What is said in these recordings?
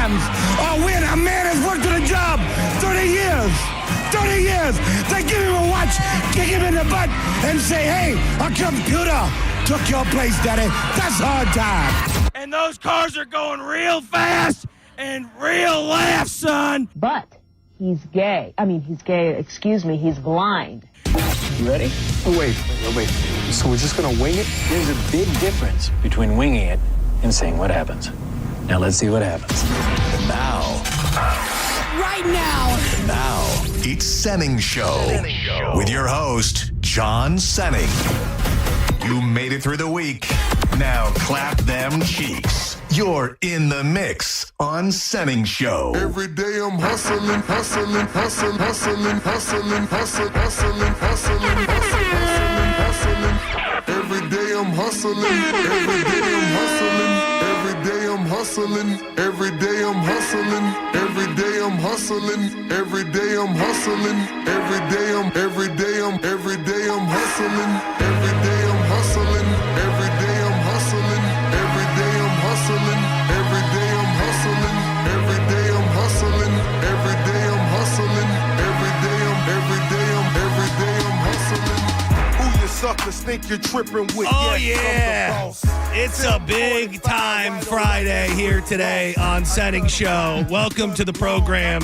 times. Or when a man has worked at a job 30 years. 30 years. They give him a watch, kick him in the butt, and say, hey, a computer took your place, daddy. That's hard time. And those cars are going real fast and real left, son. But he's gay. I mean, he's gay. Excuse me. He's blind. You ready? Oh, wait. So we're just going to wing it? There's a big difference between winging it and seeing what happens. Now let's see what happens. Now. Right now. Now. It's Senning Show. With your host, John Senning. You made it through the week. Now clap them cheeks. You're in the mix on Senning Show. Every day I'm hustling. Every day I'm hustling. Every day I'm hustling. Every day I'm hustling. Every day I'm hustling. Every day I'm hustling. Every day I'm hustling. Every day I'm hustling. Every day I'm hustling. Every day I'm hustling. Every day I'm hustling. Every day I'm hustling. Every day I'm hustling. Every day I'm hustling. Every day I'm hustling. Who you suckers think you're tripping with? Oh, yes, yeah. I'm the boss. It's a big time Friday here today on Senning Show. Welcome to the program.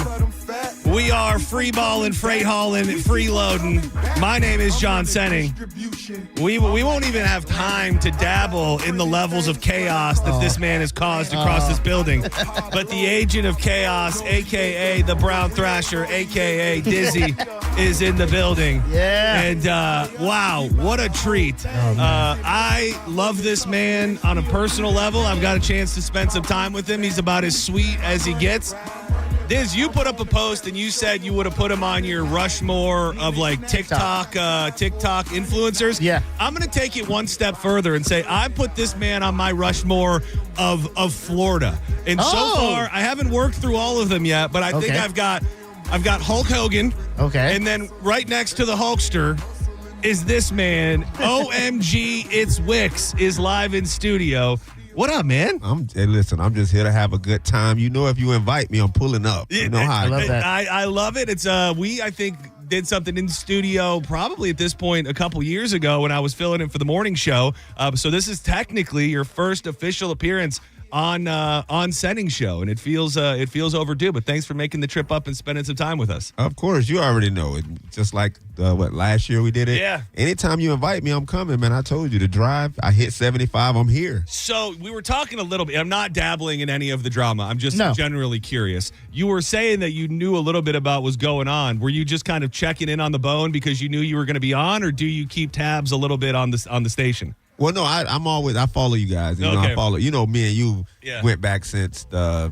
We are free balling, freight hauling, freeloading. My name is John Senning. We won't even have time to dabble in the levels of chaos that this man has caused across this building. But the agent of chaos, a.k.a. the Brown Thrasher, a.k.a. Dizzy, is in the building. Yeah. And, wow, what a treat. I love this man on a personal level. I've got a chance to spend some time with him. He's about as sweet as he gets. Diz, you put up a post and you said you would have put him on your Rushmore of like TikTok influencers. Yeah. I'm going to take it one step further and say I put this man on my Rushmore of Florida. And so far, I haven't worked through all of them yet, but I think I've got Hulk Hogan. Okay. And then right next to the Hulkster is this man. OMG, it's Wix is live in studio. What up, man? Hey, listen, I'm just here to have a good time. You know, if you invite me, I'm pulling up. You know how I love that. I love it. It's we I think did something in the studio probably at this point a couple years ago when I was filling in for the morning show. So this is technically your first official appearance on Senning Show, and it feels overdue. But thanks for making the trip up and spending some time with us. Of course, you already know it. Just like last year we did it. Yeah. Anytime you invite me, I'm coming, man. I told you to drive. I hit 75. I'm here. So we were talking a little bit. I'm not dabbling in any of the drama. I'm just generally curious. You were saying that you knew a little bit about what's going on. Were you just kind of checking in on the bone because you knew you were going to be on, or do you keep tabs a little bit on the station? Well, no, I follow you guys. You know, I follow. You know, me and you went back since 2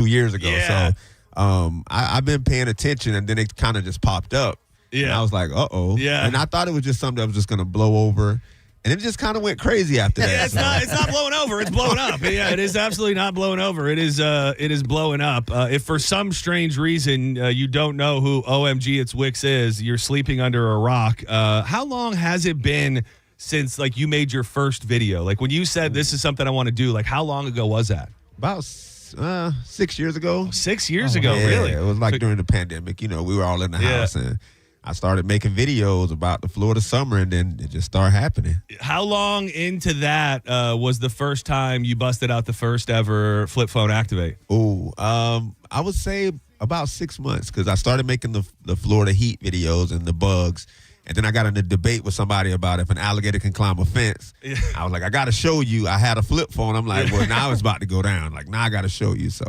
years ago. Yeah. So, I've been paying attention, and then it kind of just popped up. Yeah. And I was like, uh-oh. Yeah. And I thought it was just something that was just going to blow over. And it just kind of went crazy after that. Yeah, it's not blowing over. It's blowing up. Yeah, it is absolutely not blowing over. It is blowing up. If for some strange reason you don't know who OMG It's Wix is, you're sleeping under a rock. How long has it been since like you made your first video? Like when you said this is something I want to do, like how long ago was that? About 6 years ago. 6 years ago, yeah, really? It was like during the pandemic. You know, we were all in the house, and I started making videos about the Florida summer, and then it just started happening. How long into that was the first time you busted out the first ever flip phone activate? Oh, I would say about 6 months, because I started making the Florida heat videos and the bugs. And then I got in a debate with somebody about if an alligator can climb a fence. Yeah. I was like, I got to show you. I had a flip phone. I'm like, well, now it's about to go down. Like, now I got to show you. So,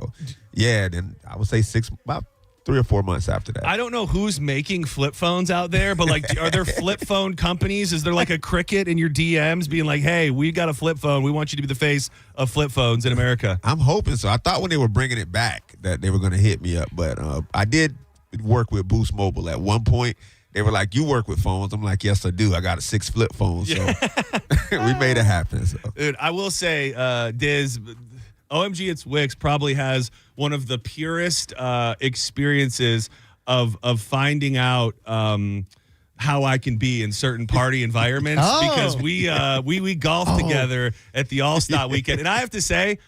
yeah, then I would say about 3 or 4 months after that. I don't know who's making flip phones out there, but like, are there flip phone companies? Is there like a Cricket in your DMs being like, hey, we got a flip phone. We want you to be the face of flip phones in America? I'm hoping so. I thought when they were bringing it back that they were going to hit me up. But I did work with Boost Mobile at one point. They were like, you work with phones? I'm like, yes, I do. I got 6 flip phones. So we made it happen. So. Dude, I will say, Diz, OMG It's Wix probably has one of the purest experiences of finding out how I can be in certain party environments because we golfed together at the All-Star weekend. And I have to say,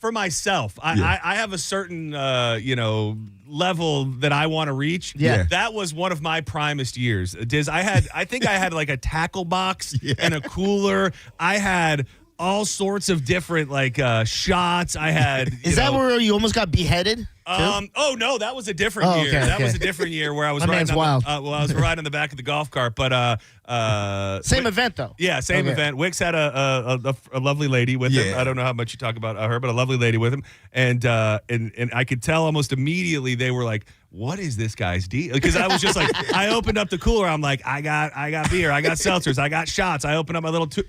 for myself. I have a certain, level that I want to reach. Yeah. That was one of my primest years. Diz, I think I had like a tackle box and a cooler. I had all sorts of different shots. I had. Is that where you almost got beheaded? Oh no, that was a different year. Okay, That was a different year where I was riding on the back of the golf cart. But same event though. Yeah, same event. Wicks had a lovely lady with him. I don't know how much you talk about her, but a lovely lady with him, and I could tell almost immediately they were like, "What is this guy's deal?" Because I was just like, I opened up the cooler. I'm like, I got beer, I got seltzers, I got shots. I opened up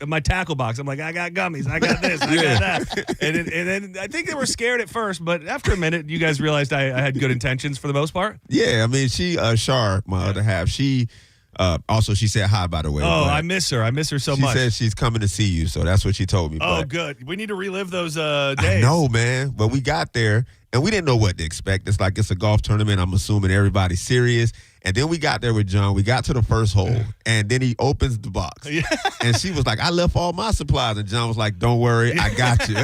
my tackle box. I'm like, I got gummies, I got this, I got that. And then I think they were scared at first, but after a minute, you guys realized I had good intentions for the most part. Yeah, I mean, she, Shar, my other half, she said hi, by the way. Oh, I miss her. I miss her so much. She said she's coming to see you, so that's what she told me. Oh, good. We need to relive those days. I know, man. But we got there, and we didn't know what to expect. It's like it's a golf tournament. I'm assuming everybody's serious. And then we got there with John. We got to the first hole, and then he opens the box. Yeah. And she was like, I left all my supplies. And John was like, don't worry, I got you.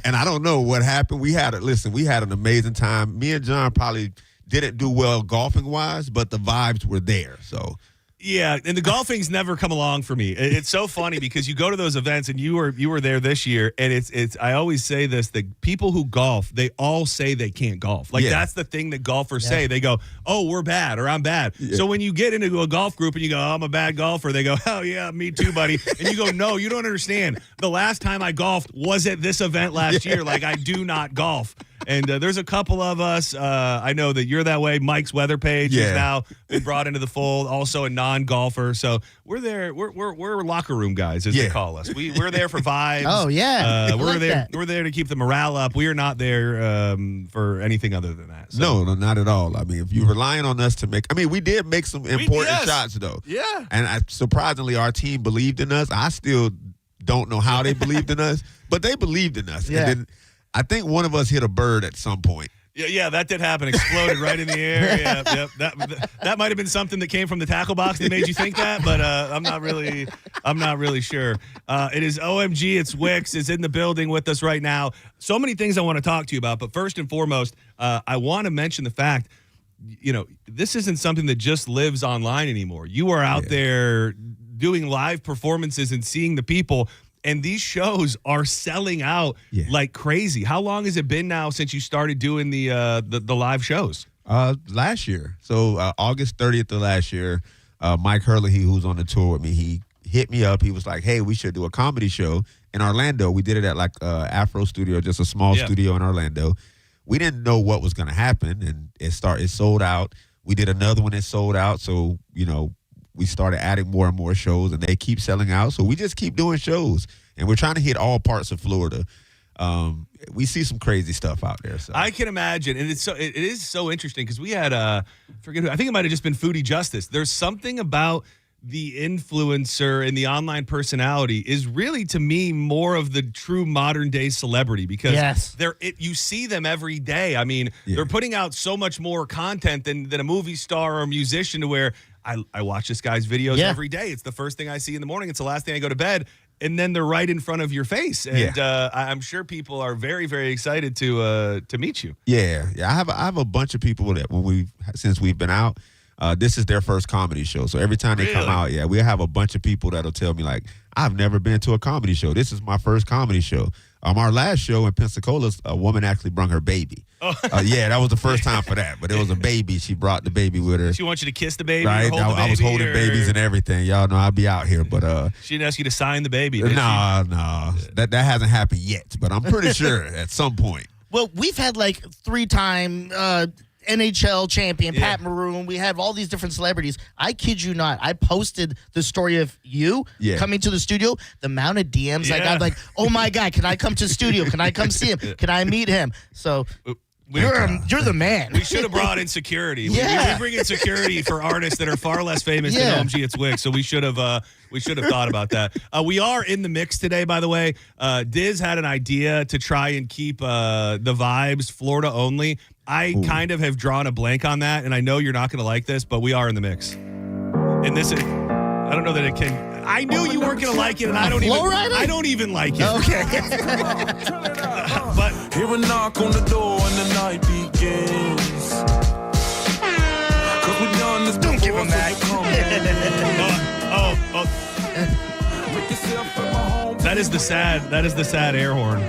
And I don't know what happened. We had an amazing time. Me and John probably didn't do well golfing-wise, but the vibes were there, so. Yeah, and the golfing's never come along for me. It's so funny because you go to those events, and you were there this year, and it's. I always say this: that people who golf, they all say they can't golf. That's the thing that golfers say. They go, "Oh, we're bad," or "I'm bad." Yeah. So when you get into a golf group and you go, oh, "I'm a bad golfer," they go, "Oh yeah, me too, buddy." And you go, "No, you don't understand. The last time I golfed was at this event last year. Like I do not golf." And there's a couple of us. I know that you're that way. Mike's weather page is now been brought into the fold. Also a non-golfer. So we're there. We're locker room guys, as they call us. We're there for vibes. Oh yeah, we're there. We're there to keep the morale up. We are not there for anything other than that. So. No, not at all. I mean, if you're relying on us to make, we did make some important shots though. Yeah. And surprisingly, our team believed in us. I still don't know how they believed in us, but they believed in us. Yeah. And then I think one of us hit a bird at some point. Yeah, that did happen. Exploded right in the air. Yeah. That might have been something that came from the tackle box that made you think that, but I'm not really sure. It is OMG. It's Wicks is in the building with us right now. So many things I want to talk to you about, but first and foremost, I want to mention the fact, this isn't something that just lives online anymore. You are out there doing live performances and seeing the people. And these shows are selling out like crazy. How long has it been now since you started doing the live shows? Last year. So August 30th of last year, Mike Hurley, who's on the tour with me, he hit me up. He was like, hey, we should do a comedy show in Orlando. We did it at like Afro Studio, just a small studio in Orlando. We didn't know what was going to happen, and it sold out. We did another one that sold out. So, we started adding more and more shows, and they keep selling out. So we just keep doing shows, and we're trying to hit all parts of Florida. We see some crazy stuff out there. So I can imagine, and it is so interesting because we had I think it might have just been Foodie Justice. There's something about the influencer and the online personality is really, to me, more of the true modern day celebrity because you see them every day. I mean, they're putting out so much more content than a movie star or a musician, to where I watch this guy's videos every day. It's the first thing I see in the morning. It's the last thing I go to bed. And then they're right in front of your face. And I'm sure people are very, very excited to meet you. Yeah. I have a bunch of people that since we've been out, this is their first comedy show. So every time they come out, we have a bunch of people that'll tell me, like, I've never been to a comedy show. This is my first comedy show. Our last show in Pensacola, a woman actually brought her baby. Oh. That was the first time for that. But it was a baby. She brought the baby with her. She wants you to kiss the baby? Right. Or hold the baby, I was holding babies and everything. Y'all know I'll be out here. But she didn't ask you to sign the baby, did she? No. That hasn't happened yet. But I'm pretty sure at some point. Well, we've had like 3-time NHL champion Pat Maroon. We have all these different celebrities. I kid you not. I posted the story of you coming to the studio. The amount of DMs I got, like, oh my God, can I come to the studio? Can I come see him? Can I meet him? So you're the man. We should have brought in security. We bring in security for artists that are far less famous than OMG It's Wicks. So we should have thought about that. We are in the mix today, by the way. Diz had an idea to try and keep the vibes Florida only. I kind of have drawn a blank on that, and I know you're not going to like this, but we are in the mix. And this is I don't know that it can. I knew you weren't going to like it, and I don't even like it. Okay. But hear a knock on the door and the night begins. 'Cause we done this. Don't give him that. That is the sad air horn.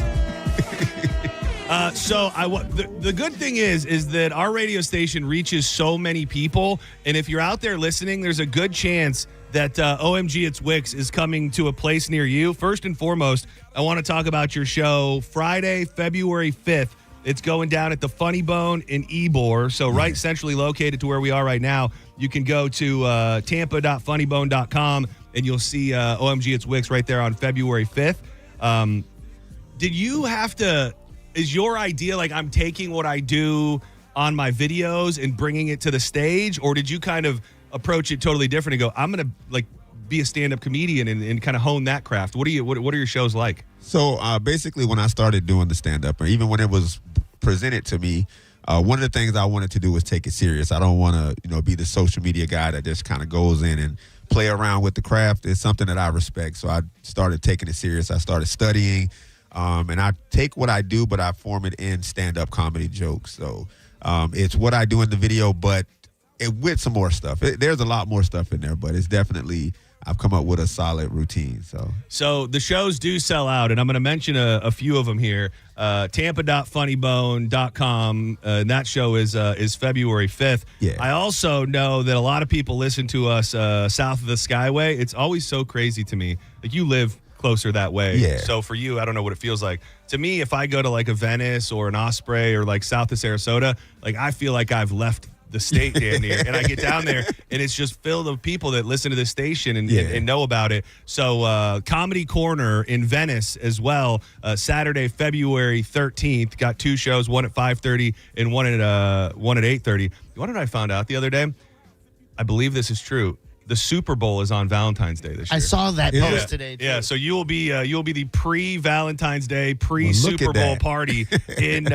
The good thing is that our radio station reaches so many people, and if you're out there listening, there's a good chance that OMG It's Wicks is coming to a place near you. First and foremost, I want to talk about your show Friday, February 5th. It's going down at the Funny Bone in Ybor, so right centrally located to where we are right now. You can go to tampa.funnybone.com, and you'll see OMG It's Wicks right there on February 5th. Did you have to... Is your idea like I'm taking what I do on my videos and bringing it to the stage, or did you kind of approach it totally different and go, I'm going to like be a stand-up comedian and kind of hone that craft? What are your shows like? So basically, when I started doing the stand-up, or even when it was presented to me, one of the things I wanted to do was take it serious. I don't want to, be the social media guy that just kind of goes in and play around with the craft. It's something that I respect, so I started taking it serious. I started studying. And I take what I do, but I form it in stand-up comedy jokes. So it's what I do in the video, but with some more stuff. There's a lot more stuff in there, but it's definitely, I've come up with a solid routine. So the shows do sell out, and I'm going to mention a few of them here. Tampa.funnybone.com, and that show is February 5th. Yeah. I also know that a lot of people listen to us south of the Skyway. It's always so crazy to me. Like, you live closer that way. Yeah. So for you, I don't know what it feels like. To me, if I go to like a Venice or an Osprey or like south of Sarasota, like I feel like I've left the state damn near. And I get down there and it's just filled with people that listen to this station and know about it. So Comedy Corner in Venice as well, Saturday, February 13th. Got two shows, one at 5:30 and one at 8:30. You want to know what I found out the other day? I believe this is true. The Super Bowl is on Valentine's Day this year. I saw that post today, too. Yeah, so you will be the pre-Valentine's Day, pre-Super Bowl party in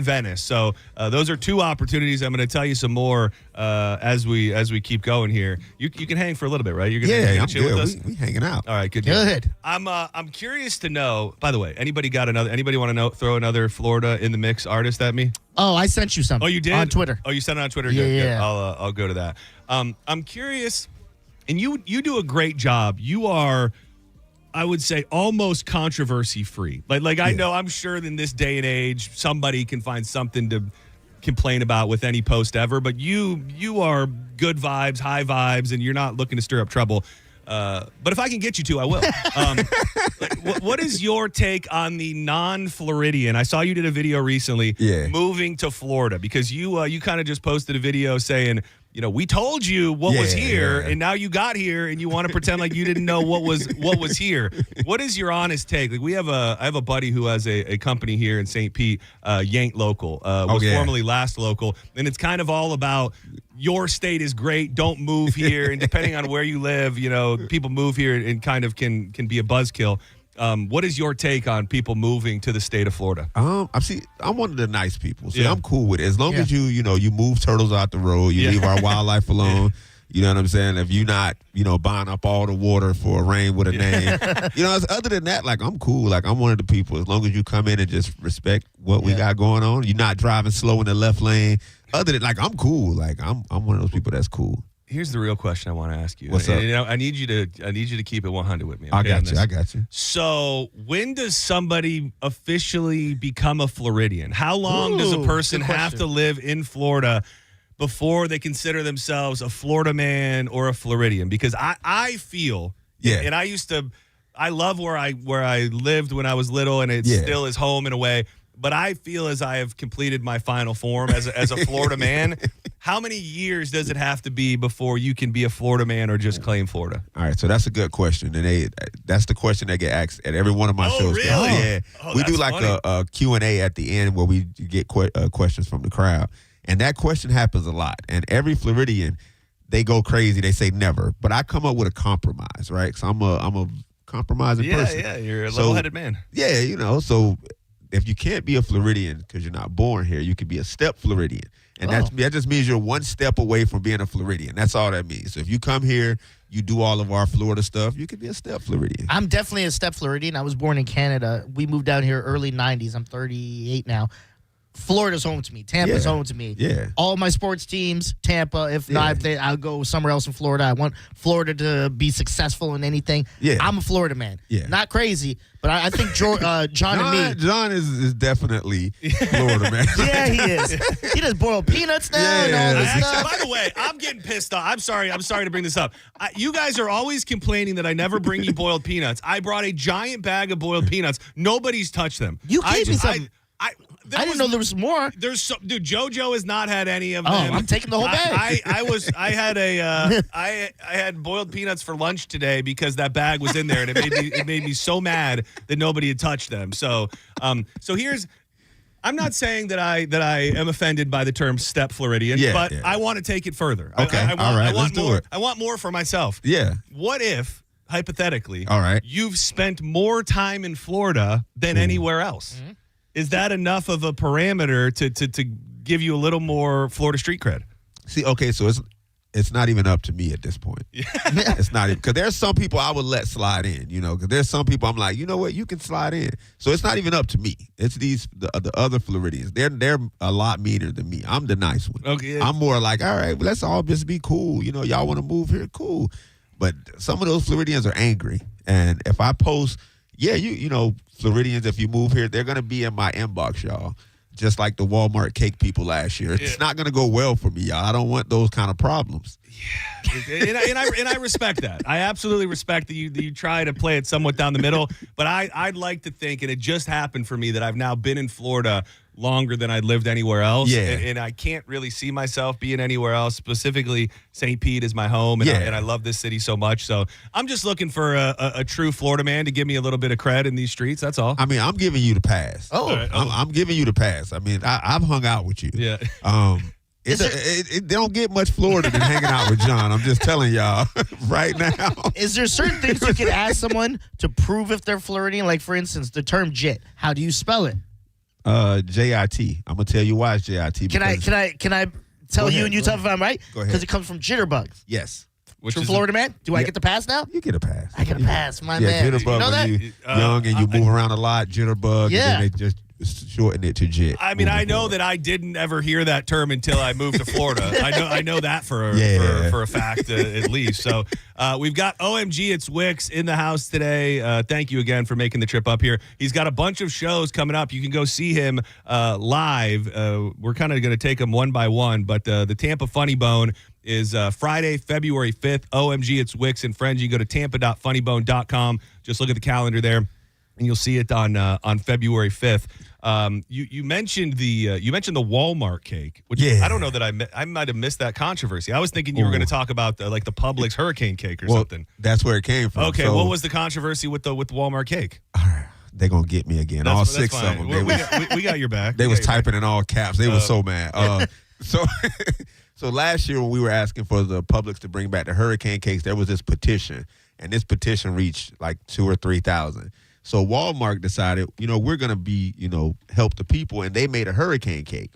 Venice. So those are two opportunities. I'm going to tell you some more as we keep going here. You can hang for a little bit, right? You're going to chill with us? We hanging out. All right, good. I'm curious to know. By the way, anybody want to throw another Florida in the mix artist at me? Oh, I sent you something. Oh, you did? On Twitter. Oh, you sent it on Twitter? Yeah, Good, yeah. Good. I'm go to that. I'm curious, and you do a great job. You are, I would say, almost controversy-free. Like I know, I'm sure in this day and age, somebody can find something to complain about with any post ever, but you are good vibes, high vibes, and you're not looking to stir up trouble. But if I can get you to, I will. What is your take on the non-Floridian? I saw you did a video recently moving to Florida because you kind of just posted a video saying, we told you what was here, and now you got here, and you want to pretend like you didn't know what was here. What is your honest take? Like, I have a buddy who has a company here in St. Pete, Yank Local, was formerly Last Local, and it's kind of all about your state is great, don't move here, and depending on where you live, people move here and kind of can be a buzzkill. What is your take on people moving to the state of Florida? I'm one of the nice people, so I'm cool with it. As long as you move turtles out the road, you leave our wildlife alone. You know what I'm saying? If you're not, buying up all the water for a rain with a name, other than that, like, I'm cool. Like, I'm one of the people. As long as you come in and just respect what we got going on, you're not driving slow in the left lane. Other than, like, I'm cool. Like, I'm one of those people that's cool. Here's the real question I want to ask you. What's up? I need you to keep it 100 with me. Okay, I got you. So, when does somebody officially become a Floridian? How long does a person have to live in Florida before they consider themselves a Florida man or a Floridian? Because I feel, and I love where I lived when I was little, and it still is home in a way. But I feel as I have completed my final form as a Florida man. How many years does it have to be before you can be a Florida man or just claim Florida? All right, so that's a good question, and that's the question that get asked at every one of my shows. Really? Yeah, we do like funny. a Q&A at the end where we get questions from the crowd, and that question happens a lot. And every Floridian, they go crazy. They say never, but I come up with a compromise, right? So I'm a compromising person. Yeah, you're a level-headed man. Yeah, so if you can't be a Floridian because you're not born here, you can be a step Floridian. And that just means you're one step away from being a Floridian. That's all that means. So if you come here, you do all of our Florida stuff, you could be a step Floridian. I'm definitely a step Floridian. I was born in Canada. We moved down here early 90s. I'm 38 now. Florida's home to me. Tampa's home to me. Yeah. All my sports teams, Tampa. If not, I'll go somewhere else in Florida. I want Florida to be successful in anything. Yeah. I'm a Florida man. Yeah. Not crazy, but I think John and me. John is definitely Florida, man. Yeah, he is. He does boiled peanuts now and all this stuff. By the way, I'm getting pissed off. I'm sorry to bring this up. You guys are always complaining that I never bring you boiled peanuts. I brought a giant bag of boiled peanuts. Nobody's touched them. You gave me some. I didn't know there was more. Dude, JoJo has not had any of them. I'm taking the whole bag. I had boiled peanuts for lunch today because that bag was in there, and it made me so mad that nobody had touched them. So here's. I'm not saying that I am offended by the term step Floridian, but I want to take it further. Okay, all right, let's do it. I want more for myself. Yeah. What if, hypothetically, all right, you've spent more time in Florida than anywhere else? Mm-hmm. Is that enough of a parameter to give you a little more Florida street cred? See, okay, so it's not even up to me at this point. It's not even, because there's some people I would let slide in, because there's some people I'm like, you know what, you can slide in. So it's not even up to me. It's the other Floridians. They're a lot meaner than me. I'm the nice one. Okay. I'm more like, all right, well, let's all just be cool. Y'all want to move here, cool. But some of those Floridians are angry, and if I post. Yeah, Floridians, if you move here, they're going to be in my inbox, y'all. Just like the Walmart cake people last year. It's not going to go well for me, y'all. I don't want those kind of problems. Yeah, and I respect that. I absolutely respect that you try to play it somewhat down the middle. But I'd like to think, and it just happened for me, that I've now been in Florida longer than I'd lived anywhere else. Yeah. And I can't really see myself being anywhere else. Specifically, St. Pete is my home, and I love this city so much. So I'm just looking for a true Florida man to give me a little bit of cred in these streets. That's all. I mean, I'm giving you the pass. Right. I'm giving you the pass. I mean, I've hung out with you. Yeah. It don't get much Florida than hanging out with John. I'm just telling y'all right now. Is there certain things you could ask someone to prove if they're Floridian? Like, for instance, the term jit. How do you spell it? JIT. I'm gonna tell you why it's JIT. Can I tell you and you tell me if I'm right? Go ahead. Because it comes from jitterbugs. Yes. True Florida man? Do I get the pass now? You get a pass. I get a pass, my man. Jitterbug, You know that? when you young and you move around a lot, jitterbug. Yeah. And then they just shorten it to jit. I mean, I know that I didn't ever hear that term until I moved to Florida. I know that for a fact, at least. So we've got OMG, it's Wicks in the house today. Thank you again for making the trip up here. He's got a bunch of shows coming up. You can go see him live. We're kind of going to take them one by one, but the Tampa Funny Bone is Friday, February 5th. OMG, it's Wicks and Friends. You go to tampa.funnybone.com. Just look at the calendar there, and you'll see it on February 5th. You mentioned the Walmart cake, which I don't know that I might have missed that controversy. I was thinking you were going to talk about the Publix hurricane cake or something. That's where it came from. Okay, what was the controversy with the Walmart cake? They're going to get me again. All six of them. We got your back. They was typing in all caps. They were so mad. So last year when we were asking for the Publix to bring back the hurricane cakes, there was this petition, and this petition reached like 2,000 or 3,000. So Walmart decided, we're going to be, help the people, and they made a hurricane cake.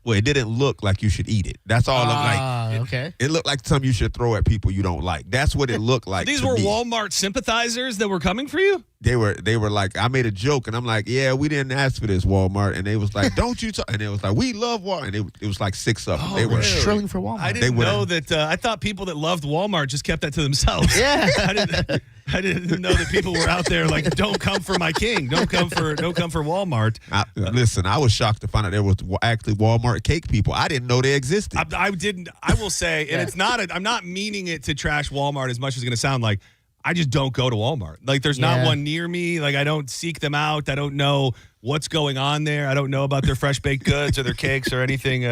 Well, it didn't look like you should eat it. That's all it looked like. Okay. It looked like something you should throw at people you don't like. That's what it looked like. These to were me. Walmart sympathizers that were coming for you? They were like, I made a joke, and I'm like, yeah, we didn't ask for this, Walmart. And they was like, don't you talk. And it was like, we love Walmart. And it was like 6 of them. They were shrilling for Walmart. I didn't know that. I thought people that loved Walmart just kept that to themselves. Yeah. I didn't know that people were out there like, don't come for my king. Don't come for Walmart. Listen, I was shocked to find out there was actually Walmart cake people. I didn't know they existed. I didn't. I will say, and it's not. I'm not meaning it to trash Walmart as much as it's going to sound like. I just don't go to Walmart. Like, there's not one near me. Like, I don't seek them out. I don't know what's going on there. I don't know about their fresh baked goods or their cakes or anything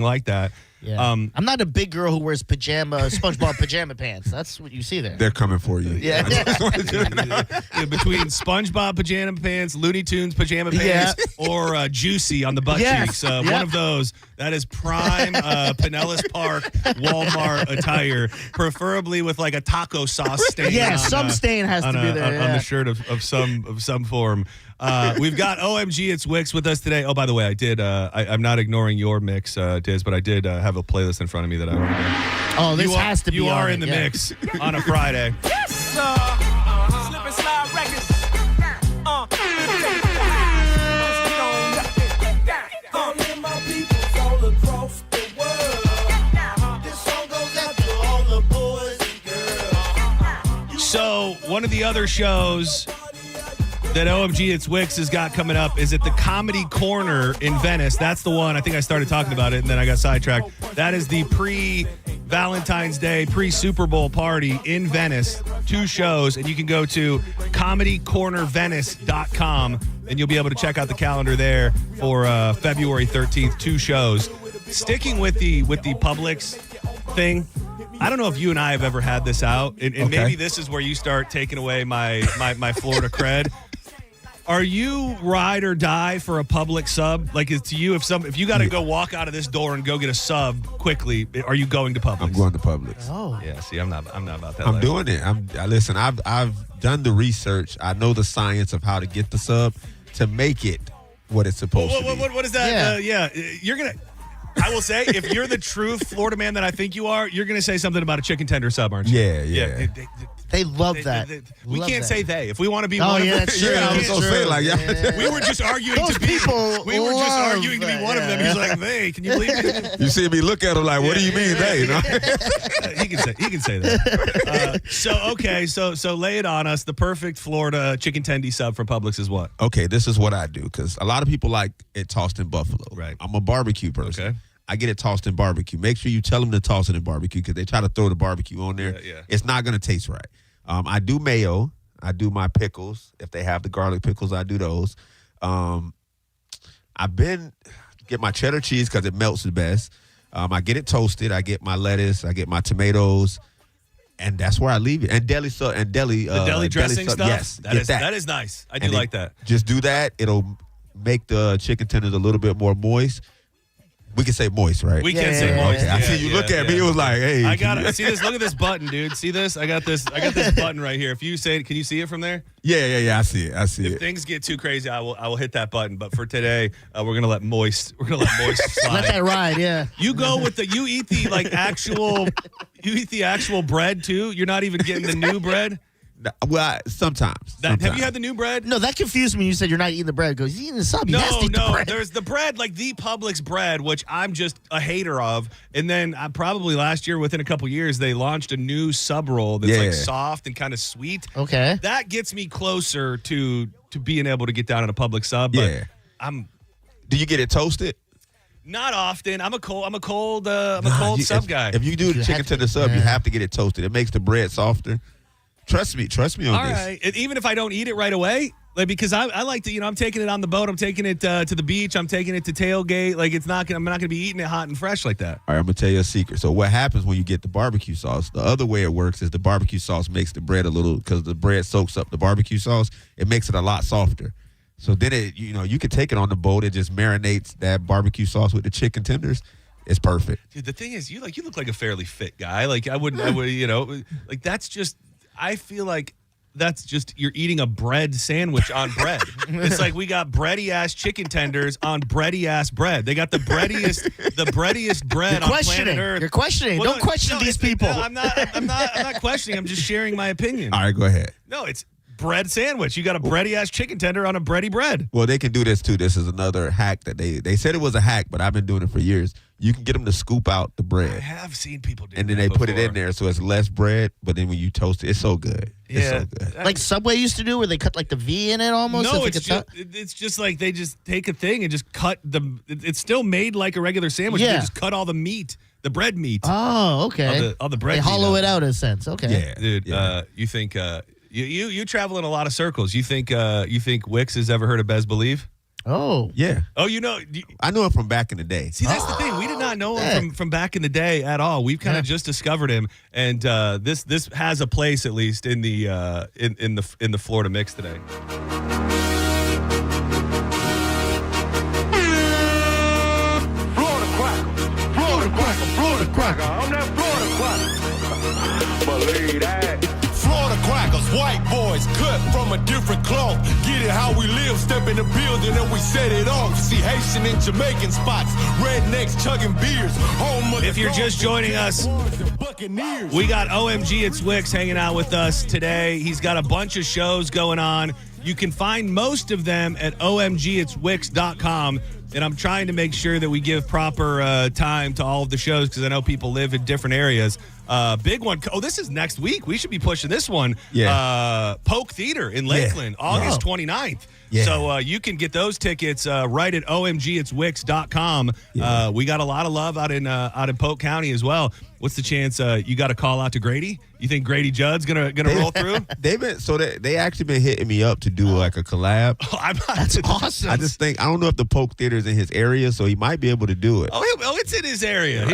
like that. Yeah. I'm not a big girl who wears SpongeBob pajama pants. That's what you see there. They're coming for you. Yeah. Between SpongeBob pajama pants, Looney Tunes pajama pants, or Juicy on the butt cheeks. One of those. That is prime Pinellas Park Walmart attire, preferably with like a taco sauce stain. Yeah, some stain has to be there. On the shirt of some form. We've got OMG It's Wix with us today. Oh, by the way, I did. I'm not ignoring your mix, Diz, but I did have a playlist in front of me that I want to do. Oh, this has to be. You are in the mix on a Friday. Slip and slide records. So, one of the other shows that OMG It's Wix has got coming up is at the Comedy Corner in Venice. That's the one. I think I started talking about it and then I got sidetracked. That is the pre-Valentine's Day, pre-Super Bowl party in Venice. 2 shows, and you can go to comedycornervenice.com and you'll be able to check out the calendar there for February 13th. 2 shows. Sticking with the Publix thing, I don't know if you and I have ever had this out, and maybe this is where you start taking away my Florida cred. Are you ride or die for a Publix sub? Like, it's to you, if you got to go walk out of this door and go get a sub quickly, are you going to Publix? I'm going to Publix. Oh, yeah. See, I'm not about that. I'm doing it. Listen. I've done the research. I know the science of how to get the sub to make it what it's supposed to be. What is that? You're gonna. I will say, if you're the true Florida man that I think you are, you're going to say something about a chicken tender sub, aren't you? Yeah. they love that. We can't say they. If we want to be Oh, one yeah, of them, that's true. I was That's gonna say true. like, we were just arguing Those to be. people We were just love arguing to be that, one of them. He's like, they. Can you believe it? You see me look at him like, what do you mean they? No? He can say that. So lay it on us. The perfect Florida chicken tendy sub from Publix is what? Okay, this is what I do because a lot of people like it tossed in buffalo. Right. I'm a barbecue person. Okay. I get it tossed in barbecue. Make sure you tell them to toss it in barbecue because they try to throw the barbecue on there. Yeah. It's not going to taste right. I do mayo. I do my pickles. If they have the garlic pickles, I do those. Get my cheddar cheese because it melts the best. I get it toasted. I get my lettuce. I get my tomatoes. And that's where I leave it. And deli dressing stuff? Yes. That is nice. I do like that. Just do that. It'll make the chicken tenders a little bit more moist. We can say moist, right? We can say moist. Okay. I see you look at me. It was like, hey. I got it. See this? Look at this button, dude. See this? I got this button right here. If you say, can you see it from there? Yeah. I see it. If things get too crazy, I will hit that button. But for today, we're gonna let moist. We're gonna let moist slide. Let that ride, yeah. You go with you eat the actual bread too. You're not even getting the new bread. Well, sometimes. Have you had the new bread? No, that confused me. You said you're not eating the bread. Goes, he's eating the sub. He has to eat the bread. There's the bread, like the Publix bread, which I'm just a hater of. And then probably last year, within a couple years, they launched a new sub roll that's like soft and kind of sweet. Okay. That gets me closer to being able to get down on a Publix sub. But Do you get it toasted? Not often. I'm a cold sub guy. If you do the chicken tender sub, you have to get it toasted. It makes the bread softer. Trust me on this. All right. And even if I don't eat it right away, like because I like to, I'm taking it on the boat, I'm taking it to the beach, I'm taking it to tailgate. Like I'm not gonna be eating it hot and fresh like that. All right, I'm gonna tell you a secret. So what happens when you get the barbecue sauce? The other way it works is the barbecue sauce makes the bread because the bread soaks up the barbecue sauce. It makes it a lot softer. So then you can take it on the boat. It just marinates that barbecue sauce with the chicken tenders. It's perfect. Dude, the thing is, you look like a fairly fit guy. Like I would, like that's just. I feel like that's just you're eating a bread sandwich on bread. It's like we got bready ass chicken tenders on bready ass bread. They got the breadiest bread on planet Earth. You're questioning. Don't question these people. I'm not questioning. I'm just sharing my opinion. All right, go ahead. No, it's bread sandwich. You got a bready ass chicken tender on a bready bread. Well, they can do this too. This is another hack that they said it was a hack, but I've been doing it for years. You can get them to scoop out the bread. I have seen people do that. And then they put it in there so it's less bread, but then when you toast it, it's so good. Yeah. It's so good. Like Subway used to do where they cut like the V in it almost? No, it's just like they just take a thing and just cut it's still made like a regular sandwich. Yeah. They just cut all the meat, the bread meat. Oh, okay. All the bread They meat hollow it out in a sense. Okay. Yeah. Dude, Yeah. you think you travel in a lot of circles. You think Wix has ever heard of Bez Believe? Oh. Yeah. Oh, I know him from back in the day. See, that's the thing. We did not know him from back in the day at all. We've kind of just discovered him, and this has a place at least in the in the Florida mix today. Florida cracker. I'm that Florida cracker. Believe that. Florida crackers, white boys. boys cut from a different cloth. Get it how we live, step in the building and we set it off. See Haitian and Jamaican spots, rednecks chugging beers. Home of If you're just joining us, we got OMG It's Wicks hanging out with us today. He's got a bunch of shows going on. You can find most of them at omgitswicks.com. And I'm trying to make sure that we give proper time to all of the shows because I know people live in different areas. Big one. Oh, this is next week. We should be pushing this one. Yeah. Polk Theater in Lakeland, August 29th. Yeah. So you can get those tickets right at omgitswicks.com. Yeah. We got a lot of love out in Polk County as well. What's the chance you got a call out to Grady? You think Grady Judd's gonna roll through? They actually been hitting me up to do like a collab. That's awesome. I just think I don't know if the Polk Theater is in his area, so he might be able to do it. Oh, it's in his area.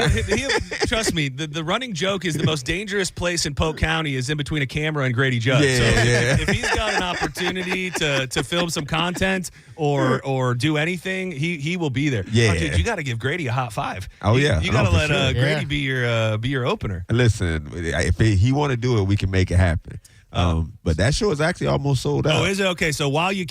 Trust me, the running joke is the most dangerous place in Polk County is in between a camera and Grady Judd. Yeah, so yeah. If he's got an opportunity to film some content or do anything, he will be there. Yeah. Oh, dude, you got to give Grady a hot five. Oh, yeah. You got to for let sure. Grady be your opener. Listen, if he want to do it, we can make it happen. But that show is actually almost sold out. Oh, is it? Okay, so while you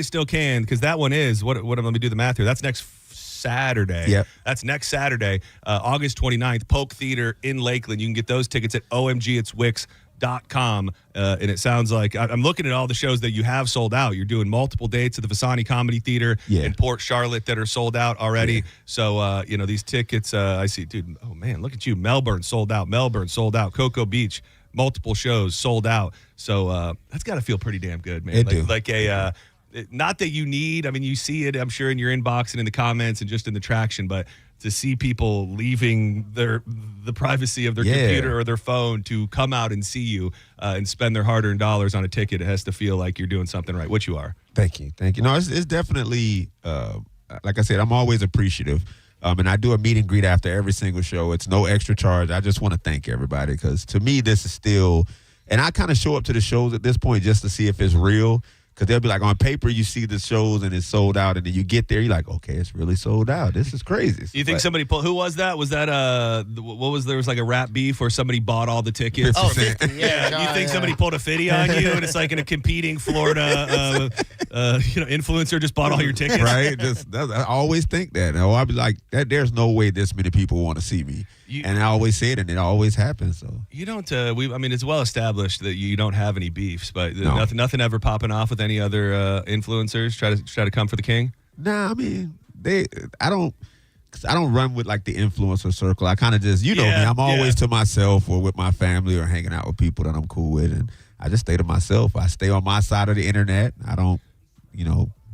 still can, because that one is, let me do the math here. That's next Saturday. Yep. That's next Saturday, August 29th, Polk Theater in Lakeland. You can get those tickets at omgitswicks.com. And it sounds like I'm looking at all the shows that you have sold out. You're doing multiple dates at the Visani Comedy Theater in Port Charlotte that are sold out already. Yeah. So, these tickets, I see, dude, oh, man, look at you. Melbourne sold out. Cocoa Beach, multiple shows sold out. So that's got to feel pretty damn good, man. Not that you need, you see it, I'm sure, in your inbox and in the comments and just in the traction, but to see people leaving the privacy of their computer or their phone to come out and see you and spend their hard-earned dollars on a ticket, it has to feel like you're doing something right, which you are. Thank you. No, it's definitely, like I said, I'm always appreciative. And I do a meet and greet after every single show. It's no extra charge. I just want to thank everybody because to me, this is still, and I kind of show up to the shows at this point just to see if it's real. Because they'll be like, on paper, you see the shows and it's sold out. And then you get there, you're like, okay, it's really sold out. This is crazy. You think somebody pulled, who was that? Was that, there was like a rap beef where somebody bought all the tickets? Oh, 50, yeah. You think somebody pulled a 50 on you and it's like in a competing Florida, influencer just bought all your tickets? Right? I always think that. I'll be like, there's no way this many people want to see me. And I always say it, and it always happens. So you don't. It's well established that you don't have any beefs, but nothing ever popping off with any other influencers try to come for the king. Nah, I don't run with like the influencer circle. I kind of just, me, I'm always to myself or with my family or hanging out with people that I'm cool with, and I just stay to myself. I stay on my side of the internet. I don't,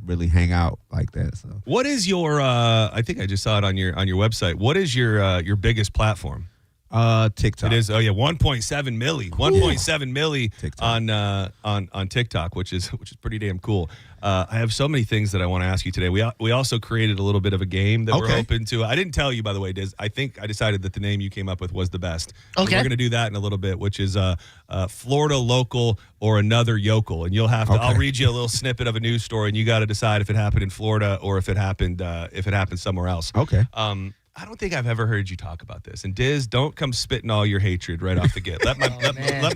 really hang out like that. So what is your I think I just saw it on your website. What is your biggest platform? TikTok. It is 1.7 milli. 1.7 milli on TikTok, which is pretty damn cool. I have so many things that I want to ask you today. We also created a little bit of a game that we're open to. I didn't tell you, by the way, Diz. I think I decided that the name you came up with was the best. Okay. So we're going to do that in a little bit, which is Florida local or another yokel. And you'll have to, I'll read you a little snippet of a news story, and you got to decide if it happened in Florida or if it happened somewhere else. Okay. I don't think I've ever heard you talk about this. And Diz, don't come spitting all your hatred right off the get. Let my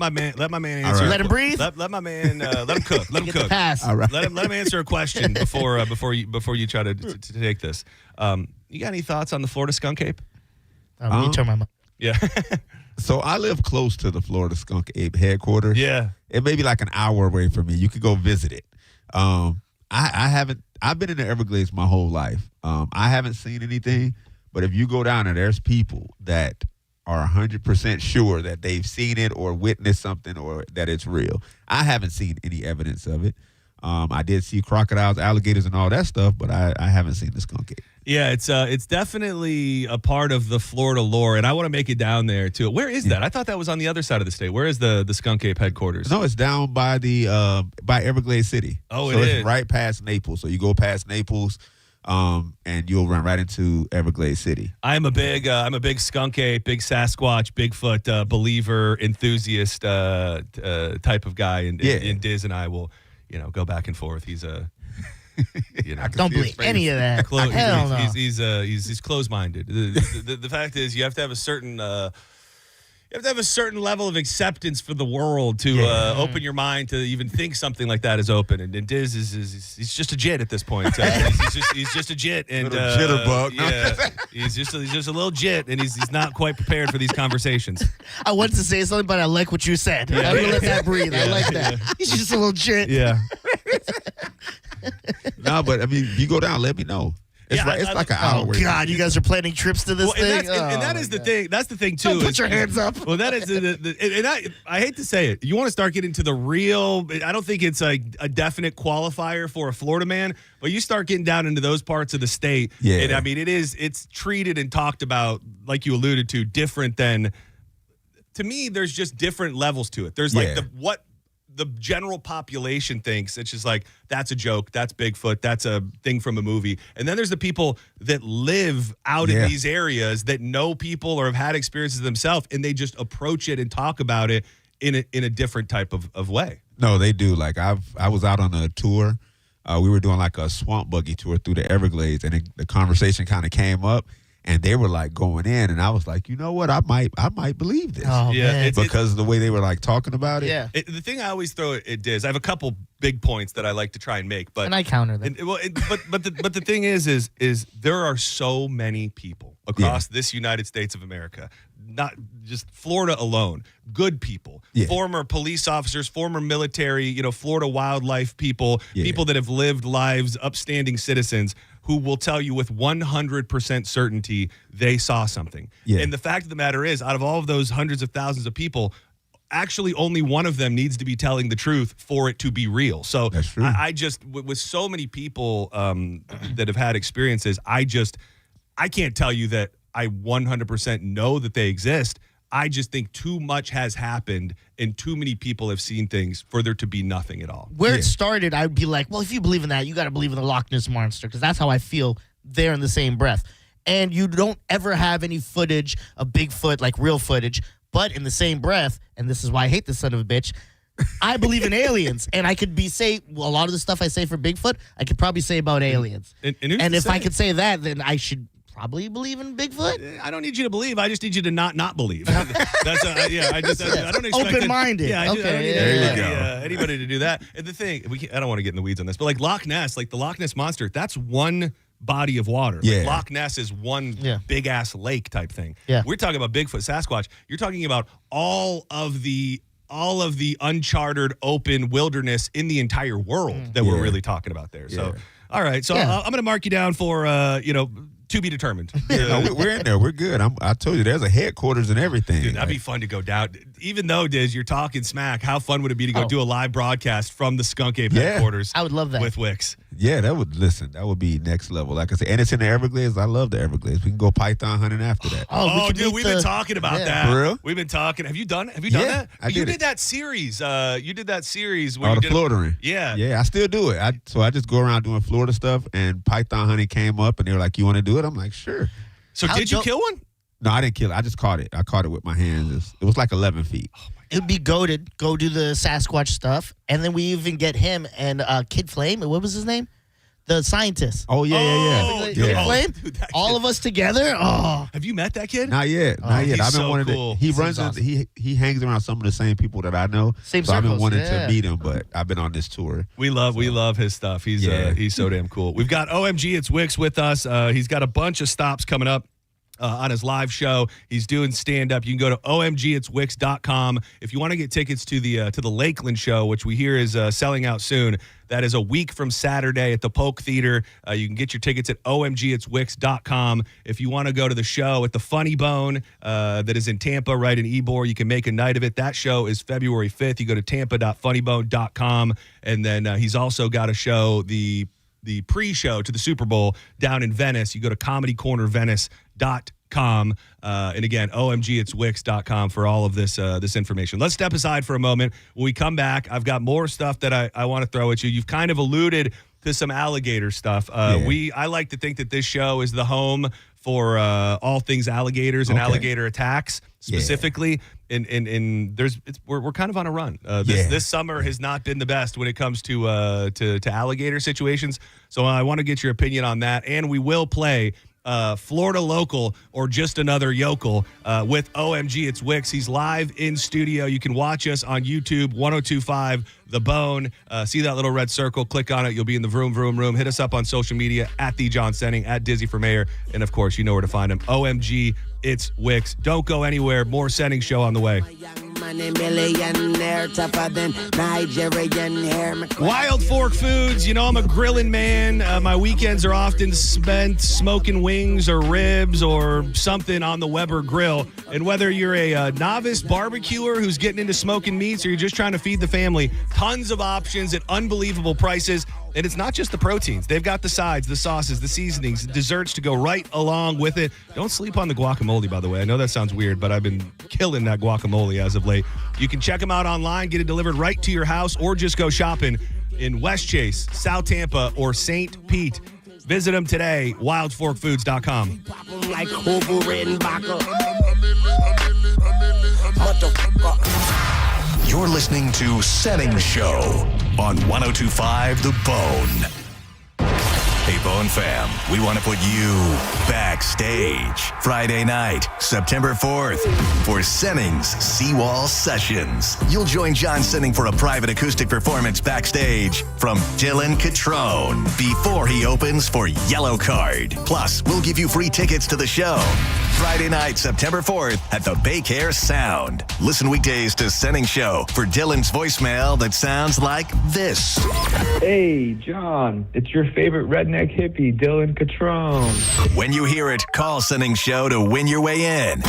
man answer. Right. Let him breathe. Let my man. Let him cook. Let him cook. Pass. All right. Let him answer a question before you try to take this. You got any thoughts on the Florida skunk ape? Let me turn my mic. Yeah. So I live close to the Florida skunk ape headquarters. Yeah. It may be like an hour away from me. You could go visit it. I haven't. I've been in the Everglades my whole life. I haven't seen anything. But if you go down there, there's people that are 100% sure that they've seen it or witnessed something or that it's real. I haven't seen any evidence of it. I did see crocodiles, alligators, and all that stuff, but I haven't seen the skunk ape. Yeah, it's definitely a part of the Florida lore, and I want to make it down there too. Where is that? I thought that was on the other side of the state. Where is the skunk ape headquarters? No, it's down by by Everglades City. Oh, so it it's is right past Naples. So you go past Naples. And you'll run right into Everglades City. I'm a big skunk ape, big Sasquatch, Bigfoot believer, enthusiast type of guy, and Diz and I will, go back and forth. He's a, don't believe any of that. Hell no. He's closed-minded. The fact is, you have to have a certain. You have to have a certain level of acceptance for the world to open your mind to even think something like that is open. And Diz he's just a jit at this point. He's just a jit and jitterbug. Yeah, he's just a little jit, and he's not quite prepared for these conversations. I wanted to say something, but I like what you said. I'm gonna let that breathe. I like that. He's just a little jit. Yeah. No, but I mean, if you go down, let me know. It's like an hour. Oh God, you guys are planning trips to this thing. And that is the thing. That's the thing too. Don't put your hands up. Well, that is and I hate to say it. You want to start getting to the real. I don't think it's like a definite qualifier for a Florida man, but you start getting down into those parts of the state. Yeah. And I mean, it's treated and talked about, like you alluded to, different than. To me, there's just different levels to it. There's like what the general population thinks. It's just like, that's a joke, that's Bigfoot, that's a thing from a movie. And then there's the people that live out in these areas that know people or have had experiences themselves, and they just approach it and talk about it in a different type of way. No, they do. Like I was out on a tour. We were doing like a swamp buggy tour through the Everglades, and the conversation kind of came up. And they were like going in, and I was like, you know what? I might believe this. Oh, man. Because of the way they were like talking about it. Yeah. The thing I always throw at Diz, I have a couple big points that I like to try and make, but And I counter them. But the thing is there are so many people across this United States of America, not just Florida alone, good people, former police officers, former military, Florida wildlife people, people that have lived lives, upstanding citizens who will tell you with 100% certainty they saw something. Yeah. And the fact of the matter is, out of all of those hundreds of thousands of people, actually only one of them needs to be telling the truth for it to be real. So that's true. I just, with so many people that have had experiences, I can't tell you that I 100% know that they exist. I just think too much has happened and too many people have seen things for there to be nothing at all. Where it started, I would be like, well, if you believe in that, you got to believe in the Loch Ness Monster, because that's how I feel there in the same breath. And you don't ever have any footage of Bigfoot, like real footage, but in the same breath, and this is why I hate this son of a bitch, I believe in aliens. And I could a lot of the stuff I say for Bigfoot, I could probably say about aliens. And if I could say that, then I should probably believe in Bigfoot. I don't need you to believe. I just need you to not believe. That's I don't expect open-minded. I don't need anybody to do that. And the thing, I don't want to get in the weeds on this, but like Loch Ness, like the Loch Ness Monster, that's one body of water. Yeah. Like Loch Ness is one big ass lake type thing. Yeah. We're talking about Bigfoot, Sasquatch. You're talking about all of the uncharted open wilderness in the entire world that we're really talking about there. So, all right. So I'm going to mark you down for, to be determined. No, we're in there. We're good. I told you, there's a headquarters and everything. Dude, that'd be fun to go down. Even though, Diz, you're talking smack, how fun would it be to go do a live broadcast from the Skunk Ape headquarters? I would love that. With Wix. Yeah, that would be next level. Like I said, and it's in the Everglades. I love the Everglades. We can go python hunting after that. Dude, we've been talking about that. For real? We've been talking. Have you done that? You did that series. You did that series where you the Floridering. Yeah. Yeah, I still do it. So I just go around doing Florida stuff, and python hunting came up, and they were like, you want to do it? I'm like, sure. So did you kill one? No, I didn't kill it. I just caught it. I caught it with my hands. It was like 11 feet. It'd be goated. Go do the Sasquatch stuff. And then we even get him and Kid Flame. What was his name? The scientist. Oh, yeah. Kid Flame? Dude, all of us together? Oh. Have you met that kid? Not yet. Not yet. He's I've been so wanting cool. to. He runs. Awesome. He hangs around some of the same people that I know. Same so I've been circles, wanting to meet him, but I've been on this tour. We love his stuff. He's so damn cool. We've got OMG It's Wix with us. He's got a bunch of stops coming up on his live show. He's doing stand-up. You can go to omgitswix.com. If you want to get tickets to the Lakeland show, which we hear is selling out soon, that is a week from Saturday at the Polk Theater. You can get your tickets at omgitswix.com. If you want to go to the show at the Funny Bone that is in Tampa, right in Ybor, you can make a night of it. That show is February 5th. You go to tampa.funnybone.com. And then he's also got a show, the pre-show to the Super Bowl down in Venice. You go to comedycornervenice.com. And again, omgitswix.com for all of this information. Let's step aside for a moment. When we come back, I've got more stuff that I want to throw at you. You've kind of alluded to some alligator stuff. I like to think that this show is the home for all things alligators and alligator attacks specifically. And we're kind of on a run. This summer has not been the best when it comes to alligator situations. So I want to get your opinion on that. And we will play Florida local or just another yokel with OMG. It's Wicks. He's live in studio. You can watch us on YouTube, 1025 The Bone. See that little red circle. Click on it. You'll be in the vroom, vroom, room. Hit us up on social media at The John Senning, at Dizzy for Mayor. And, of course, you know where to find him. OMG, it's Wicks. Don't go anywhere. More Senning Show on the way. Wild Fork Foods. You know, I'm a grilling man. My weekends are often spent smoking wings or ribs or something on the Weber grill. And whether you're a novice barbecuer who's getting into smoking meats or you're just trying to feed the family, tons of options at unbelievable prices. And it's not just the proteins. They've got the sides, the sauces, the seasonings, the desserts to go right along with it. Don't sleep on the guacamole, by the way. I know that sounds weird, but I've been killing that guacamole as of late. You can check them out online, get it delivered right to your house, or just go shopping in West Chase, South Tampa, or St. Pete. Visit them today, wildforkfoods.com. You're listening to Senning Show on 1025 The Bone. Hey, Bone fam, we want to put you backstage Friday night, September 4th, for Senning's Seawall Sessions. You'll join John Senning for a private acoustic performance backstage from Dylan Catrone before he opens for Yellow Card. Plus, we'll give you free tickets to the show. Friday night, September 4th at the Baycare Sound. Listen weekdays to Senning Show for Dylan's voicemail that sounds like this. Hey, John, it's your favorite redneck hippie, Dylan Catrone. When you hear it, call Senning Show to win your way in.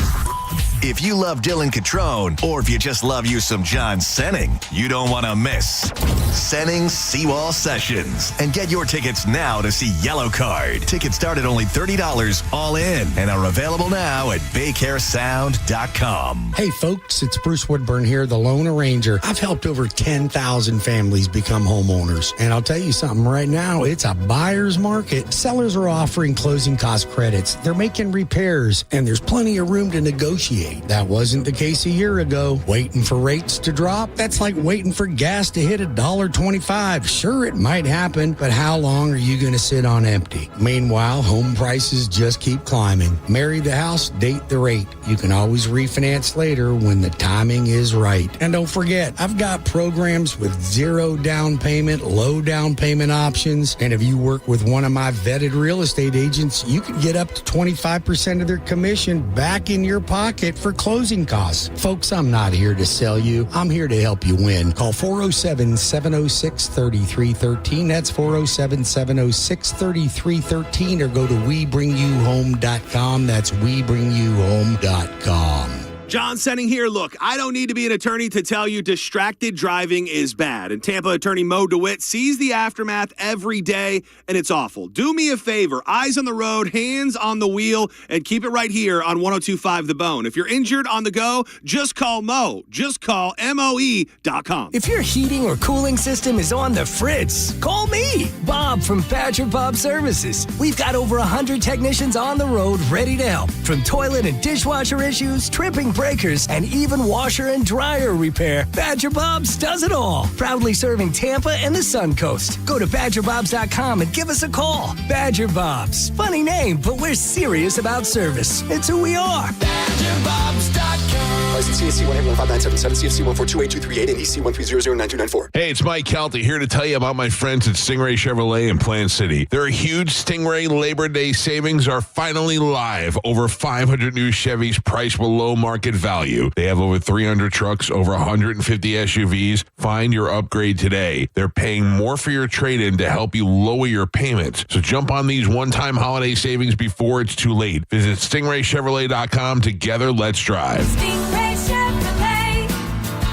If you love Dylan Catrone, or if you just love you some John Senning, you don't want to miss Senning's Seawall Sessions. And get your tickets now to see Yellow Card. Tickets start at only $30 all in and are available now at BaycareSound.com. Hey folks, it's Bruce Woodburn here, the Lone Arranger. I've helped over 10,000 families become homeowners. And I'll tell you something right now, it's a buyer's market. Sellers are offering closing cost credits. They're making repairs, and there's plenty of room to negotiate. That wasn't the case a year ago. Waiting for rates to drop? That's like waiting for gas to hit $1.25. Sure, it might happen, but how long are you going to sit on empty? Meanwhile, home prices just keep climbing. Marry the house, date the rate. You can always refinance later when the timing is right. And don't forget, I've got programs with zero down payment, low down payment options. And if you work with one of my vetted real estate agents, you can get up to 25% of their commission back in your pocket for closing costs. Folks, I'm not here to sell you. I'm here to help you win. Call 407-706-3313. That's 407-706-3313, or go to WeBringYouHome.com. That's WeBringYouHome.com. John Senning here. Look, I don't need to be an attorney to tell you distracted driving is bad. And Tampa attorney Mo DeWitt sees the aftermath every day, and it's awful. Do me a favor. Eyes on the road, hands on the wheel, and keep it right here on 1025 The Bone. If you're injured on the go, just call Mo. Just call MOE.com. If your heating or cooling system is on the fritz, call me, Bob from Badger Bob Services. We've got over 100 technicians on the road ready to help. From toilet and dishwasher issues, tripping breakers, and even washer and dryer repair, Badger Bob's does it all. Proudly serving Tampa and the Sun Coast. Go to BadgerBobs.com and give us a call. Badger Bob's. Funny name, but we're serious about service. It's who we are. BadgerBobs.com. License CSC 1815977, CFC 1428238, and EC 1300924. Hey, it's Mike Kelty here to tell you about my friends at Stingray Chevrolet in Plant City. Their huge Stingray Labor Day savings are finally live. Over 500 new Chevys priced below market value. They have over 300 trucks, over 150 SUVs. Find your upgrade today. They're paying more for your trade-in to help you lower your payments. So jump on these one-time holiday savings before it's too late. Visit StingrayChevrolet.com. Together, let's drive. Stingray Chevrolet.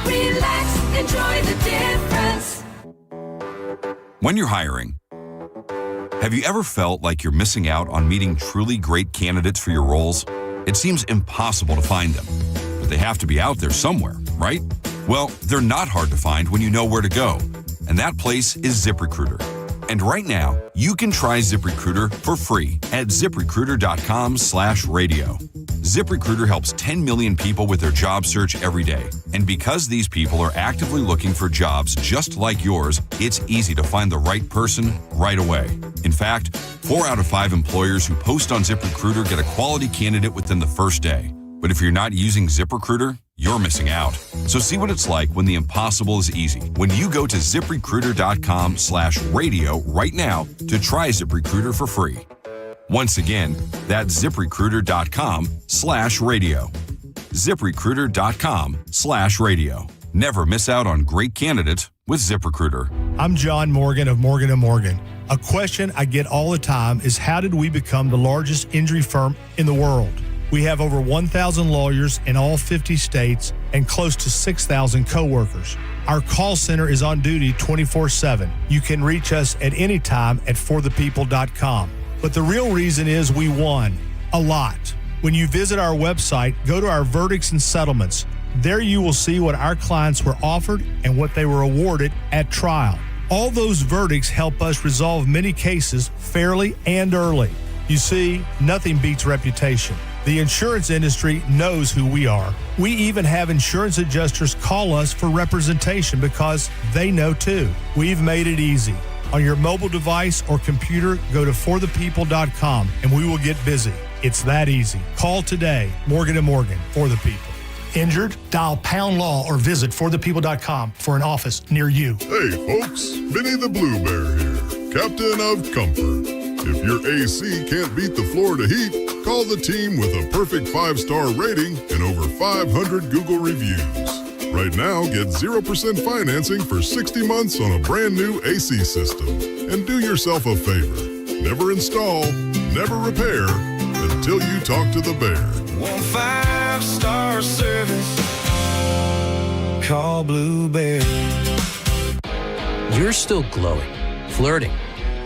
Relax, enjoy the difference. When you're hiring, have you ever felt like you're missing out on meeting truly great candidates for your roles? It seems impossible to find them, but they have to be out there somewhere, right? Well, they're not hard to find when you know where to go, and that place is ZipRecruiter. And right now, you can try ZipRecruiter for free at ZipRecruiter.com/radio. ZipRecruiter helps 10 million people with their job search every day. And because these people are actively looking for jobs just like yours, it's easy to find the right person right away. In fact, 4 out of 5 employers who post on ZipRecruiter get a quality candidate within the first day. But if you're not using ZipRecruiter, you're missing out. So see what it's like when the impossible is easy. When you go to ZipRecruiter.com/radio right now to try ZipRecruiter for free. Once again, that's ZipRecruiter.com/radio. ZipRecruiter.com/radio. Never miss out on great candidates with ZipRecruiter. I'm John Morgan of Morgan & Morgan. A question I get all the time is, how did we become the largest injury firm in the world? We have over 1,000 lawyers in all 50 states and close to 6,000 coworkers. Our call center is on duty 24/7. You can reach us at any time at forthepeople.com. But the real reason is we won a lot. When you visit our website, go to our verdicts and settlements. There you will see what our clients were offered and what they were awarded at trial. All those verdicts help us resolve many cases fairly and early. You see, nothing beats reputation. The insurance industry knows who we are. We even have insurance adjusters call us for representation because they know too. We've made it easy. On your mobile device or computer, go to forthepeople.com and we will get busy. It's that easy. Call today. Morgan & Morgan, for the people. Injured? Dial #law or visit forthepeople.com for an office near you. Hey, folks. Benny the Blue Bear here, captain of comfort. If your AC can't beat the Florida heat, call the team with a perfect 5-star rating and over 500 Google reviews. Right now, get 0% financing for 60 months on a brand new AC system. And do yourself a favor. Never install, never repair until you talk to the bear. 5-star service. Call Blue Bear. You're still glowing, flirting,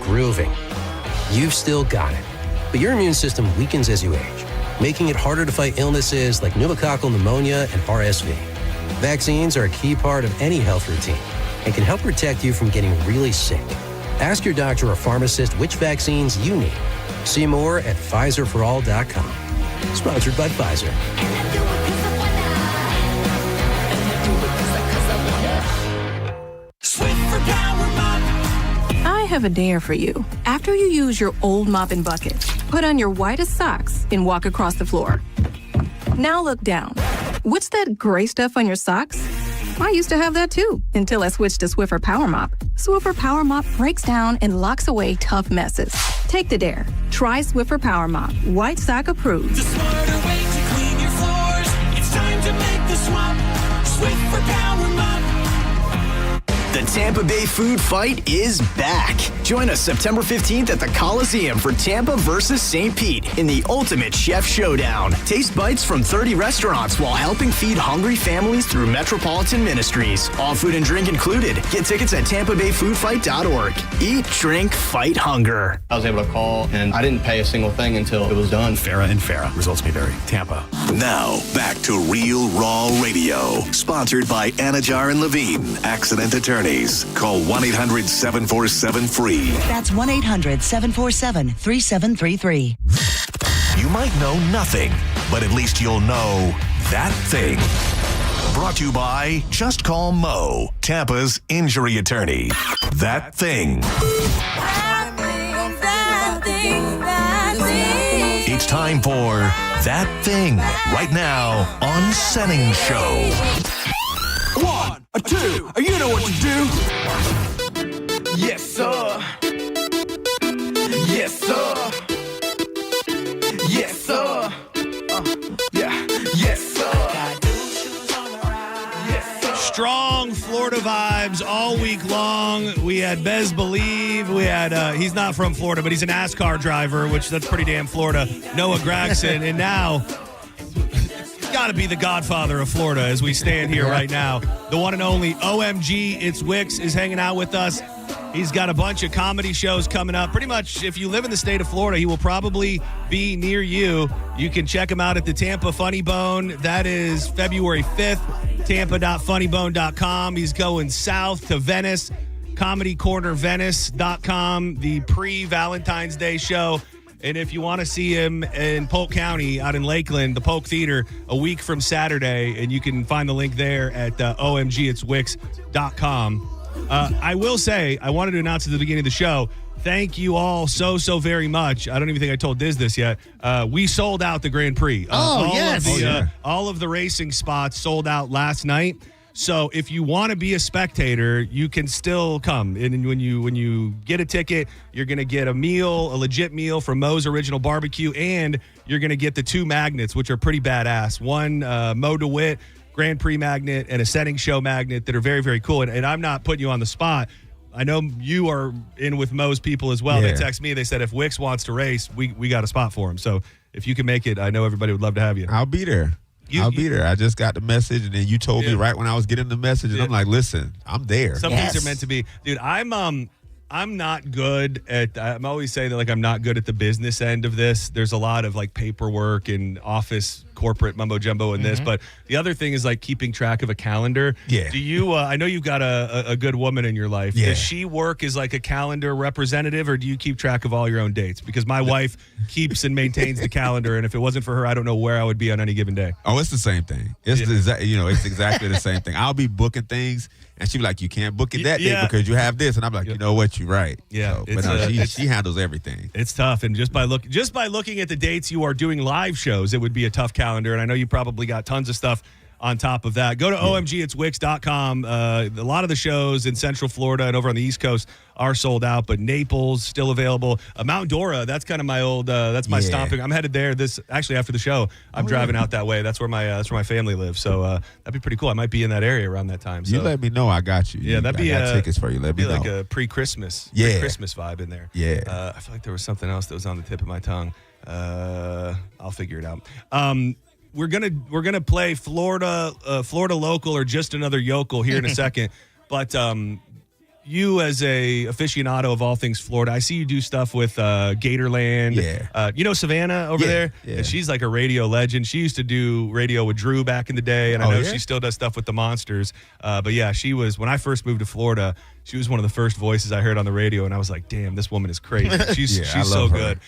grooving. You've still got it. But your immune system weakens as you age, making it harder to fight illnesses like pneumococcal pneumonia and RSV. Vaccines are a key part of any health routine and can help protect you from getting really sick. Ask your doctor or pharmacist which vaccines you need. See more at PfizerForAll.com. Sponsored by Pfizer. I have a dare for you. After you use your old mop and bucket, put on your whitest socks and walk across the floor. Now look down. What's that gray stuff on your socks? I used to have that too, until I switched to Swiffer Power Mop. Swiffer Power Mop breaks down and locks away tough messes. Take the dare. Try Swiffer Power Mop. White sock approved. The smarter way to clean your floors. It's time to make the swap. Swiffer Power Mop. The Tampa Bay food fight is back. Join us September 15th at the Coliseum for Tampa versus St. Pete in the ultimate chef showdown. Taste bites from 30 restaurants while helping feed hungry families through Metropolitan Ministries. All food and drink included. Get tickets at tampabayfoodfight.org. Eat, drink, fight hunger. I was able to call, and I didn't pay a single thing until it was done. Farrah and Farrah. Results may vary. Tampa. Now, back to Real Raw Radio. Sponsored by Anajar and Levine, Accident Attorneys. Call 1-800-747-FREE. That's 1-800-747-3733. You might know nothing, but at least you'll know that thing. Brought to you by Just Call Mo, Tampa's injury attorney. That thing. It's time for That Thing right now on Senning Show. 1, 2, you know what to do. Yes, sir. Yes, sir. Yes, sir. Yeah. Yes, sir. Strong Florida vibes all week long. We had Bez Believe. We had, he's not from Florida, but he's a NASCAR driver, which that's pretty damn Florida. Noah Gragson. And now, got to be the godfather of Florida as we stand here right now. The one and only OMG, It's Wicks, is hanging out with us. He's got a bunch of comedy shows coming up. Pretty much, if you live in the state of Florida, he will probably be near you. You can check him out at the Tampa Funny Bone. That is February 5th, tampa.funnybone.com. He's going south to Venice, comedycornervenice.com, the pre-Valentine's Day show. And if you want to see him in Polk County out in Lakeland, the Polk Theater, a week from Saturday, and you can find the link there at omgitswix.com. I will say, I wanted to announce at the beginning of the show, thank you all so very much. I don't even think I told Diz this yet. We sold out the Grand Prix. All of the racing spots sold out last night. So if you want to be a spectator, you can still come. And when you get a ticket, you're going to get a legit meal from Moe's Original Barbecue, and you're going to get the 2 magnets, which are pretty badass. One, Mo DeWitt Grand Prix magnet and a Senning Show magnet that are very, very cool. And I'm not putting you on the spot. I know you are in with Moe's people as well. Yeah. They text me. They said if Wix wants to race, we got a spot for him. So if you can make it, I know everybody would love to have you. I'll be there. I'll be there. I just got the message, and then you told me right when I was getting the message, and I'm like, listen, I'm there. Some things are meant to be. Dude, I'm not good at, I'm always saying that, like, I'm not good at the business end of this. There's a lot of, like, paperwork and office corporate mumbo jumbo in this. But the other thing is, like, keeping track of a calendar. Yeah. Do you, I know you've got a good woman in your life. Yeah. Does she work as, like, a calendar representative, or do you keep track of all your own dates? Because my wife keeps and maintains the calendar, and if it wasn't for her, I don't know where I would be on any given day. Oh, it's the same thing. It's it's exactly the same thing. I'll be booking things, and she'll be like, you can't book it that day because you have this. And I'm like, you know what? You're right. Yeah. So, but no, she handles everything. It's tough. And just by looking at the dates you are doing live shows, it would be a tough calendar. And I know you probably got tons of stuff on top of that. Go to omgitswix.com. A lot of the shows in Central Florida and over on the East Coast are sold out, but Naples still available. Mount Dora, that's kind of my old, that's my stomping. I'm headed there actually after the show. I'm driving out that way. That's where my family lives. So that'd be pretty cool. I might be in that area around that time. So you let me know. I got you. Yeah, that'd be I got tickets for you. Let me know. Like a pre-Christmas vibe in there. Yeah. I feel like there was something else that was on the tip of my tongue. I'll figure it out. We're gonna play Florida local or just another yokel here in a second, but you as a aficionado of all things Florida, I see you do stuff with Gatorland. Yeah. You know Savannah over there? Yeah. And she's like a radio legend. She used to do radio with Drew back in the day, and I know she still does stuff with the Monsters. But yeah, she was, when I first moved to Florida, she was one of the first voices I heard on the radio, and I was like, damn, this woman is crazy. She's so good.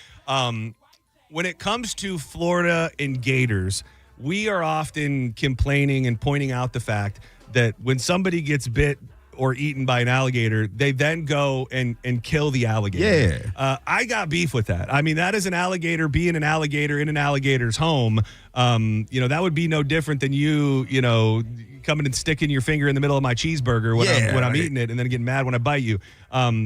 When it comes to Florida and Gators, we are often complaining and pointing out the fact that when somebody gets bit or eaten by an alligator, they then go and kill the alligator. Yeah. I got beef with that. I mean, that is an alligator being an alligator in an alligator's home. That would be no different than you coming and sticking your finger in the middle of my cheeseburger when I'm eating it and then getting mad when I bite you. What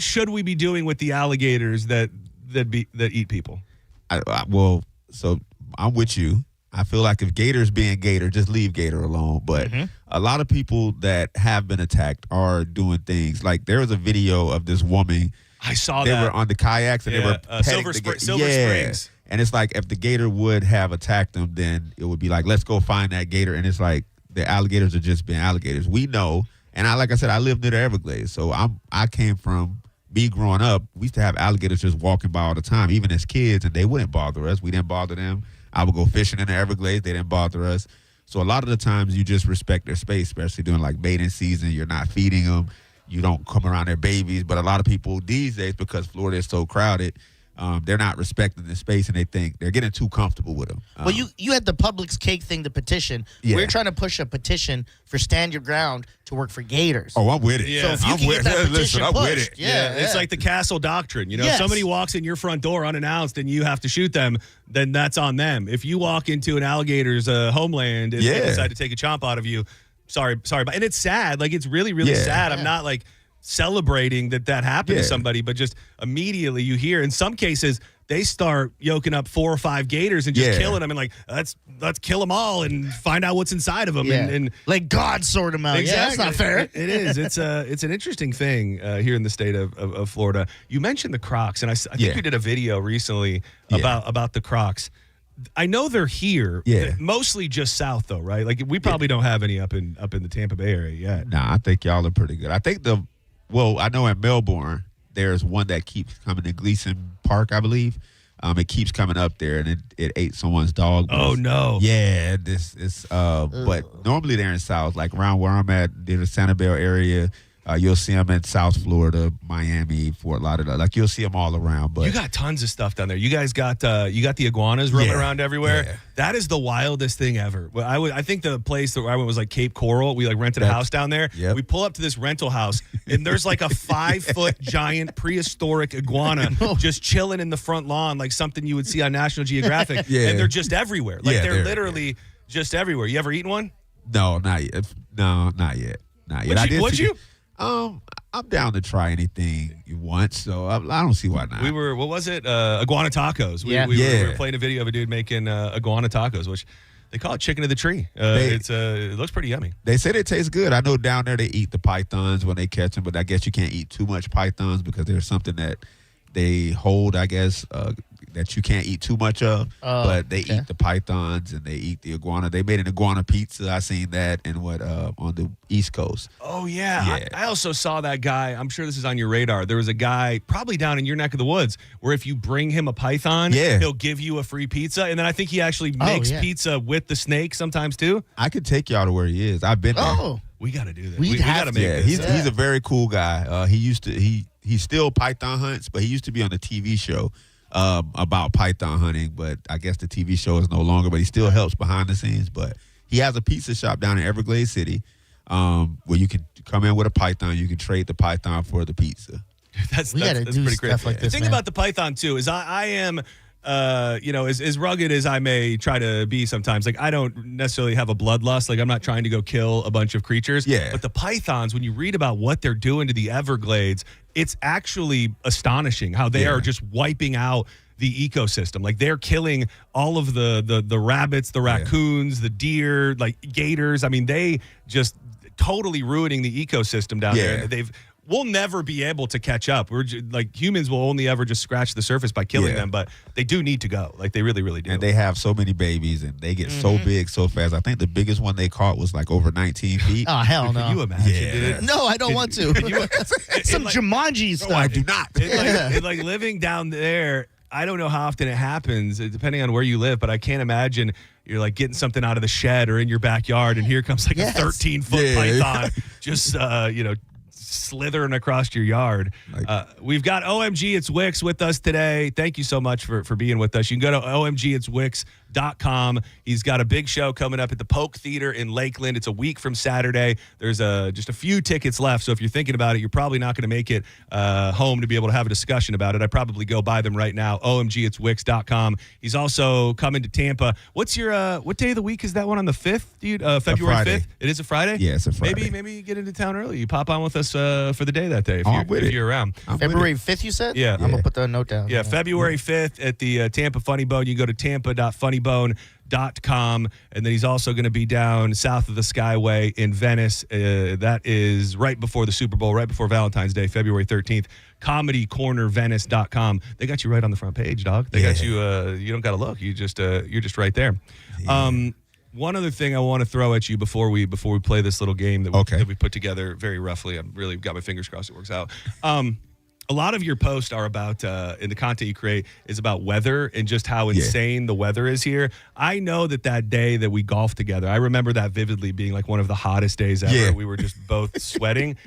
should we be doing with the alligators that eat people? So I'm with you. I feel like if Gator's being Gator, just leave Gator alone. But a lot of people that have been attacked are doing things. Like there was a video of this woman. I saw they that. They were on the kayaks and they were Silver Springs. And it's like if the Gator would have attacked them, then it would be like, let's go find that Gator. And it's like the alligators are just being alligators. We know. And like I said, I live near the Everglades. So I came from me growing up, we used to have alligators just walking by all the time, even as kids, and they wouldn't bother us. We didn't bother them. I would go fishing in the Everglades. They didn't bother us. So a lot of the times you just respect their space, especially during like mating season. You're not feeding them. You don't come around their babies. But a lot of people these days, because Florida is so crowded, they're not respecting the space, and they think they're getting too comfortable with them. Well, you had the Publix cake thing, the petition. Yeah. We're trying to push a petition for Stand Your Ground to work for Gators. Oh, I'm with it. Yeah. So if you can get that petition I'm with pushed, it. Yeah, it's like the castle doctrine. If somebody walks in your front door unannounced and you have to shoot them, then that's on them. If you walk into an alligator's homeland and they decide to take a chomp out of you, sorry, but and it's sad. Like it's really, really sad. I'm not like celebrating that happened to somebody, but just immediately you hear in some cases they start yoking up 4 or 5 gators and just killing them and like let's kill them all and find out what's inside of them and like God sort them out. Exactly. Yeah, that's not fair. It is. It's an interesting thing here in the state of Florida. You mentioned the Crocs, and I think you did a video recently about the Crocs. I know they're here, mostly just south though, right? Like we probably don't have any up in the Tampa Bay area yet. Nah, I think y'all are pretty good. I think I know in Melbourne there's one that keeps coming to Gleason Park, I believe. It keeps coming up there, and it ate someone's dog. Oh no! Yeah, but normally they're in South, like around where I'm at, near the Sanibel area. You'll see them in South Florida, Miami, Fort Lauderdale. Like you'll see them all around. But you got tons of stuff down there. You guys got the iguanas roaming around everywhere. Yeah. That is the wildest thing ever. Well, I think the place that I went was like Cape Coral. We like rented a house down there. Yep. We pull up to this rental house and there's like a 5-foot giant prehistoric iguana just chilling in the front lawn, like something you would see on National Geographic. Yeah. And they're just everywhere. Like Yeah, they're they're- literally just everywhere. You ever eaten one? No, not yet. No, not yet. Not yet. Would you? I'm down to try anything once, so I don't see why not. We were, what was it? Iguana tacos. We were playing a video of a dude making iguana tacos, which they call it chicken of the tree. It looks pretty yummy. They say they taste good. I know down there they eat the pythons when they catch them, but I guess you can't eat too much pythons because there's something that they hold, I guess, that you can't eat too much of. But they eat the pythons and they eat the iguana. They made an iguana pizza. I seen that in on the East Coast. Oh, yeah. I also saw that guy. I'm sure this is on your radar. There was a guy probably down in your neck of the woods where if you bring him a python, he'll give you a free pizza. And then I think he actually makes pizza with the snake sometimes too. I could take y'all to where he is. I've been there. We got to do that. We got to make this. He's a very cool guy. He still python hunts, but he used to be on the TV show about python hunting. But I guess the TV show is no longer. But he still helps behind the scenes. But he has a pizza shop down in Everglades City where you can come in with a python. You can trade the python for the pizza. That's do pretty great. stuff like The this, thing man. about the python too is I am. As rugged as I may try to be sometimes, like I don't necessarily have a bloodlust. Like I'm not trying to go kill a bunch of creatures. Yeah. But the pythons, when you read about what they're doing to the Everglades, it's actually astonishing how they are just wiping out the ecosystem. Like they're killing all of the rabbits, the raccoons, the deer, like gators. I mean, they just totally ruining the ecosystem down there. We'll never be able to catch up. Like humans will only ever just scratch the surface by killing them, but they do need to go. Like they really, really do. And they have so many babies, and they get so big so fast. I think the biggest one they caught was like over 19 feet. Oh, hell no. Can you imagine, dude? No, I don't want to. Some Jumanji stuff. No, I do not. Like living down there, I don't know how often it happens, depending on where you live, but I can't imagine you're like getting something out of the shed or in your backyard, and here comes like a 13-foot python just, slithering across your yard. We've got OMG It's Wix with us today. Thank you so much for being with us. You can go to omgitswix.com. He's got a big show coming up at the Polk Theater in Lakeland. It's a week from Saturday. There's just a few tickets left, so if you're thinking about it, you're probably not going to make it home to be able to have a discussion about it. I'd probably go buy them right now, omgitswix.com. He's also coming to Tampa. What's your what day of the week is that one on the 5th, dude? February 5th? It is a Friday? Yeah, it's a Friday. Maybe you get into town early. You pop on with us for the day that day if you're around. February 5th, you said? Yeah. I'm going to put the note down. Yeah, February 5th at the Tampa Funny Bone. You can go to tampa.funnybone.com. And then he's also going to be down south of the Skyway in Venice. That is right before the Super Bowl, right before Valentine's Day, February 13th. ComedyCornerVenice.com. They got you right on the front page, dog. They got you. You don't got to look. You're just right there. One other thing I want to throw at you before we play this little game that we put together very roughly. I've really got my fingers crossed it works out. A lot of your posts are about, and the content you create is about weather and just how insane the weather is here. I know that day that we golfed together, I remember that vividly being like one of the hottest days ever. Yeah. We were just both sweating.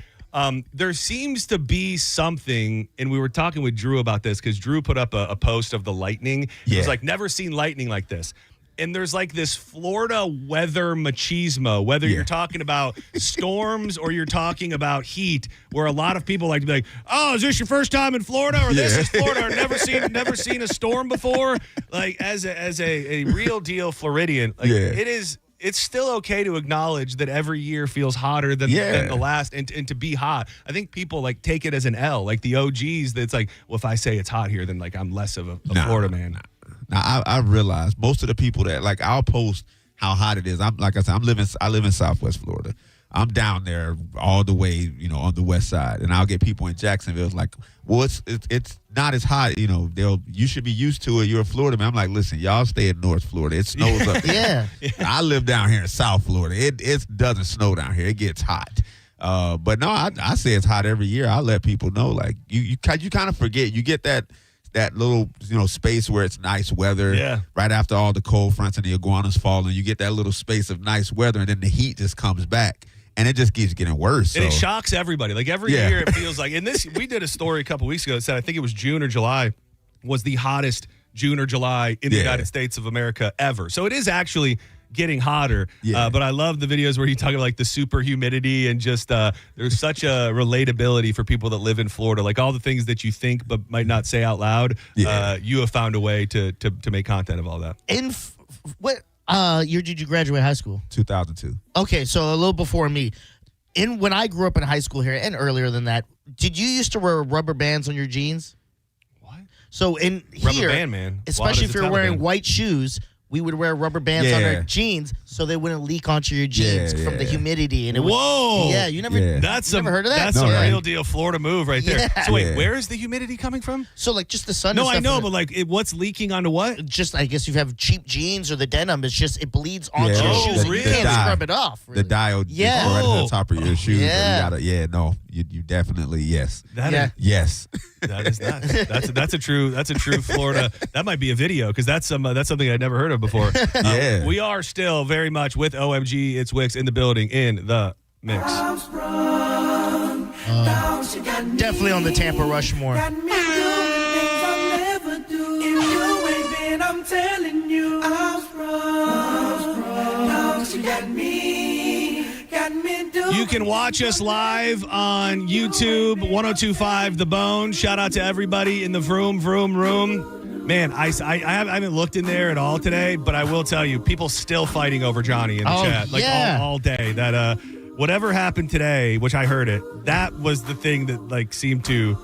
There seems to be something, and we were talking with Drew about this because Drew put up a post of the lightning. It was like, never seen lightning like this. And there's like this Florida weather machismo, whether you're talking about storms or you're talking about heat, where a lot of people like to be like, oh, is this your first time in Florida? Or this is Florida, or never seen a storm before? Like as a real deal Floridian, like it's still okay to acknowledge that every year feels hotter than the last and to be hot. I think people like take it as an L, like the OGs, that's like, well, if I say it's hot here, then like I'm less of a Florida man. Now I realize most of the people that like I'll post how hot it is. I live in Southwest Florida. I'm down there all the way, on the west side, and I'll get people in Jacksonville like, well, it's not as hot, you should be used to it. You're a Florida man. I'm like, listen, y'all stay in North Florida. It snows up there. I live down here in South Florida. It doesn't snow down here. It gets hot. But no, I say it's hot every year. I let people know, like you kind of forget. You get that little space where it's nice weather right after all the cold fronts and the iguanas fall, and you get that little space of nice weather, and then the heat just comes back. And it just keeps getting worse. And it so. shocks everybody. Like every year it feels like, and this, we did a story a couple weeks ago that said, I think it was June or July, was the hottest June or July in the United States of America ever. So it is actually getting hotter. But I love the videos where you talk about like the super humidity and just there's such a relatability for people that live in Florida. Like all the things that you think but might not say out loud, you have found a way to make content of all that. What year did you graduate high school? 2002. Okay, so a little before me. When I grew up in high school here and earlier than that, did you used to wear rubber bands on your jeans? What? So in Rubber here, band, man. especially Wild if as a you're wearing Taliban. white shoes, we would wear rubber bands on our jeans so they wouldn't leak onto your jeans from the humidity. And it Whoa! Yeah, you never. That's you never heard of that? That's a real deal Florida move right there. Yeah. So wait, where is the humidity coming from? So like just the sun. No, and I stuff know, and but like, what's leaking onto what? just I guess you have cheap jeans or the denim. It's just it bleeds onto your Oh, shoes. And really? You can't The dye. scrub it off. The dial Yeah. right to the top of your shoes. Yeah. You definitely, yes. Yes. That is not. That's a true Florida. That might be a video because that's something I'd never heard of before. We are still very much with OMG. It's Wicks in the building in the mix. Definitely on the Tampa Rushmore. I'm telling you, I'm sprung. She got me doing. You can watch us live on YouTube, 1025 The Bone. Shout out to everybody in the vroom room. Man, I haven't looked in there at all today, but I will tell you, people still fighting over Johnny in the chat. Like all day. That whatever happened today, which I heard it, that was the thing that like seemed to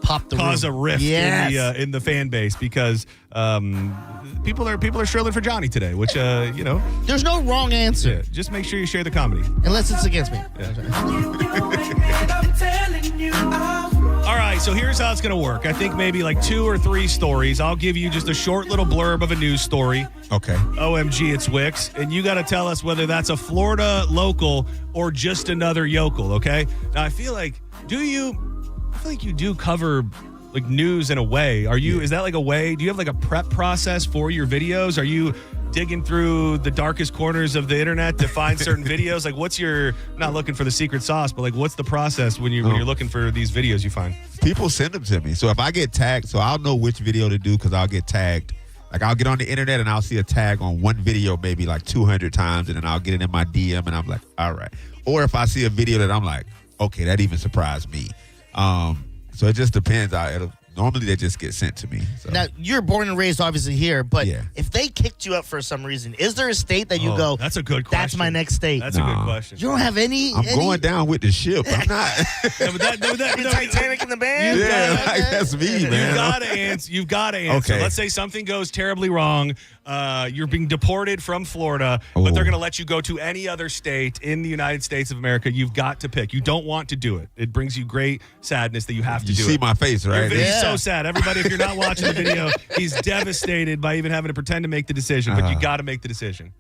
cause a rift in the fan base because people are shrilling for Johnny today, which there's no wrong answer. Just make sure you share the comedy unless it's against me. All right, so here's how it's going to work. I think maybe like 2 or 3 stories. I'll give you just a short little blurb of a news story. Okay. OMG, it's Wicks. And you got to tell us whether that's a Florida local or just another yokel, okay? Now, I feel like you do cover like news in a way. Is that like a way? Do you have like a prep process for your videos? Are you digging through the darkest corners of the internet to find certain videos? Like not looking for the secret sauce, but like what's the process when you're looking for these videos you find? People send them to me. So if I get tagged, so I'll know which video to do because I'll get tagged. Like I'll get on the internet and I'll see a tag on one video maybe like 200 times and then I'll get it in my DM and I'm like, all right. Or if I see a video that I'm like, okay, that even surprised me. So it just depends. Normally they just get sent to me. So. Now, you're born and raised obviously here, but if they kicked you up for some reason, is there a state that you go, that's a good question. That's my next state? That's a good question. You don't have any? I'm going down with the ship. I'm not. Titanic in the band? That's me, man. You've got to answer. Okay. Let's say something goes terribly wrong. You're being deported from Florida, but they're going to let you go to any other state in the United States of America. You've got to pick. You don't want to do it. It brings you great sadness that you have to do it. You see my face, right? He's so sad. Everybody, if you're not watching the video, he's devastated by even having to pretend to make the decision, but you got to make the decision.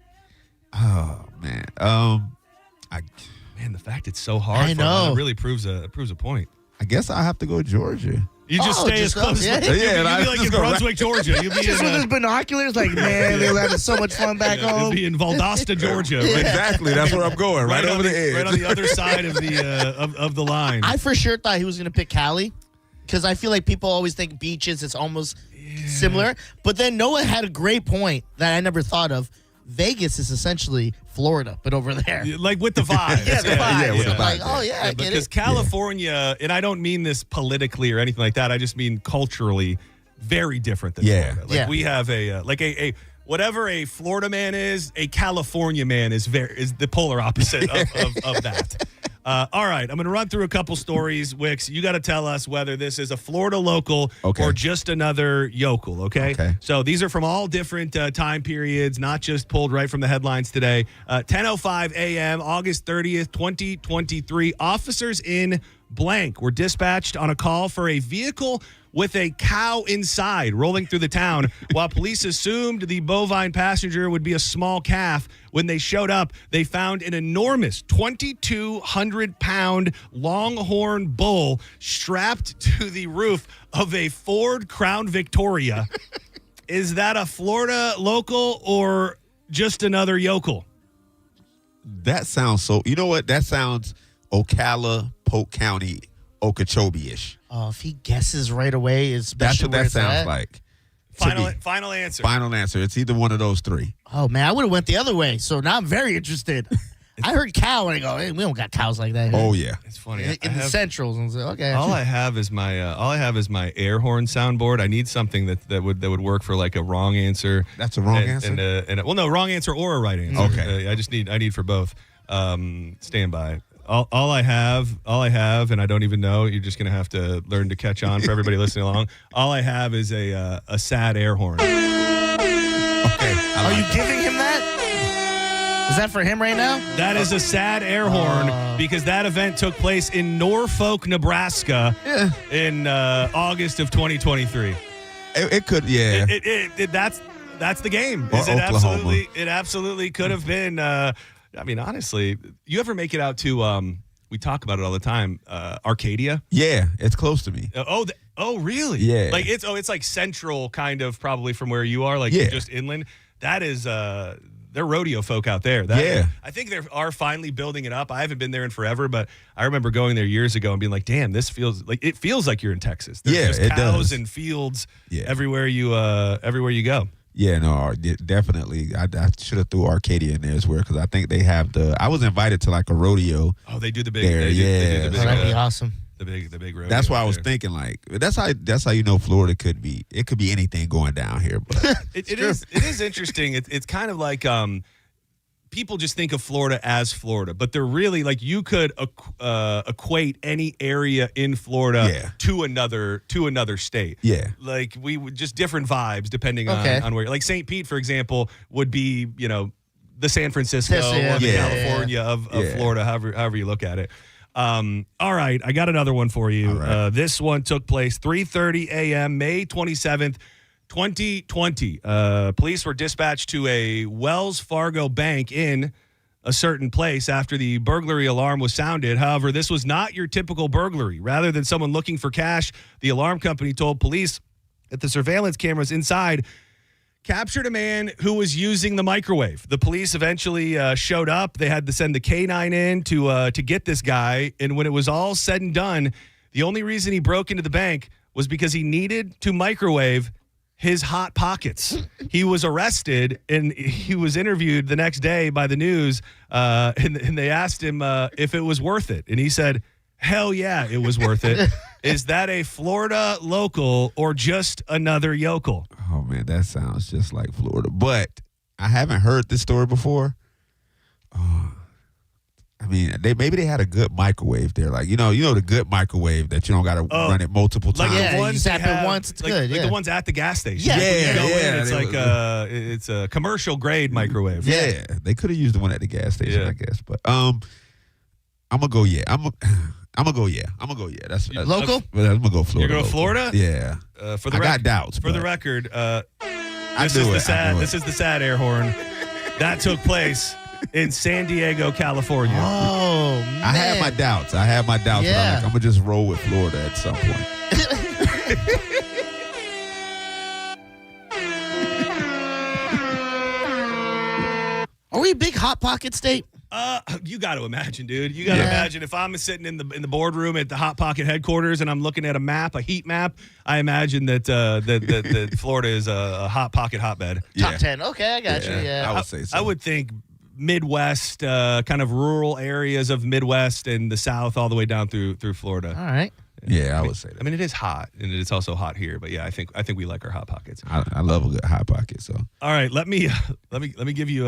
Oh, man. Man, the fact it's so hard for him, it really proves a point. I guess I have to go Georgia. You just stay as close. You'll be like in Brunswick, Georgia. You'll be just with his binoculars, like, man, they were having so much fun back home. You'll be in Valdosta, Georgia. Right? Exactly. That's where I'm going, right over the edge. Right on the other side of the line. I for sure thought he was going to pick Cali because I feel like people always think beaches, it's almost similar. But then Noah had a great point that I never thought of. Vegas is essentially Florida, but over there. Like with the vibe. With the vibe. Like, I get it. Because California, and I don't mean this politically or anything like that, I just mean culturally very different than Florida. Like we have a whatever a Florida man is, a California man is the polar opposite of that. All right, I'm going to run through a couple stories, Wicks. You got to tell us whether this is a Florida local or just another yokel, okay? So these are from all different time periods, not just pulled right from the headlines today. 10:05 a.m., August 30th, 2023. Officers in blank were dispatched on a call for a vehicle with a cow inside rolling through the town while police assumed the bovine passenger would be a small calf. When they showed up, they found an enormous 2,200-pound longhorn bull strapped to the roof of a Ford Crown Victoria. Is that a Florida local or just another yokel? That sounds so. You know what? That sounds Ocala, Polk County, Okeechobee-ish. Oh, if he guesses right away, That's what that sounds at. like. Final answer. Final answer. It's either one of those three. Oh man, I would have went the other way. So now I'm very interested. I heard cow and I go, hey, we don't got cows like that here. Oh yeah, it's funny. In the centrals, and so, okay. All I have is my air horn soundboard. I need something that would work for like a wrong answer. That's a wrong answer. No, wrong answer or a right answer. Okay. I need for both. Stand by. All I have, and I don't even know. You're just gonna have to learn to catch on for everybody listening along. All I have is a sad air horn. Okay. Are you giving him that? Is that for him right now? That is a sad air horn because that event took place in Norfolk, Nebraska in August of 2023. It could, yeah. That's the game. Or Oklahoma. It absolutely could have been. I mean, honestly, you ever make it out to? We talk about it all the time. Arcadia. Yeah, it's close to me. Oh, really? Yeah. Like it's like central, kind of probably from where you are, like just inland. That is. They're rodeo folk out there. I think they are finally building it up. I haven't been there in forever, but I remember going there years ago and being like, "Damn, this feels like you're in Texas." There's just cows and fields everywhere you go. Yeah, no, definitely. I should have threw Arcadia in there as well because I think they have I was invited to like a rodeo. Oh, they do the big. There, they do the big, that'd be awesome. The big rodeo. That's why I was thinking like that's how you know Florida could be. It could be anything going down here, but it is interesting. It's kind of like people just think of Florida as Florida, but they're really like you could equate any area in Florida to another state. Yeah, like we would just different vibes depending on where. Like St. Pete, for example, would be the San Francisco or the California of Florida, however you look at it. All right, I got another one for you. Right. This one took place 3:30 a.m. May 27th, 2020. Police were dispatched to a Wells Fargo bank in a certain place after the burglary alarm was sounded. However, this was not your typical burglary. Rather than someone looking for cash, the alarm company told police that the surveillance cameras inside captured a man who was using the microwave. The police eventually showed up. They had to send the K-9 in to get this guy. And when it was all said and done, the only reason he broke into the bank was because he needed to microwave his Hot Pockets. He was arrested and he was interviewed the next day by the news. And they asked him if it was worth it. And he said, hell yeah, it was worth it. Is that a Florida local or just another yokel? Oh, man, that sounds just like Florida. But I haven't heard this story before. I mean, maybe they had a good microwave there. Like, you know the good microwave that you don't got to run it multiple times. Like the ones you tap it once, it's good. Like the ones at the gas sation. Yeah. When you go in, it's like it's a commercial grade microwave. Yeah. They could have used the one at the gas station, I guess. But I'm gonna go. Yeah, I'm gonna go. Yeah, That's local. I'm gonna go Florida. You're going Florida? Yeah. I got doubts. For the record, this is the sad air horn that took place in San Diego, California. Oh, man. I had my doubts. Yeah. But I'm gonna just roll with Florida at some point. Are we a big Hot Pocket state? You got to imagine, dude. You got to imagine if I'm sitting in the boardroom at the Hot Pocket headquarters and I'm looking at a heat map. I imagine that Florida is a Hot Pocket hotbed. Top 10. Okay, I got you. Yeah, I would say so. I would think Midwest, kind of rural areas of Midwest and the South, all the way down through Florida. All right. Yeah, I would say that. I mean, it is hot, and it's also hot here. But yeah, I think we like our Hot Pockets. I love a good Hot Pocket. So all right, let me give you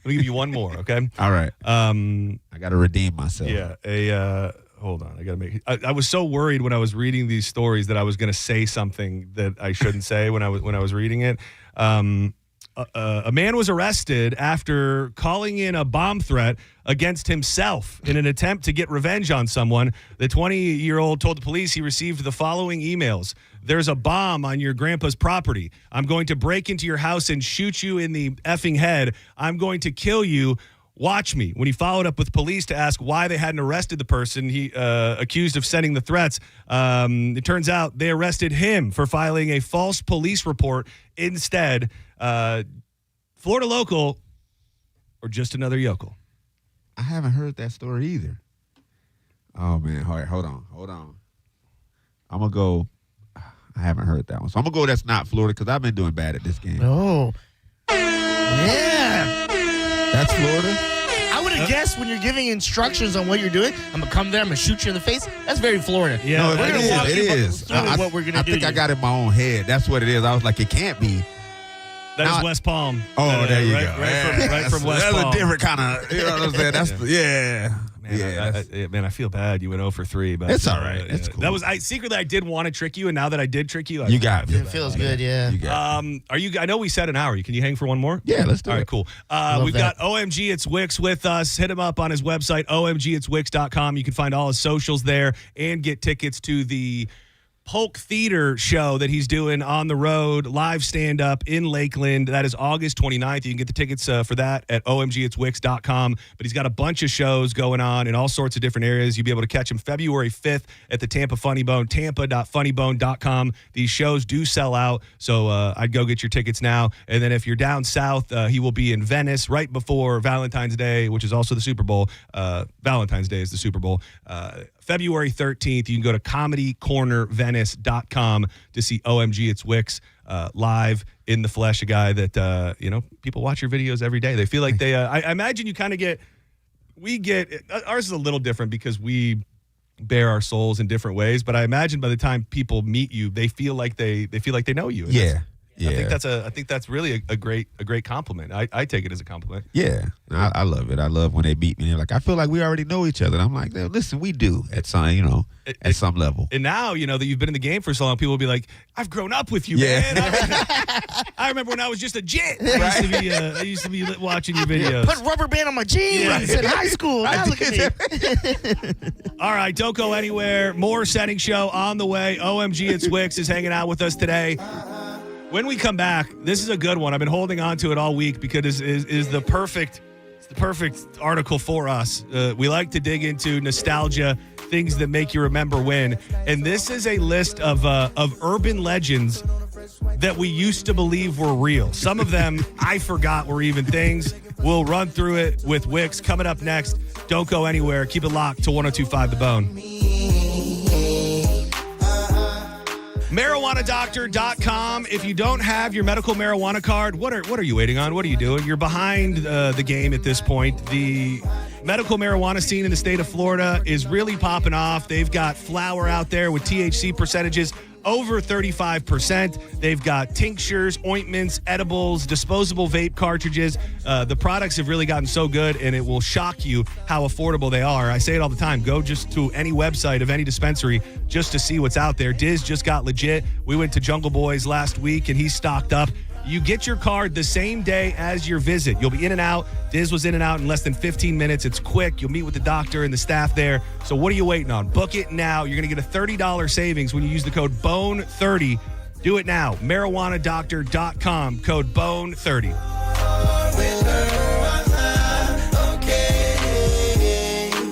Let me give you one more, okay? All right. I got to redeem myself. Yeah. Hold on. I got to make. I was so worried when I was reading these stories that I was going to say something that I shouldn't say when I was reading it. A man was arrested after calling in a bomb threat against himself in an attempt to get revenge on someone. The 20-year-old told the police he received the following emails. There's a bomb on your grandpa's property. I'm going to break into your house and shoot you in the effing head. I'm going to kill you. Watch me. When he followed up with police to ask why they hadn't arrested the person he accused of sending the threats, it turns out they arrested him for filing a false police report instead. Florida local, or just another yokel? I haven't heard that story either. Oh, man. All right, hold on. I'm going to go. I haven't heard that one. So I'm going to go that's not Florida because I've been doing bad at this game. Oh. Yeah. That's Florida? I would have guessed when you're giving instructions on what you're doing, I'm going to come there, I'm going to shoot you in the face. That's very Florida. Yeah, no, it is. What we're gonna I do think I here. got it in my own head. That's what it is. I was like, it can't be. That is West Palm. Oh, there you right, go. Right from West That's Palm. a different kind of, you know what I'm saying? That's Man, I feel bad. You went 0 for 3. But it's all right. It's cool. That was secretly I did want to trick you, and now that I did trick you, You got me. It feels good, yeah. Are you? I know we said an hour. Can you hang for one more? Yeah, let's do it. All right, cool. We've got OMG It's Wix with us. Hit him up on his website, omgitswix.com. You can find all his socials there and get tickets to the Polk Theater show that he's doing on the road, live stand-up in Lakeland. That is August 29th. You can get the tickets for that at omgitswix.com. But he's got a bunch of shows going on in all sorts of different areas. You'll be able to catch him February 5th at the Tampa Funny Bone, tampa.funnybone.com. These shows do sell out, so I'd go get your tickets now. And then if you're down south, he will be in Venice right before Valentine's Day, which is also the Super Bowl. Valentine's Day is the Super Bowl. February 13th, you can go to comedycornervenice.com to see OMG It's Wix live in the flesh, a guy that, people watch your videos every day. They feel like they, I imagine you kind of ours is a little different because we bare our souls in different ways, but I imagine by the time people meet you, they feel like they know you. And Yeah. I think that's really a great compliment. I take it as a compliment. Yeah, I love it. I love when they beat me. They're like, I feel like we already know each other. And I'm like, listen, we do at some, at some level. And now, that you've been in the game for so long, people will be like, I've grown up with you, Yeah. man. I remember when I was just a jit. I used to be watching your videos. Put rubber band on my jeans in high school. Now look at me. All right, don't go anywhere. More Senning Show on the way. OMG It's Wix is hanging out with us today. When we come back, this is a good one. I've been holding on to it all week because it is the perfect article for us. We like to dig into nostalgia, things that make you remember when. And this is a list of urban legends that we used to believe were real. Some of them I forgot were even things. We'll run through it with Wix coming up next. Don't go anywhere. Keep it locked to 102.5 The Bone. MarijuanaDoctor.com. If you don't have your medical marijuana card, what are you waiting on? What are you doing? You're behind the game at this point. The medical marijuana scene in the state of Florida is really popping off. They've got flower out there with THC percentages over 35%. They've got tinctures, ointments, edibles, disposable vape cartridges. The products have really gotten so good, and it will shock you how affordable they are. I say it all the time. Go just to any website of any dispensary just to see what's out there. Diz just got legit. We went to Jungle Boys last week, and he's stocked up. You get your card the same day as your visit. You'll be in and out. Diz was in and out in less than 15 minutes. It's quick. You'll meet with the doctor and the staff there. So what are you waiting on? Book it now. You're going to get a $30 savings when you use the code BONE30. Do it now. MarijuanaDoctor.com. Code BONE30.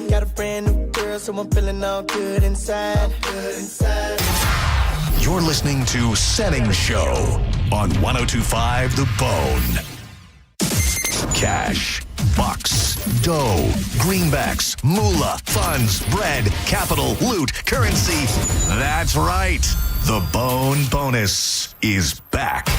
Got a brand new girl, so I'm feeling all good inside. You're listening to Senning Show on 102.5 The Bone. Cash, bucks, dough, greenbacks, moolah, funds, bread, capital, loot, currency. That's right. The Bone Bonus is back.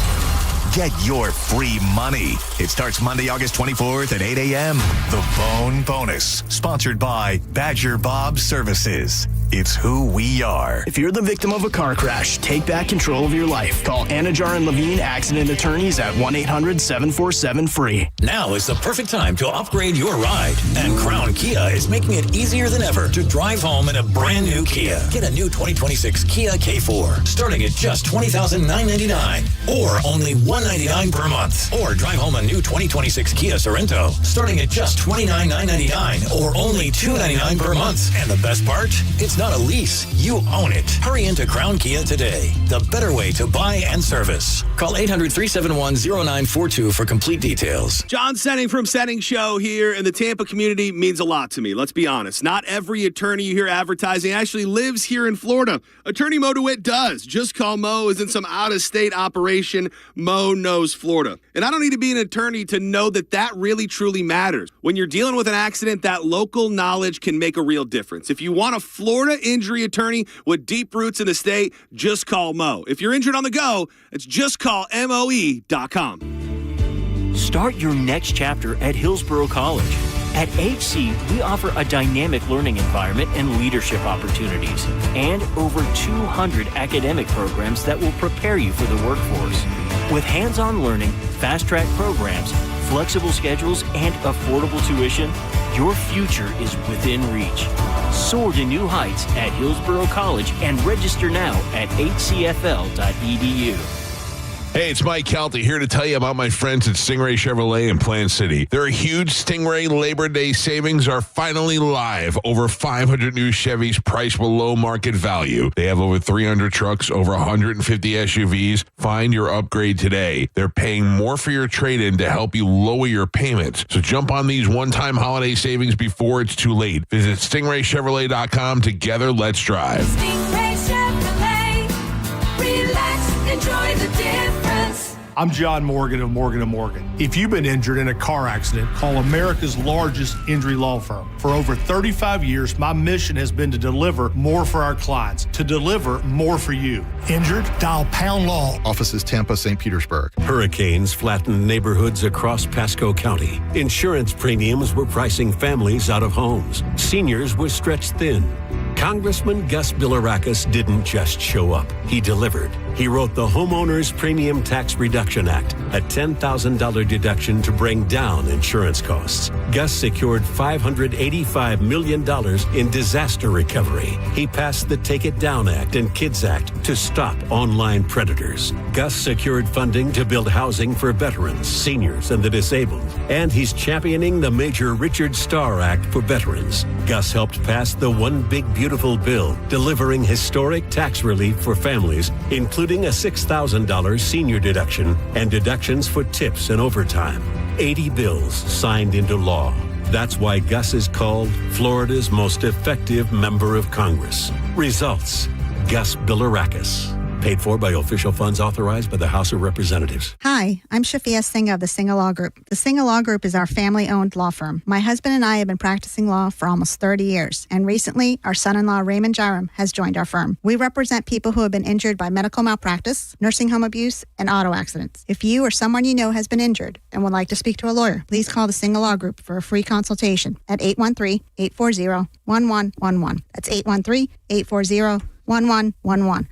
Get your free money. It starts Monday, August 24th at 8 a.m. The Bone Bonus, sponsored by Badger Bob Services. It's who we are. If you're the victim of a car crash, take back control of your life. Call Anajar and Levine Accident Attorneys at 1-800-747-FREE. Now is the perfect time to upgrade your ride. And Crown Kia is making it easier than ever to drive home in a brand new Kia. Get a new 2026 Kia K4 starting at just $20,999 or only $199 per month. Or drive home a new 2026 Kia Sorento starting at just $29,999 or only $299 per month. And the best part? It's not a lease. You own it. Hurry into Crown Kia today. The better way to buy and service. Call 800-371-0942 for complete details. John Senning from Senning Show here, and the Tampa community means a lot to me. Let's be honest. Not every attorney you hear advertising actually lives here in Florida. Attorney Mo DeWitt does. Just Call Mo isn't some out-of-state operation. Mo knows Florida. And I don't need to be an attorney to know that really truly matters. When you're dealing with an accident, that local knowledge can make a real difference. If you want a Florida injury attorney with deep roots in the state, just call Mo. If you're injured on the go, it's justcallmoe.com. Start your next chapter at Hillsborough College. At HC, we offer a dynamic learning environment and leadership opportunities, and over 200 academic programs that will prepare you for the workforce. With hands-on learning, fast-track programs, flexible schedules, and affordable tuition, your future is within reach. Soar to new heights at Hillsborough College and register now at hcfl.edu. Hey, it's Mike Kelty here to tell you about my friends at Stingray Chevrolet in Plant City. Their huge Stingray Labor Day savings are finally live. Over 500 new Chevys priced below market value. They have over 300 trucks, over 150 SUVs. Find your upgrade today. They're paying more for your trade-in to help you lower your payments. So jump on these one-time holiday savings before it's too late. Visit stingraychevrolet.com. Together, let's drive. Stingray Chevrolet. Relax, enjoy the difference. I'm John Morgan of Morgan & Morgan. If you've been injured in a car accident, call America's largest injury law firm. For over 35 years, my mission has been to deliver more for our clients, to deliver more for you. Injured? Dial Pound Law. Offices Tampa, St. Petersburg. Hurricanes flattened neighborhoods across Pasco County. Insurance premiums were pricing families out of homes. Seniors were stretched thin. Congressman Gus Bilirakis didn't just show up. He delivered. He wrote the Homeowners Premium Tax Reduction Act, a $10,000 deduction to bring down insurance costs. Gus secured $585 million in disaster recovery. He passed the Take It Down Act and Kids Act to stop online predators. Gus secured funding to build housing for veterans, seniors, and the disabled. And he's championing the Major Richard Starr Act for veterans. Gus helped pass the One Big Beautiful Bill, delivering historic tax relief for families, including a $6,000 senior deduction and deductions for tips and overtime. 80 bills signed into law. That's why Gus is called Florida's most effective member of Congress. Results: Gus Bilirakis. Paid for by official funds authorized by the House of Representatives. Hi, I'm Shafia Singh of the Singh Law Group. The Singh Law Group is our family-owned law firm. My husband and I have been practicing law for almost 30 years, and recently our son-in-law Raymond Jaram has joined our firm. We represent people who have been injured by medical malpractice, nursing home abuse, and auto accidents. If you or someone you know has been injured and would like to speak to a lawyer, please call the Singh Law Group for a free consultation at 813-840-1111. That's 813-840-1111,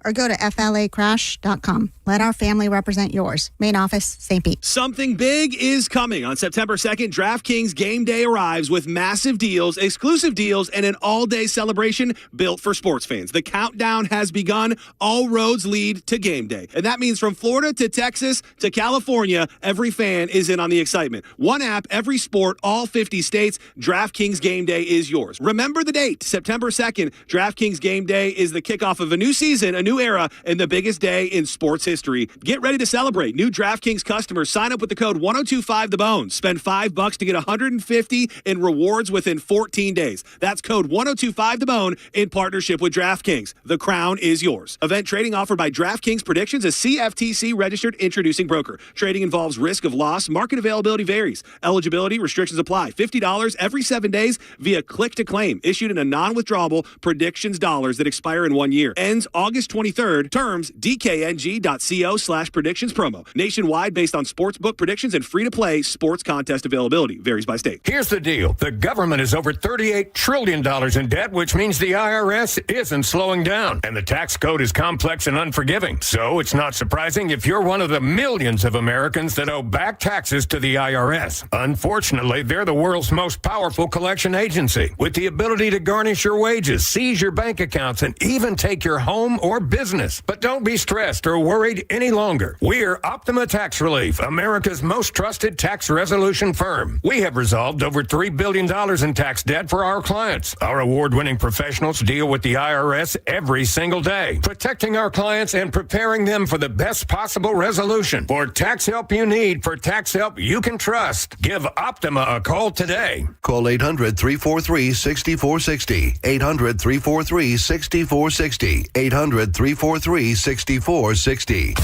or go to flacrash.com. Let our family represent yours. Main office, St. Pete. Something big is coming. On September 2nd, DraftKings Game Day arrives with massive deals, exclusive deals, and an all-day celebration built for sports fans. The countdown has begun. All roads lead to Game Day. And that means from Florida to Texas to California, every fan is in on the excitement. One app, every sport, all 50 states. DraftKings Game Day is yours. Remember the date, September 2nd. DraftKings Game Day is the kickoff of a new season, a new era, and the biggest day in sports history. Get ready to celebrate. New DraftKings customers sign up with the code 1025TheBone. Spend $5 to get $150 in rewards within 14 days. That's code 1025TheBone in partnership with DraftKings. The crown is yours. Event trading offered by DraftKings Predictions, a CFTC registered introducing broker. Trading involves risk of loss. Market availability varies. Eligibility restrictions apply. $50 every 7 days via click to claim. Issued in a non-withdrawable Predictions dollars that expire in 1 year. Ends August 23rd. Terms dkng.co/predictions promo. Nationwide based on sportsbook predictions and free-to-play sports contest availability. Varies by state. Here's the deal. The government is over $38 trillion in debt, which means the IRS isn't slowing down. And the tax code is complex and unforgiving. So it's not surprising if you're one of the millions of Americans that owe back taxes to the IRS. Unfortunately, they're the world's most powerful collection agency, with the ability to garnish your wages, seize your bank accounts, and even take overtake your home or business. But don't be stressed or worried any longer. We're Optima Tax Relief, America's most trusted tax resolution firm. We have resolved over $3 billion in tax debt for our clients. Our award-winning professionals deal with the IRS every single day, protecting our clients and preparing them for the best possible resolution. For tax help you need, for tax help you can trust, give Optima a call today. Call 800-343-6460. 800-343-6460. 800-343-6460.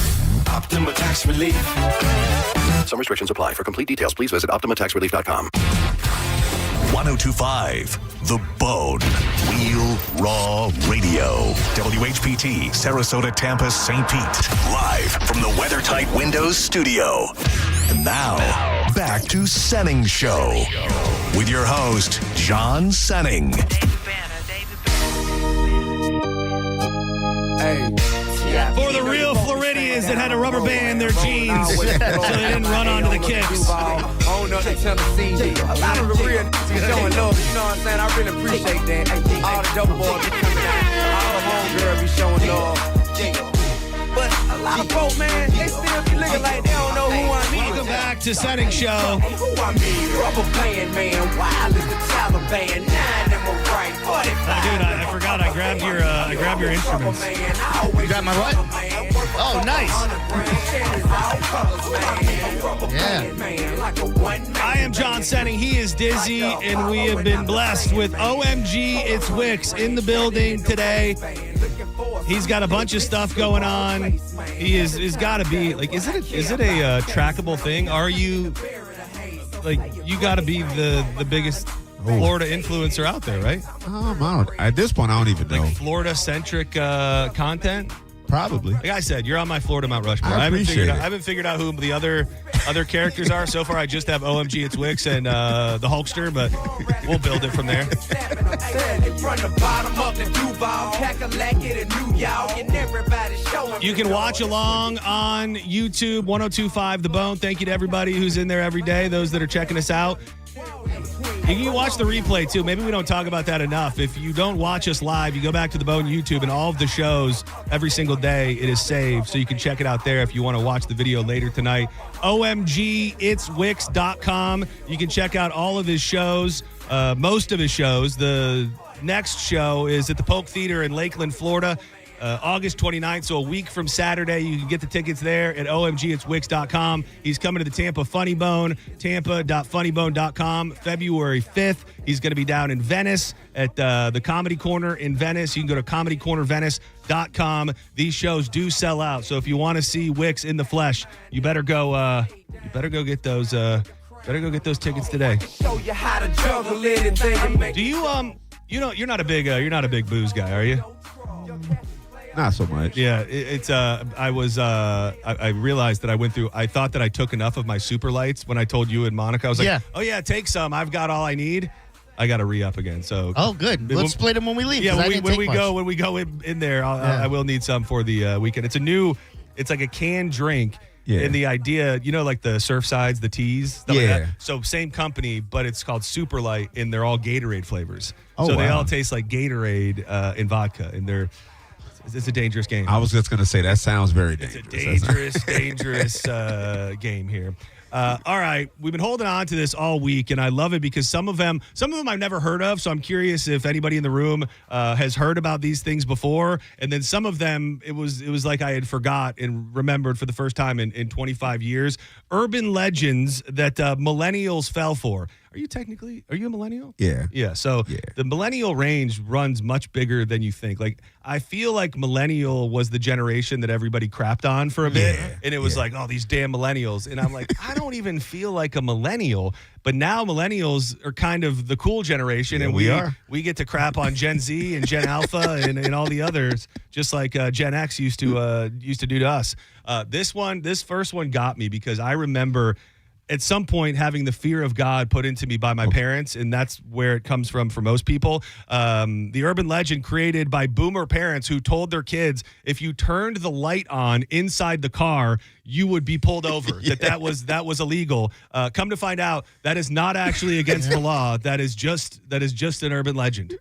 Optima Tax Relief. Some restrictions apply. For complete details, please visit OptimaTaxRelief.com. 1025 The Bone. Real Raw Radio. WHPT, Sarasota, Tampa, St. Pete. Live from the WeatherTight Windows studio. And now, back to Senning Show. With your host, John Senning. For the real Floridians that had a rubber band in their jeans so they didn't run onto the kicks. A lot of the real niggas showing love, you know what I'm saying? I really appreciate that. All the dope boys be coming out, all the homegirls be showing love. But a lot of folk, man, they still be looking like they don't know who I mean. Welcome back to Senning Show. Hey, who I mean? Rubber band, man. Wild is the Taliban. 9 am I right? 45. Dude, I forgot. I grabbed your instruments. You got my what? Oh, nice. Yeah. I am John Senning. He is Dizzy, and we have been blessed with OMG It's Wix in the building today. He's got a bunch of stuff going on. He's got to be like, is it a trackable thing? Are you like, you got to be the biggest Florida influencer out there, right? I don't. At this point, I don't even know. Like Florida-centric content? Probably. Like I said, you're on my Florida Mount Rushmore. I haven't figured out who the other characters are. So far, I just have OMG It's Wix and the Hulkster, but we'll build it from there. You can watch along on YouTube, 1025 The Bone. Thank you to everybody who's in there every day, those that are checking us out. You can watch the replay, too. Maybe we don't talk about that enough. If you don't watch us live, you go back to The Bone YouTube, and all of the shows, every single day, it is saved. So you can check it out there if you want to watch the video later tonight. OMGItsWix.com. You can check out all of his shows, most of his shows. The next show is at the Polk Theater in Lakeland, Florida. August 29th, so a week from Saturday. You can get the tickets there at OMGItsWix.com. He's coming to the Tampa Funny Bone, tampa.funnybone.com, February 5th. He's going to be down in Venice at the Comedy Corner in Venice. You can go to comedycornervenice.com. These shows do sell out, so if you want to see Wix in the flesh, you better go get those tickets today. Show you how to juggle it and Do you you're not a big booze guy, are you? Not so much. Yeah, I realized that I thought that I took enough of my super lights when I told you and Monica. I was like, oh yeah, take some. I've got all I need. I got to re-up again. So good. Let's split them when we leave. Yeah, when we go in there, I will need some for the weekend. It's like a canned drink. Yeah. And the idea, like the Surfsides, the teas, stuff like that. So same company, but it's called Super Light, and they're all Gatorade flavors. Oh, so they wow. all taste like Gatorade and vodka, and it's a dangerous game. I was just going to say, that sounds very dangerous. It's a dangerous game here. All right, we've been holding on to this all week, and I love it because some of them I've never heard of, so I'm curious if anybody in the room has heard about these things before, and then some of them, it was like I had forgot and remembered for the first time in 25 years. Urban legends that millennials fell for. Are you a millennial? Yeah. Yeah. So the millennial range runs much bigger than you think. Like, I feel like millennial was the generation that everybody crapped on for a bit. And it was like, oh, these damn millennials. And I'm like, I don't even feel like a millennial. But now millennials are kind of the cool generation. Yeah, and we get to crap on Gen Z and Gen Alpha and all the others, just like Gen X used to do to us. This first one got me because I remember at some point having the fear of God put into me by my parents, and that's where it comes from for most people. The urban legend created by boomer parents who told their kids if you turned the light on inside the car, you would be pulled over. That was illegal. Come to find out, that is not actually against the law. That is just an urban legend.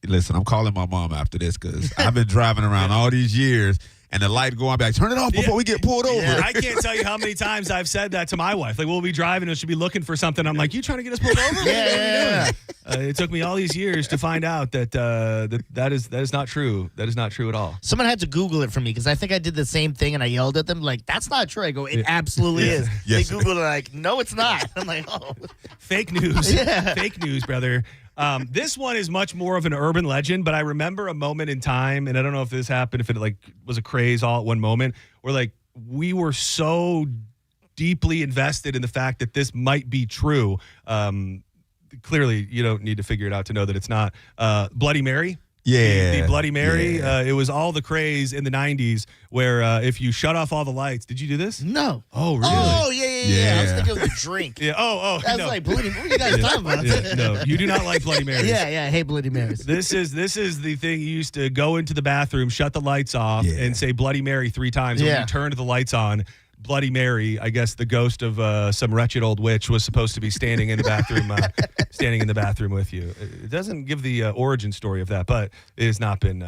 Listen, I'm calling my mom after this because I've been driving around all these years. And the light going back, turn it off before we get pulled over. Yeah, I can't tell you how many times I've said that to my wife. Like, we'll be driving and she'll be looking for something. I'm like, you trying to get us pulled over? Yeah. It took me all these years to find out that that is not true. That is not true at all. Someone had to Google it for me because I think I did the same thing and I yelled at them like, that's not true. I go, it absolutely is. Yes. They Googled it like, no, it's not. I'm like, oh. Fake news. Yeah. Fake news, brother. This one is much more of an urban legend, but I remember a moment in time, and I don't know if this happened, if it like was a craze all at one moment, where like we were so deeply invested in the fact that this might be true. Clearly, you don't need to figure it out to know that it's not. Bloody Mary. Yeah. The Bloody Mary. Yeah. It was all the craze in the 90s where if you shut off all the lights. Did you do this? No. Oh, really? Oh, yeah. I was thinking of the drink. Yeah. Oh. I was like, Bloody, what are you guys talking about? No, you do not like Bloody Marys. Yeah, I hate Bloody Marys. This is the thing. You used to go into the bathroom, shut the lights off, and say Bloody Mary 3 times. And when you turned the lights on, Bloody Mary, I guess the ghost of some wretched old witch was supposed to be standing in the bathroom, with you. It doesn't give the origin story of that, but it has not been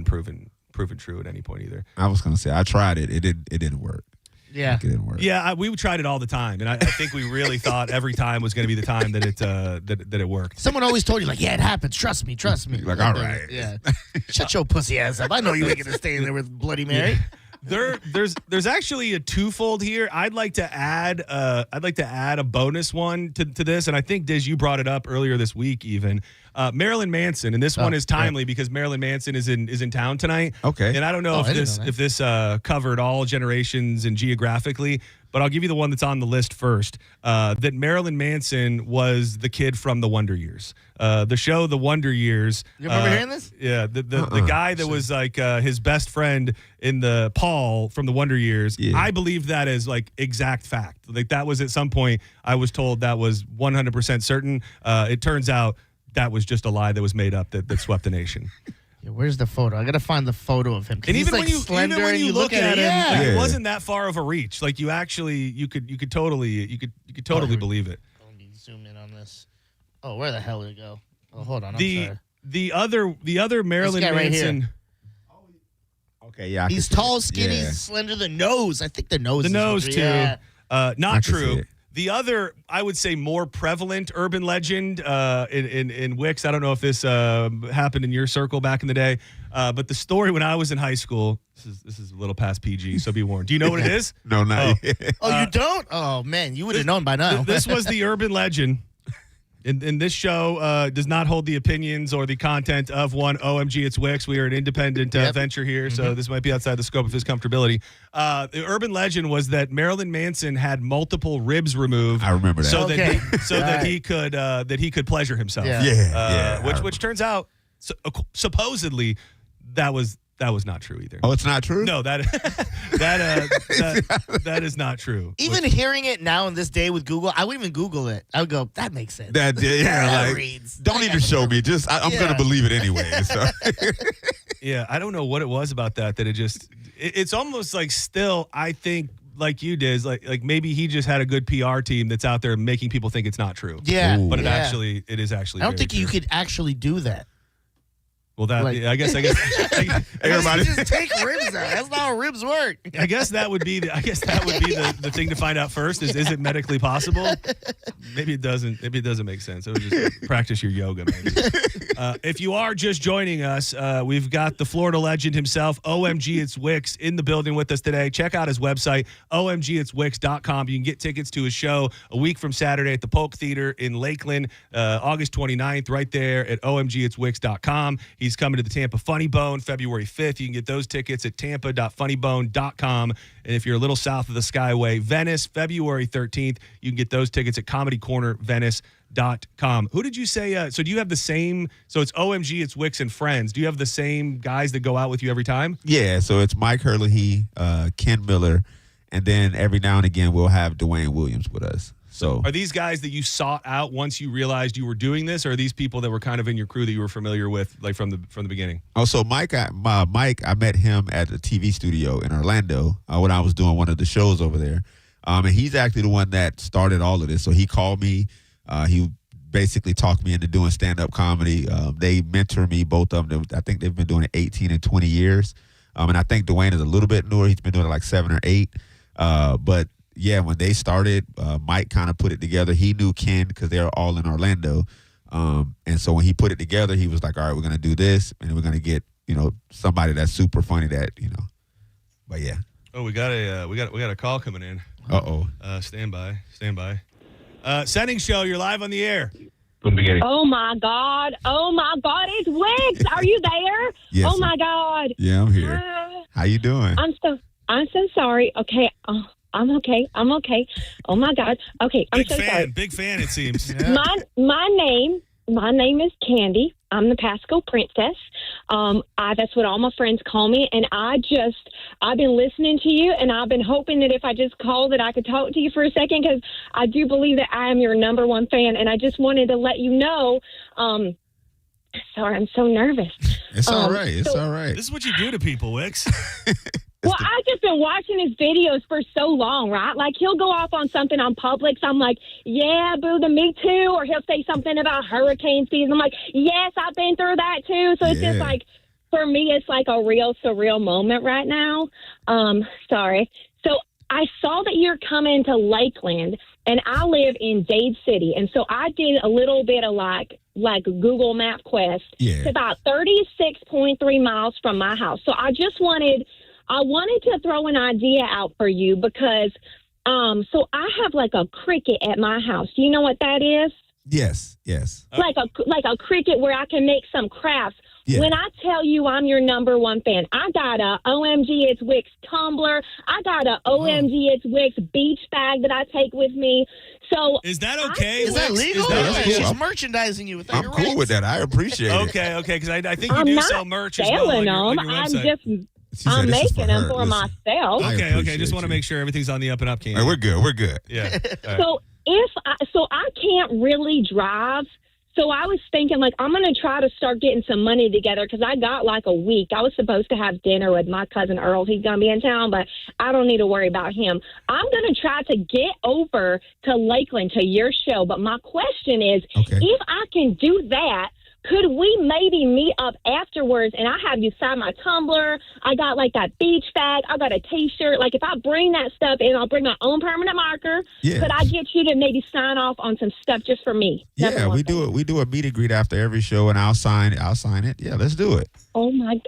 proven true at any point either. I was gonna say I tried it. It didn't work. Yeah. It didn't work. Yeah, we tried it all the time, and I think we really thought every time was going to be the time that it worked. Someone always told you, like, yeah, it happens. Trust me. Like, all right. Yeah. Shut your pussy ass up. I know you ain't going to stay in there with Bloody Mary. There's actually a twofold here. I'd like to add a bonus one to this, and I think Diz, you brought it up earlier this week even. Marilyn Manson, and this one is timely because Marilyn Manson is in town tonight. Okay. And I don't know if this covered all generations and geographically, but I'll give you the one that's on the list first. That Marilyn Manson was the kid from The Wonder Years. The show The Wonder Years. You remember hearing this? Yeah, the guy that was like his best friend in the Paul from The Wonder Years. Yeah. I believe that is like exact fact. Like that was at some point I was told that was 100% certain. It turns out that was just a lie that was made up that swept the nation. Yeah, where's the photo? I gotta find the photo of him. And even like when you slender even when you look at him, yeah. like, it wasn't that far of a reach. Like you could totally believe it. Let me zoom in on this. Oh, where the hell did it go? Oh, hold on. I'm sorry. The other Marilyn guy right Manson. here. Okay, yeah. He's tall, skinny, slender. The nose. I think the nose. The nose too. Yeah. Not true. The other, I would say, more prevalent urban legend in Wicks. I don't know if this happened in your circle back in the day, but the story when I was in high school. This is a little past PG, so be warned. Do you know what it is? No, not yet. Oh, you don't? Oh man, you would have known by now. This was the urban legend. And this show does not hold the opinions or the content of one OMG It's Wicks. We are an independent venture here, so this might be outside the scope of his comfortability. The urban legend was that Marilyn Manson had multiple ribs removed. I remember that. So that he could pleasure himself. Which turns out supposedly that was not true either. Oh, it's not true? No, that is not true. Even hearing it now in this day with Google, I wouldn't even Google it. I would go, that makes sense. That reads. Don't even show me. Just I'm going to believe it anyway. So. Yeah, I don't know what it was about that it just it's almost like still I think like you did, like maybe he just had a good PR team that's out there making people think it's not true. Yeah. But it is actually I don't think true. you could actually do that. Well, that I guess everybody just take ribs out. That's not how ribs work. I guess that would be the thing to find out first. Is it medically possible? Maybe it doesn't. Maybe it doesn't make sense. It would just practice your yoga. Maybe. If you are just joining us, we've got the Florida legend himself, OMG It's Wicks, in the building with us today. Check out his website, omgitswicks.com. You can get tickets to his show a week from Saturday at the Polk Theater in Lakeland, August 29th, right there at omgitswicks.com. He's coming to the Tampa Funny Bone February 5th. You can get those tickets at tampa.funnybone.com. And if you're a little south of the Skyway, Venice, February 13th, you can get those tickets at comedycornervenice.com. Who did you say? So do you have the same? So it's OMG, it's Wicks and Friends. Do you have the same guys that go out with you every time? Yeah, so it's Mike Herlihy, Ken Miller, and then every now and again we'll have Dwayne Williams with us. So are these guys that you sought out once you realized you were doing this, or are these people that were kind of in your crew that you were familiar with, like from the beginning? Oh, so Mike, I met him at the TV studio in Orlando when I was doing one of the shows over there, and he's actually the one that started all of this. So he called me. He basically talked me into doing stand-up comedy. They mentor me, both of them. I think they've been doing it 18 and 20 years. And I think Dwayne is a little bit newer. He's been doing it like 7 or 8. But yeah, when they started, Mike kind of put it together. He knew Ken because they're all in Orlando. And so when he put it together, he was like, all right, we're going to do this. And we're going to get, somebody that's super funny that, but yeah. Oh, we got a call coming in. Uh-oh. Stand by. Senning Show, you're live on the air. Oh my God, it's Wix. Are you there? Yes. Oh my God. Yeah, I'm here. How you doing? I'm so sorry. Okay. I'm okay. Oh my God. Okay. I'm so sorry. Big fan, it seems. My name is Candy. I'm the Pasco Princess. That's what all my friends call me. And I've been listening to you, and I've been hoping that if I just called that I could talk to you for a second, because I do believe that I am your number one fan. And I just wanted to let you know, sorry, I'm so nervous. It's all right. It's all right. This is what you do to people, Wix. Well, I've just been watching his videos for so long, right? Like, he'll go off on something on Publix. I'm like, yeah, boo, me too. Or he'll say something about hurricane season. I'm like, yes, I've been through that too. So it's just like, for me, it's like a real surreal moment right now. Sorry. So I saw that you're coming to Lakeland, and I live in Dade City. And so I did a little bit of like Google Map Quest. Yeah. It's about 36.3 miles from my house. So I wanted to throw an idea out for you because, so I have like a cricket at my house. Do you know what that is? Yes. Like a cricket where I can make some crafts. Yeah. When I tell you I'm your number one fan, I got a OMG It's Wix tumbler. I got a OMG It's Wix beach bag that I take with me. So is that okay? Is that legal? She's merchandising you with that. I'm cool with that. I appreciate it. Okay, because I think you do sell merch as well on your website. I'm making them for myself. Okay. Just want to make sure everything's on the up and up. Hey, we're good. Yeah. So I can't really drive. So I was thinking, like, I'm going to try to start getting some money together because I got like a week. I was supposed to have dinner with my cousin Earl. He's going to be in town, but I don't need to worry about him. I'm going to try to get over to Lakeland to your show. But my question is, if I can do that, could we maybe meet up afterwards and I have you sign my tumbler? I got like that beach bag. I got a T-shirt. Like if I bring that stuff in, I'll bring my own permanent marker. Yeah. Could I get you to maybe sign off on some stuff just for me? Yeah, we do it. We do a meet and greet after every show, and I'll sign it. Yeah, let's do it. Oh my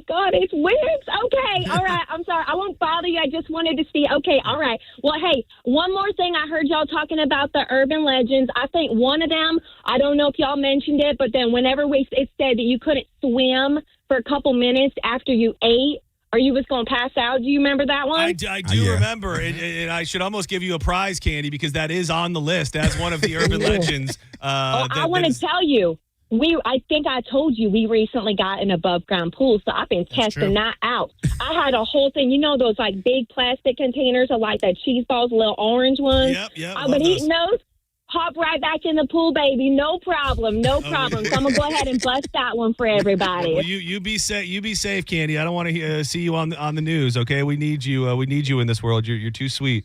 God, it's weird. Okay, all right. I'm sorry. I won't bother you. I just wanted to see. Okay, all right. Well, hey, one more thing. I heard y'all talking about the urban legends. I think one of them, I don't know if y'all mentioned it, but then whenever it said that you couldn't swim for a couple minutes after you ate, or you was going to pass out. Do you remember that one? I do remember. And I should almost give you a prize, Candy, because that is on the list as one of the urban legends. I want to tell you. I think I told you we recently got an above ground pool, so I've been testing that out. I had a whole thing, those like big plastic containers of like that cheese balls, little orange ones. Yep. I've been eating those. Hop right back in the pool, baby. No problem. So I'm gonna go ahead and bust that one for everybody. Well, you be safe. You be safe, Candy. I don't want to see you on the news. Okay, we need you. We need you in this world. You're too sweet.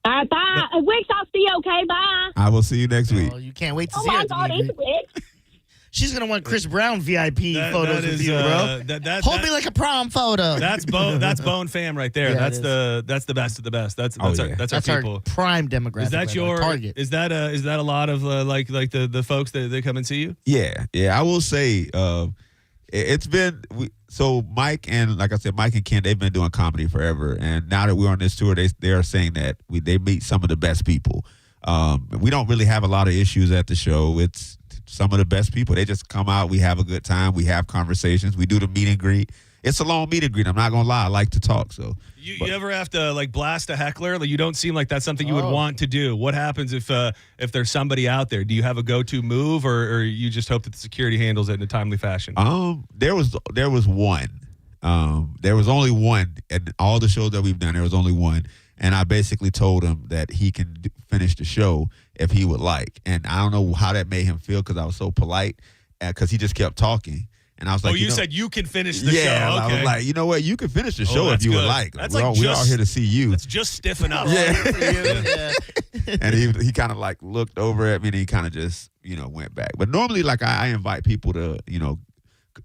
All right, bye. Wix, I'll see you. Okay, bye. I will see you next week. Oh, you can't wait to see her. Oh my God, it's Wix. She's going to want Chris Brown VIP photos with you, bro. Hold me like a prom photo. That's Bone Fam right there. Yeah, that's the best of the best. That's our people. Our prime demographic. Is that your target? Is that a lot of like the folks that they come and see you? Yeah. I will say it's been so Mike and like I said, Mike and Ken, they've been doing comedy forever, and now that we're on this tour, they are saying that they meet some of the best people. We don't really have a lot of issues at the show. It's some of the best people. They just come out. We have a good time. We have conversations. We do the meet and greet. It's a long meet and greet. I'm not gonna lie. I like to talk. So you ever have to like blast a heckler? Like you don't seem like that's something you would want to do. What happens if there's somebody out there? Do you have a go-to move, or you just hope that the security handles it in a timely fashion? There was one. There was only one at all the shows that we've done. There was only one. And I basically told him that he can finish the show if he would like. And I don't know how that made him feel because I was so polite because he just kept talking. And I was like, you said you can finish the show. Yeah, Okay. I was like, you know what? You can finish the show if you would like. That's We're all here to see you. Let's just stiffen up. Yeah. And he kind of like looked over at me and he kind of just, went back. But normally, like I invite people to,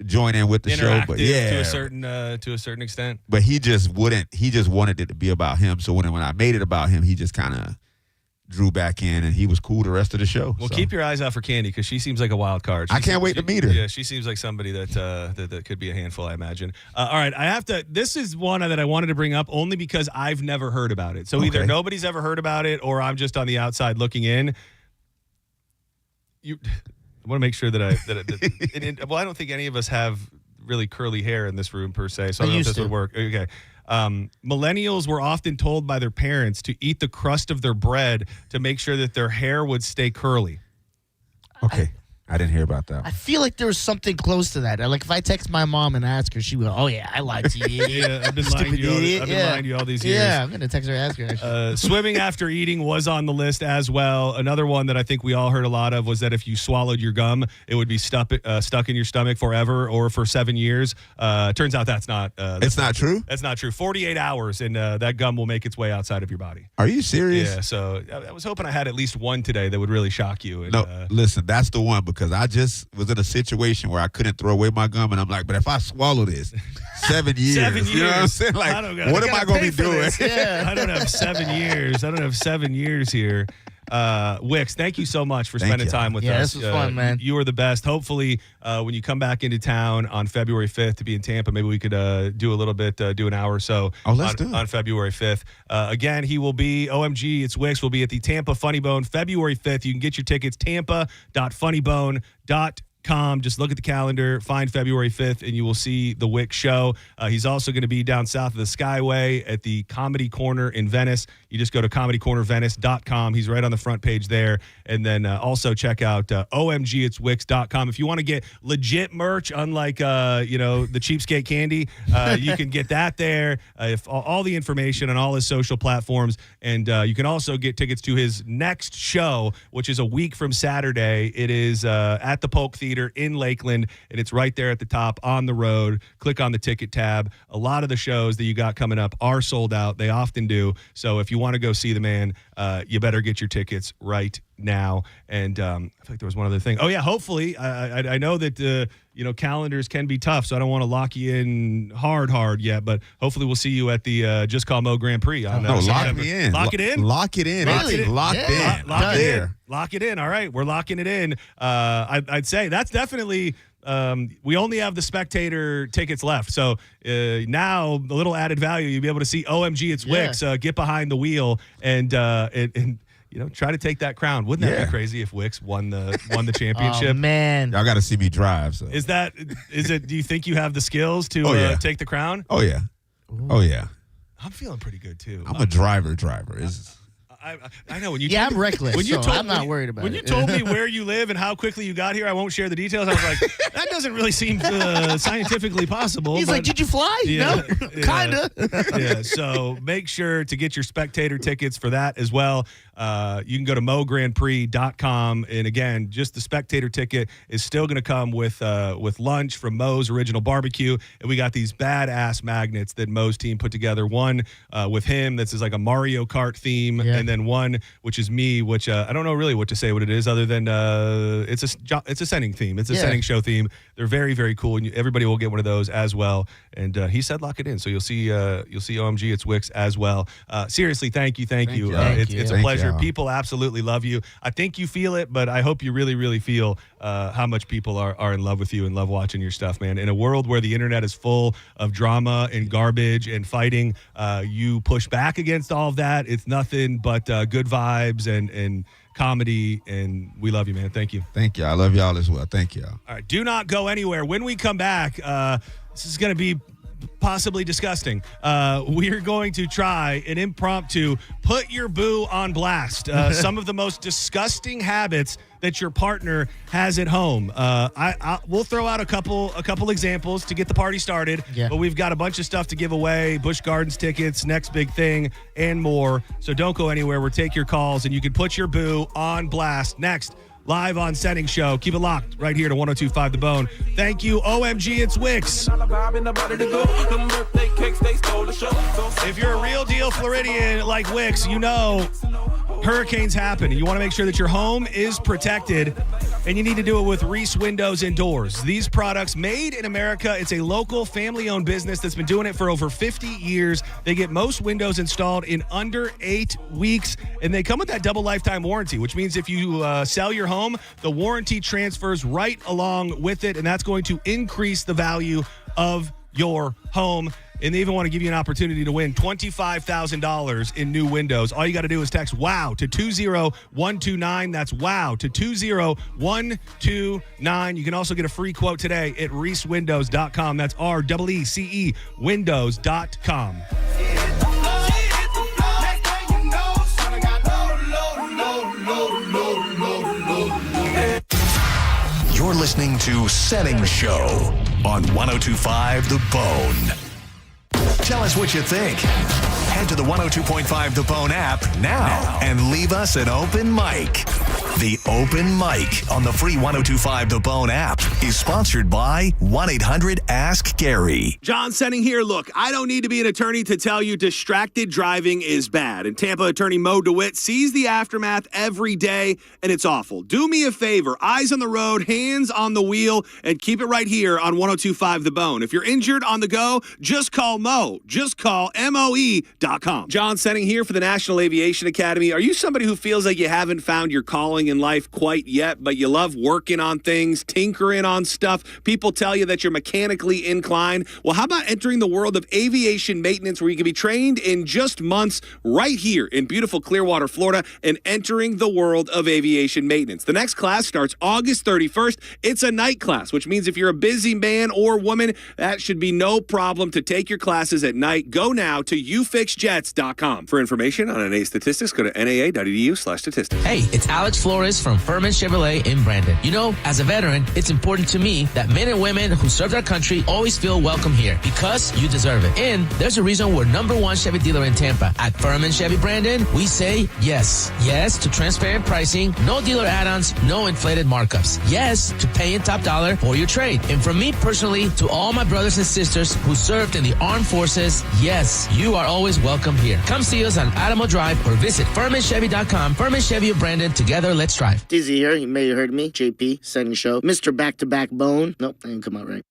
join in with the show. But to a certain extent. But he just wouldn't. He just wanted it to be about him. So when I made it about him, he just kind of drew back in, and he was cool the rest of the show. Well, keep your eyes out for Candy because she seems like a wild card. I can't wait to meet her. Yeah, she seems like somebody that could be a handful, I imagine. All right, I have to. This is one that I wanted to bring up only because I've never heard about it. So either nobody's ever heard about it, or I'm just on the outside looking in. I want to make sure that well, I don't think any of us have really curly hair in this room per se, so I don't know if this would work. Okay. Millennials were often told by their parents to eat the crust of their bread to make sure that their hair would stay curly. Okay. I didn't hear about that. I feel like there was something close to that. Like if I text my mom and ask her, she would go, "Oh yeah, I lied to you." Yeah, I've been lying to you all these years. Yeah, I'm gonna text her and ask her. Swimming after eating was on the list as well. Another one that I think we all heard a lot of was that if you swallowed your gum, it would be stuck in your stomach forever or for 7 years. Turns out that's not. It's not true? That's not true. 48 hours and that gum will make its way outside of your body. Are you serious? Yeah. So I was hoping I had at least one today that would really shock you. And, no, listen, that's the one because I just was in a situation where I couldn't throw away my gum, and I'm like, but if I swallow this, 7 years. 7 years. You know what I'm saying? Like, what am I going to be doing? Yeah. I don't have 7 years. I don't have 7 years here. Wix, thank you so much for spending time with us. Yeah, this was fun, man. You are the best. Hopefully, when you come back into town on February 5th to be in Tampa, maybe we could do a little bit, do an hour or so on February 5th. Again, he will be, OMG, it's Wix, will be at the Tampa Funny Bone February 5th. You can get your tickets, tampa.funnybone.com. Just look at the calendar, find February 5th, and you will see the Wick show. He's also going to be down south of the Skyway at the Comedy Corner in Venice. You just go to comedycornervenice.com. He's right on the front page there. And then also check out omgitswix.com. If you want to get legit merch, unlike the cheapskate candy, you can get that there. If all the information on all his social platforms. And you can also get tickets to his next show, which is a week from Saturday. It is at the Polk Theater in Lakeland, and it's right there at the top on the road. Click on the ticket tab. A lot of the shows that you got coming up are sold out. They often do. So if you want to go see the man, you better get your tickets right now. And I think there was one other thing. Oh yeah, hopefully I know that calendars can be tough, so I don't want to lock you in hard yet, but hopefully we'll see you at the Just Call Mo Grand Prix on lock me in. Lock it in. Lock it in. Really? Locked in. Lock it in. Lock it in. All right, we're locking it in. I'd say that's definitely. We only have the spectator tickets left, so now a little added value. You'll be able to see OMG It's Wix get behind the wheel and try to take that crown. Wouldn't that be crazy if Wix won the championship? Oh, man, y'all got to see me drive. So. Is it? Do you think you have the skills to take the crown? Oh yeah. Oh yeah. I'm feeling pretty good too. I'm a driver. I know when you. I'm reckless. I'm not worried about it. When you told me where you live and how quickly you got here, I won't share the details. I was like, that doesn't really seem scientifically possible. He's like, did you fly? Yeah, no, kinda. Yeah. So make sure to get your spectator tickets for that as well. You can go to MoGrandPrix.com, and again, just the spectator ticket is still going to come with lunch from Mo's Original Barbecue, and we got these badass magnets that Mo's team put together. One with him that's like a Mario Kart theme, and then one which is me, which I don't know really what to say what it is other than it's a Senning theme. It's a Senning Show theme. They're very, very cool, and everybody will get one of those as well. And he said lock it in, so you'll see OMG It's Wix as well. Seriously, thank you. It's a pleasure. People absolutely love you. I think you feel it, but I hope you really, really feel how much people are in love with you and love watching your stuff, man. In a world where the internet is full of drama and garbage and fighting, you push back against all of that. It's nothing but good vibes and comedy, and we love you, man. Thank you. Thank you. I love y'all as well. Thank y'all. All right, do not go anywhere. When we come back, this is going to be possibly disgusting. We're going to try an impromptu put your boo on blast. Some of the most disgusting habits that your partner has at home. We'll throw out a couple examples to get the party started. Yeah. But we've got a bunch of stuff to give away: Busch Gardens tickets, next big thing, and more. So don't go anywhere. We'll take your calls, and you can put your boo on blast next. live on Senning Show. Keep it locked right here to 102.5 The Bone. Thank you, OMG, it's Wix. If you're a real deal Floridian like Wix, you know hurricanes happen. You want to make sure that your home is protected, and you need to do it with Reese Windows and Doors. These products made in America. It's a local family-owned business that's been doing it for over 50 years. They get most windows installed in under 8 weeks, and they come with that double lifetime warranty, which means if you sell your home, the warranty transfers right along with it, and that's going to increase the value of your home. And they even want to give you an opportunity to win $25,000 in new windows. All you got to do is text WOW to 20129. That's WOW to 20129. You can also get a free quote today at reecewindows.com. That's REECE windows.com. You're listening to Senning Show on 102.5 The Bone. Tell us what you think. Head to the 102.5 The Bone app now and leave us an open mic. The open mic on the free 102.5 The Bone app is sponsored by 1-800-ASK-GARY. John Senning here. Look, I don't need to be an attorney to tell you distracted driving is bad. And Tampa attorney Mo DeWitt sees the aftermath every day, and it's awful. Do me a favor. Eyes on the road, hands on the wheel, and keep it right here on 102.5 The Bone. If you're injured on the go, just call Mo. Just call MOE.com. John Senning here for the National Aviation Academy. Are you somebody who feels like you haven't found your calling in life quite yet, but you love working on things, tinkering on stuff? People tell you that you're mechanically inclined. Well, how about entering the world of aviation maintenance, where you can be trained in just months right here in beautiful Clearwater, Florida, and entering the world of aviation maintenance. The next class starts August 31st. It's a night class, which means if you're a busy man or woman, that should be no problem to take your classes at night. Go now to ufixjets.com. For information on NA statistics, go to naa.edu/statistics. Hey, it's Alex Flores from Furman Chevrolet in Brandon. You know, as a veteran, it's important to me that men and women who served our country always feel welcome here, because you deserve it. And there's a reason we're #1 Chevy dealer in Tampa. At Furman Chevy Brandon, we say yes. Yes to transparent pricing, no dealer add-ons, no inflated markups. Yes to paying top dollar for your trade. And from me personally to all my brothers and sisters who served in the armed forces, yes, you are always welcome here. Come see us on Adamo Drive or visit FurmanChevy.com. Furman Chevy of Brandon. Together, let's drive. Dizzy here. You may have heard me. JP, Senning Show. Mr. Back-to-Back Bone. Nope, that didn't come out right.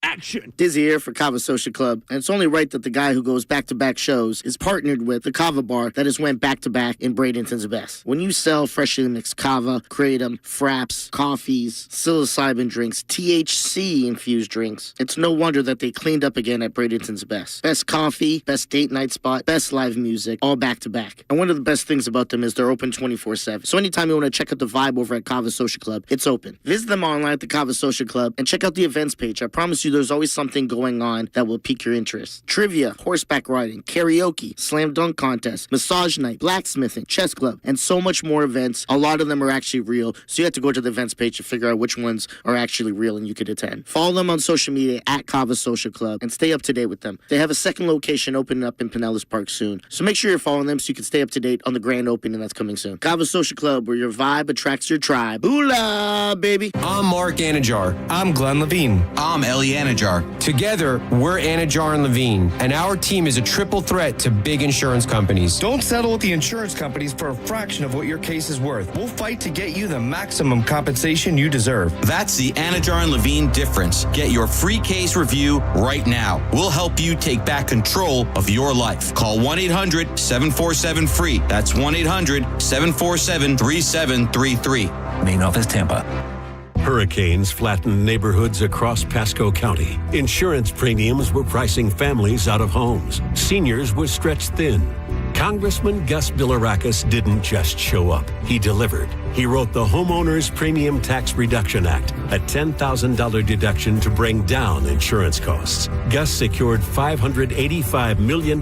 Action. Dizzy here for Kava Social Club, and it's only right that the guy who goes back-to-back shows is partnered with the Kava bar that has went back-to-back in Bradenton's best. When you sell freshly mixed kava, kratom, fraps, coffees, psilocybin drinks, THC-infused drinks, it's no wonder that they cleaned up again at Bradenton's best. Best coffee, best date night spot, best live music, all back-to-back. And one of the best things about them is they're open 24/7. So anytime you want to check out the vibe over at Kava Social Club, it's open. Visit them online at the Kava Social Club and check out the events page. I promise you there's always something going on that will pique your interest. Trivia, horseback riding, karaoke, slam dunk contest, massage night, blacksmithing, chess club, and so much more events. A lot of them are actually real, so you have to go to the events page to figure out which ones are actually real and you could attend. Follow them on social media at Kava Social Club and stay up to date with them. They have a second location opening up in Pinellas Park soon, so make sure you're following them so you can stay up to date on the grand opening that's coming soon. Kava Social Club, where your vibe attracts your tribe. Hoola, baby! I'm Mark Anajar. I'm Glenn Levine. I'm Ellie Anajar. Together, we're Anajar and Levine, and our team is a triple threat to big insurance companies. Don't settle with the insurance companies for a fraction of what your case is worth. We'll fight to get you the maximum compensation you deserve. That's the Anajar and Levine difference. Get your free case review right now. We'll help you take back control of your life. Call 1-800-747-FREE. That's 1-800-747-3733. Main office, Tampa. Hurricanes flattened neighborhoods across Pasco County. Insurance premiums were pricing families out of homes. Seniors were stretched thin. Congressman Gus Bilirakis didn't just show up. He delivered. He wrote the Homeowners Premium Tax Reduction Act, a $10,000 deduction to bring down insurance costs. Gus secured $585 million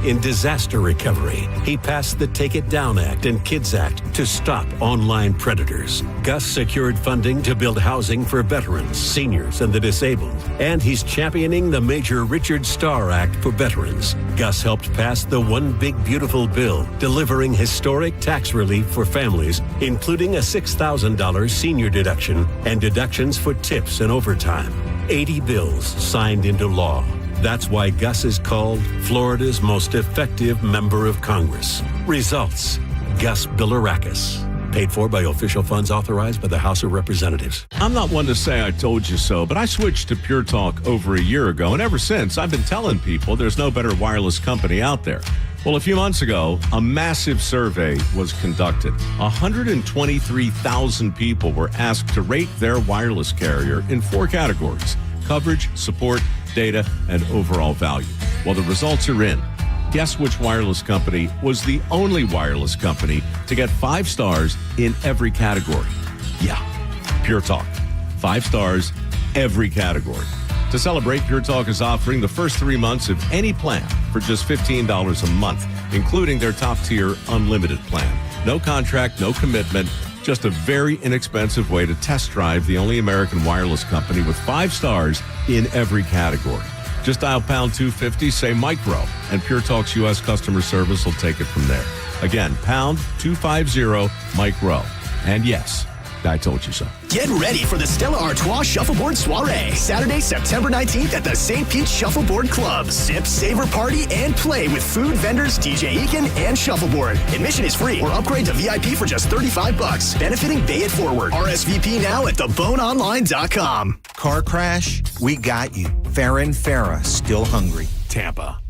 in disaster recovery. He passed the Take It Down Act and Kids Act to stop online predators. Gus secured funding to build housing for veterans, seniors, and the disabled. And he's championing the Major Richard Starr Act for veterans. Gus helped pass the One Big Beautiful Bill, delivering historic tax relief for families, including including a $6,000 senior deduction and deductions for tips and overtime. 80 bills signed into law. That's why Gus is called Florida's most effective member of Congress. Results, Gus Bilirakis. Paid for by official funds authorized by the House of Representatives. I'm not one to say I told you so, but I switched to Pure Talk over a year ago, and ever since, I've been telling people there's no better wireless company out there. Well, a few months ago, a massive survey was conducted. 123,000 people were asked to rate their wireless carrier in 4 categories: coverage, support, data, and overall value. Well, the results are in. Guess which wireless company was the only wireless company to get 5 stars in every category? Yeah, Pure Talk. 5 stars, every category. To celebrate, Pure Talk is offering the first 3 months of any plan for just $15 a month, including their top-tier unlimited plan. No contract, no commitment, just a very inexpensive way to test drive the only American wireless company with 5 stars in every category. Just dial pound 250, say micro, and Pure Talk's U.S. customer service will take it from there. Again, pound 250 micro. And yes, I told you so. Get ready for the Stella Artois Shuffleboard Soiree, Saturday, September 19th at the St. Pete Shuffleboard Club. Sip, savor, party, and play with food vendors DJ Eakin and Shuffleboard. Admission is free or upgrade to VIP for just $35, benefiting Bay It Forward. RSVP now at theboneonline.com. Car crash? We got you. Farron Farah, still hungry. Tampa.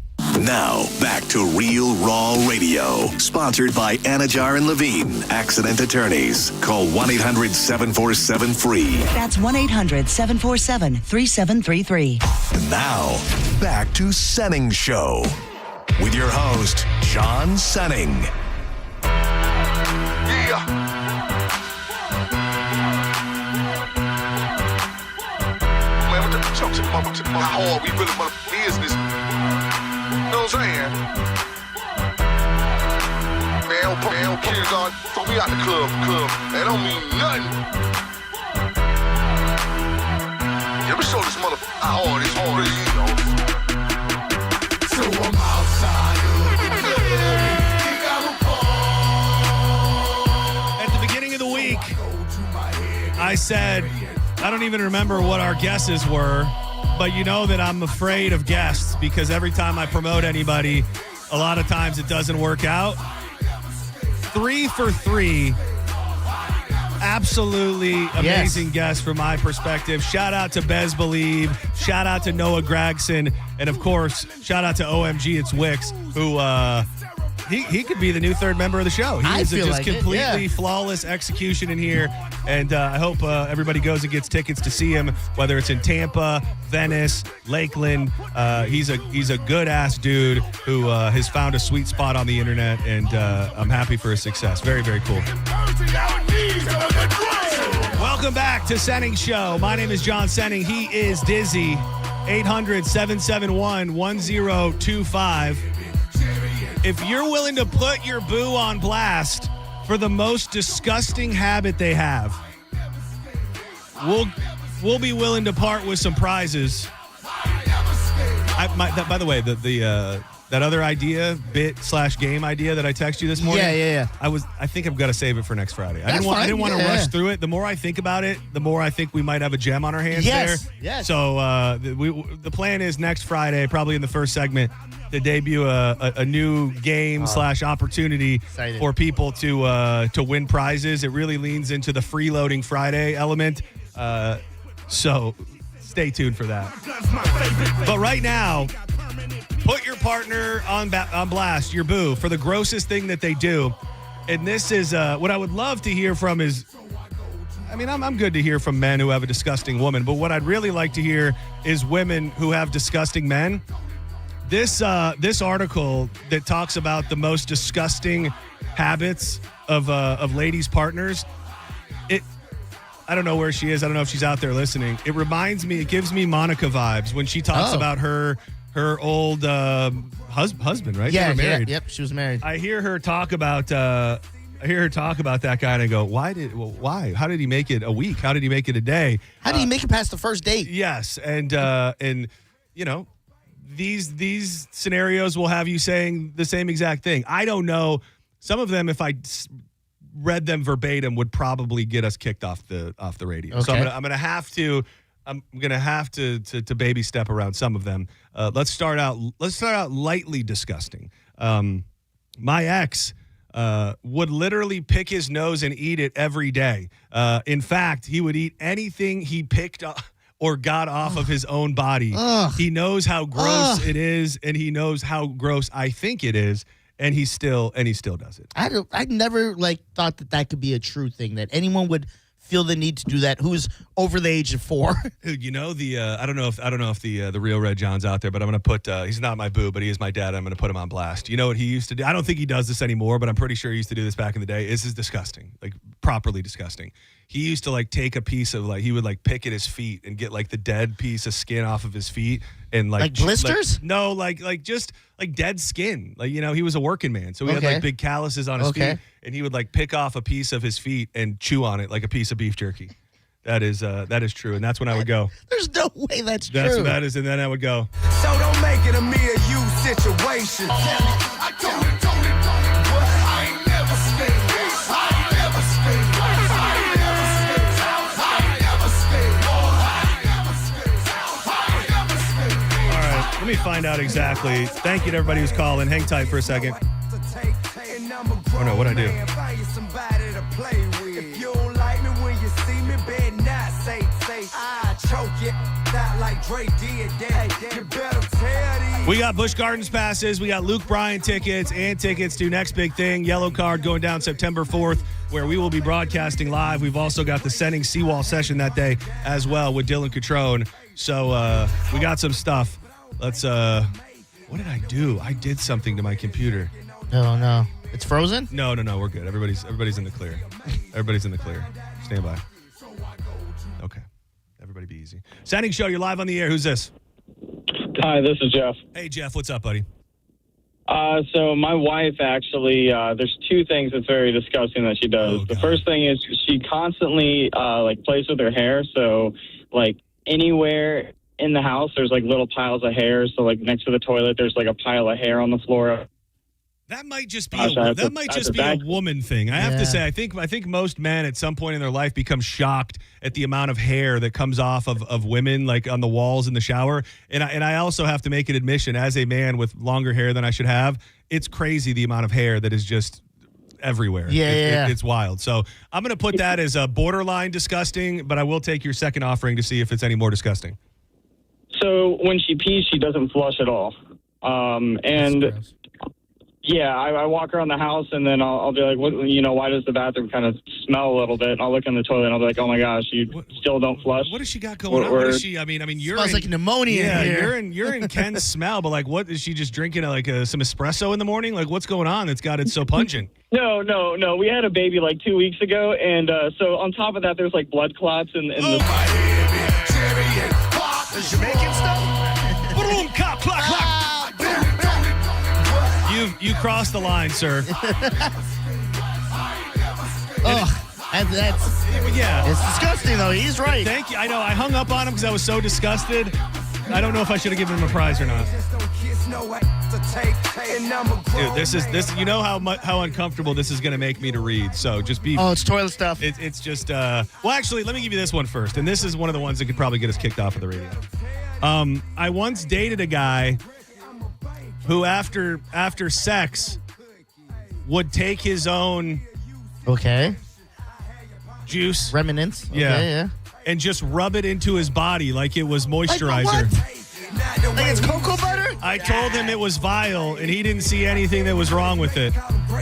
Now, back to Real Raw Radio. Sponsored by Anajar and Levine, Accident Attorneys. Call 1-800-747-FREE. That's 1-800-747-3733. And now, back to Senning Show. With your host, John Senning. Yeah. Man, what the chumps and mama to my hard, we really want business. You know what I'm saying? Man, kindergarten, throw me out the club. That don't mean nothing. Yeah, we show this motherfucker how hard it's hard, you know. So I'm outside At the beginning of the week, I said, I don't even remember what our guesses were, but you know that I'm afraid of guests because every time I promote anybody, a lot of times it doesn't work out. 3 for 3. Absolutely amazing guest from my perspective. Shout out to Bez Believe. Shout out to Noah Gregson. And, of course, shout out to OMG It's Wix, who he could be the new 3rd member of the show. He is just completely flawless execution in here. And I hope everybody goes and gets tickets to see him, whether it's in Tampa, Venice, Lakeland. He's a good-ass dude who has found a sweet spot on the internet, and I'm happy for his success. Very, very cool. Welcome back to Senning Show. My name is John Senning. He is Dizzy. 800-771-1025. If you're willing to put your boo on blast for the most disgusting habit they have, we'll be willing to part with some prizes. By the way, that other idea, bit/game idea that I texted you this morning. Yeah. I think I've got to save it for next Friday. I didn't want to rush through it. The more I think about it, the more I think we might have a gem on our hands there. Yes. So the plan is next Friday, probably in the first segment, to debut a new game /opportunity for people to win prizes. It really leans into the freeloading Friday element. So stay tuned for that. But right now, put your partner on blast, your boo, for the grossest thing that they do. And this is what I would love to hear from is, I mean, I'm good to hear from men who have a disgusting woman, but what I'd really like to hear is women who have disgusting men. This article that talks about the most disgusting habits of ladies' partners, I don't know where she is. I don't know if she's out there listening. It gives me Monica vibes when she talks about her old husband, right? Yeah, they were married. Yep, she was married. I hear her talk about that guy, and I go, why? How did he make it a week? How did he make it a day? How did he make it past the first date? Yes, and you know, these scenarios will have you saying the same exact thing. I don't know. Some of them, if I read them verbatim would probably get us kicked off the radio. So Okay. I'm gonna have to baby step around some of them. Let's start out lightly disgusting. My ex would literally pick his nose and eat it every day. In fact, he would eat anything he picked up or got off of his own body. He knows how gross it is, and he knows how gross I think it is, and he still does it. I never thought that could be a true thing, that anyone would feel the need to do that who's over the age of 4. Dude, you know I don't know if the real Red John's out there, but I'm gonna put he's not my boo, but he is my dad. I'm gonna put him on blast. You know what he used to do? I don't think he does this anymore, but I'm pretty sure he used to do this back in the day. This is disgusting, properly disgusting. He used to take a piece of he would pick at his feet and get the dead piece of skin off of his feet and blisters? No, just dead skin. He was a working man, so he had big calluses on his feet, and he would pick off a piece of his feet and chew on it like a piece of beef jerky. That is true, and that's when I would go. There's no way that's true. That's what that is, and then I would go. So don't make it a me or you situation. I told it, but I ain't never spit. I ain't never spit. I ain't never spit. I ain't never spit. I ain't never spit. All right, let me find out exactly. Thank you to everybody who's calling. Hang tight for a second. Oh no, what'd I do? If you don't like me when you see me, better not say I choke it out like Dre did that. You better tell these. We got Busch Gardens passes. We got Luke Bryan tickets and tickets to Next Big Thing. Yellow Card going down September 4th, where we will be broadcasting live. We've also got the Senning Seawall session that day as well with Dylan Catrone. So we got some stuff. Let's. What did I do? I did something to my computer. Oh no. It's frozen? No, we're good. Everybody's in the clear. Everybody's in the clear. Stand by. Okay. Everybody be easy. Senning Show, you're live on the air. Who's this? Hi, this is Jeff. Hey, Jeff. What's up, buddy? So my wife actually, there's two things that's very disgusting that she does. The first thing is she constantly plays with her hair. So anywhere in the house, there's little piles of hair. So next to the toilet, there's a pile of hair on the floor. That might just be a woman thing. I have to say, I think most men at some point in their life become shocked at the amount of hair that comes off of women on the walls in the shower. And I also have to make an admission, as a man with longer hair than I should have, it's crazy the amount of hair that is just everywhere. It's wild. So I'm going to put that as a borderline disgusting, but I will take your second offering to see if it's any more disgusting. So when she pees, she doesn't flush at all. Yeah, I walk around the house and then I'll be like, why does the bathroom kind of smell a little bit? And I'll look in the toilet and I'll be like, oh my gosh, you still don't flush. What does she got going on? What is she? I mean, urine smells like pneumonia. Yeah, urine can smell, but what is she just drinking? Some espresso in the morning? What's going on? It's so pungent. No. We had a baby 2 weeks ago, and so on top of that, there's blood clots in the. The Jamaican stuff. Boom, cop, clock, clock. You crossed the line, sir. It's disgusting, though. He's right. Thank you. I know. I hung up on him because I was so disgusted. I don't know if I should have given him a prize or not. Dude, this. You know how uncomfortable this is going to make me to read. So just be. Oh, it's toilet stuff. It's just. Well, actually, let me give you this one first, and this is one of the ones that could probably get us kicked off of the radio. I once dated a guy who after sex would take his own juice remnants and just rub it into his body like it was moisturizer. Like it's cocoa butter? I told him it was vile and he didn't see anything that was wrong with it.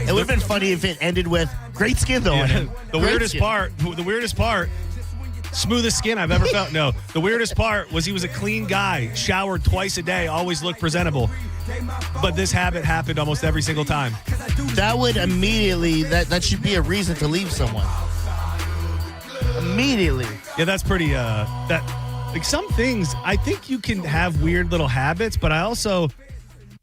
It would have been funny if it ended with great skin though. The weirdest part, smoothest skin I've ever felt. No, the weirdest part was he was a clean guy, showered twice a day, always looked presentable. But this habit happened almost every single time. That would immediately, that should be a reason to leave someone. Immediately. Yeah, that's pretty, some things, I think you can have weird little habits, but I also...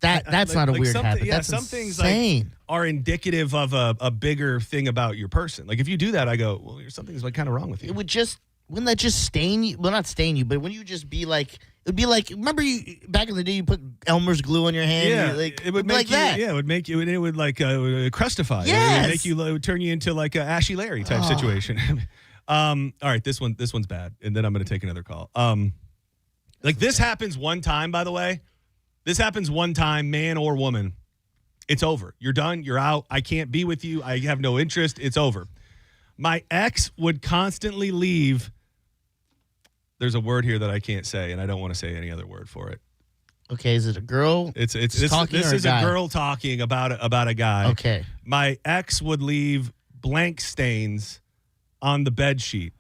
That's not a weird habit. Yeah, that's some insane. things are indicative of a bigger thing about your person. If you do that, I go, well, something's kind of wrong with you. It would just Wouldn't that just stain you? Well, not stain you, but wouldn't you just be like, it would be like, remember you back in the day you put Elmer's glue on your hand? Yeah, Like, it would make like you, that. Yeah, it would make you. It would like crustify. Yes. It would make you. It would turn you into like a Ashy Larry type situation. All right, this one's bad, and then I'm going to take another call. Like this happens one time, by the way. This happens one time, man or woman. It's over. You're done. You're out. I can't be with you. I have no interest. It's over. My ex would constantly leave. There's a word here that I can't say, and I don't want to say any other word for it. Okay, is it a girl? This is a girl talking about a guy. Okay. My ex would leave blank stains on the bed sheet.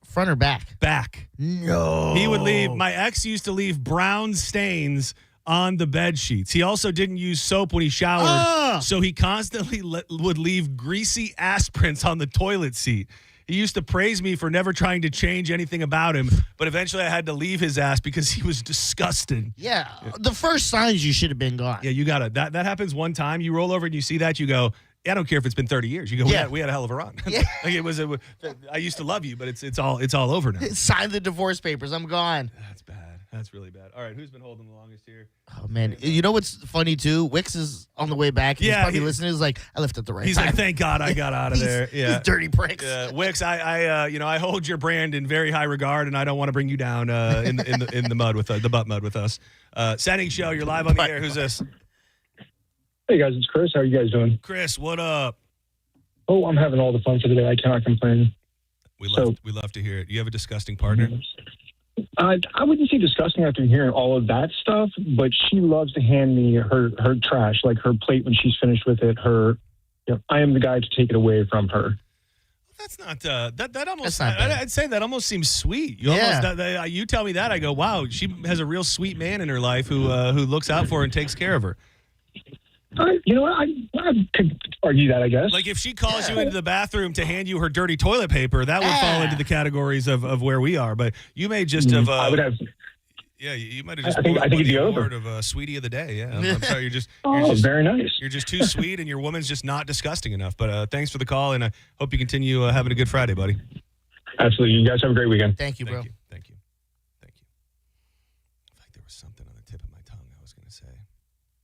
Front or back? Back. No. He would leave. My ex used to leave brown stains on the bed sheets. He also didn't use soap when he showered, so he constantly would leave greasy ass prints on the toilet seat. He used to praise me for never trying to change anything about him, but eventually I had to leave his ass because he was disgusting. Yeah, the first signs you should have been gone. Yeah, you got it. That happens one time. You roll over and you see that, you go, I don't care if it's been 30 years. You go, we had a hell of a run. Yeah. Like I used to love you, but it's all over now. Sign the divorce papers. I'm gone. That's bad. That's really bad. All right, who's been holding the longest here? Oh, man. You know what's funny, too? Wix is on the way back. He's probably listening. He's like, I left at the right time. He's like, thank God I got out of there. Yeah. These dirty pricks. Wix, I hold your brand in very high regard, and I don't want to bring you down in the mud with the butt mud with us. Senning Show, you're live on the air. Who's this? Hey, guys, it's Chris. How are you guys doing? Chris, what up? Oh, I'm having all the fun for the day. I cannot complain. We love to hear it. You have a disgusting partner? I wouldn't say disgusting after hearing all of that stuff, but she loves to hand me her trash, like her plate when she's finished with it. I am the guy to take it away from her. That's not that almost. I'd say that almost seems sweet. You tell me that, I go, wow, she has a real sweet man in her life who looks out for her and takes care of her. You know what? I could argue that, I guess. Like if she calls you into the bathroom to hand you her dirty toilet paper, that would fall into the categories of where we are. But you may just have. I would have. Yeah, you might have just. I think it'd be over. Award of sweetie of the day. Yeah, I'm sorry. You're just. Very nice. You're just too sweet, and your woman's just not disgusting enough. But thanks for the call, and I hope you continue having a good Friday, buddy. Absolutely. You guys have a great weekend. Thank you, bro. Thank you. In fact, there was something on the tip of my tongue I was going to say.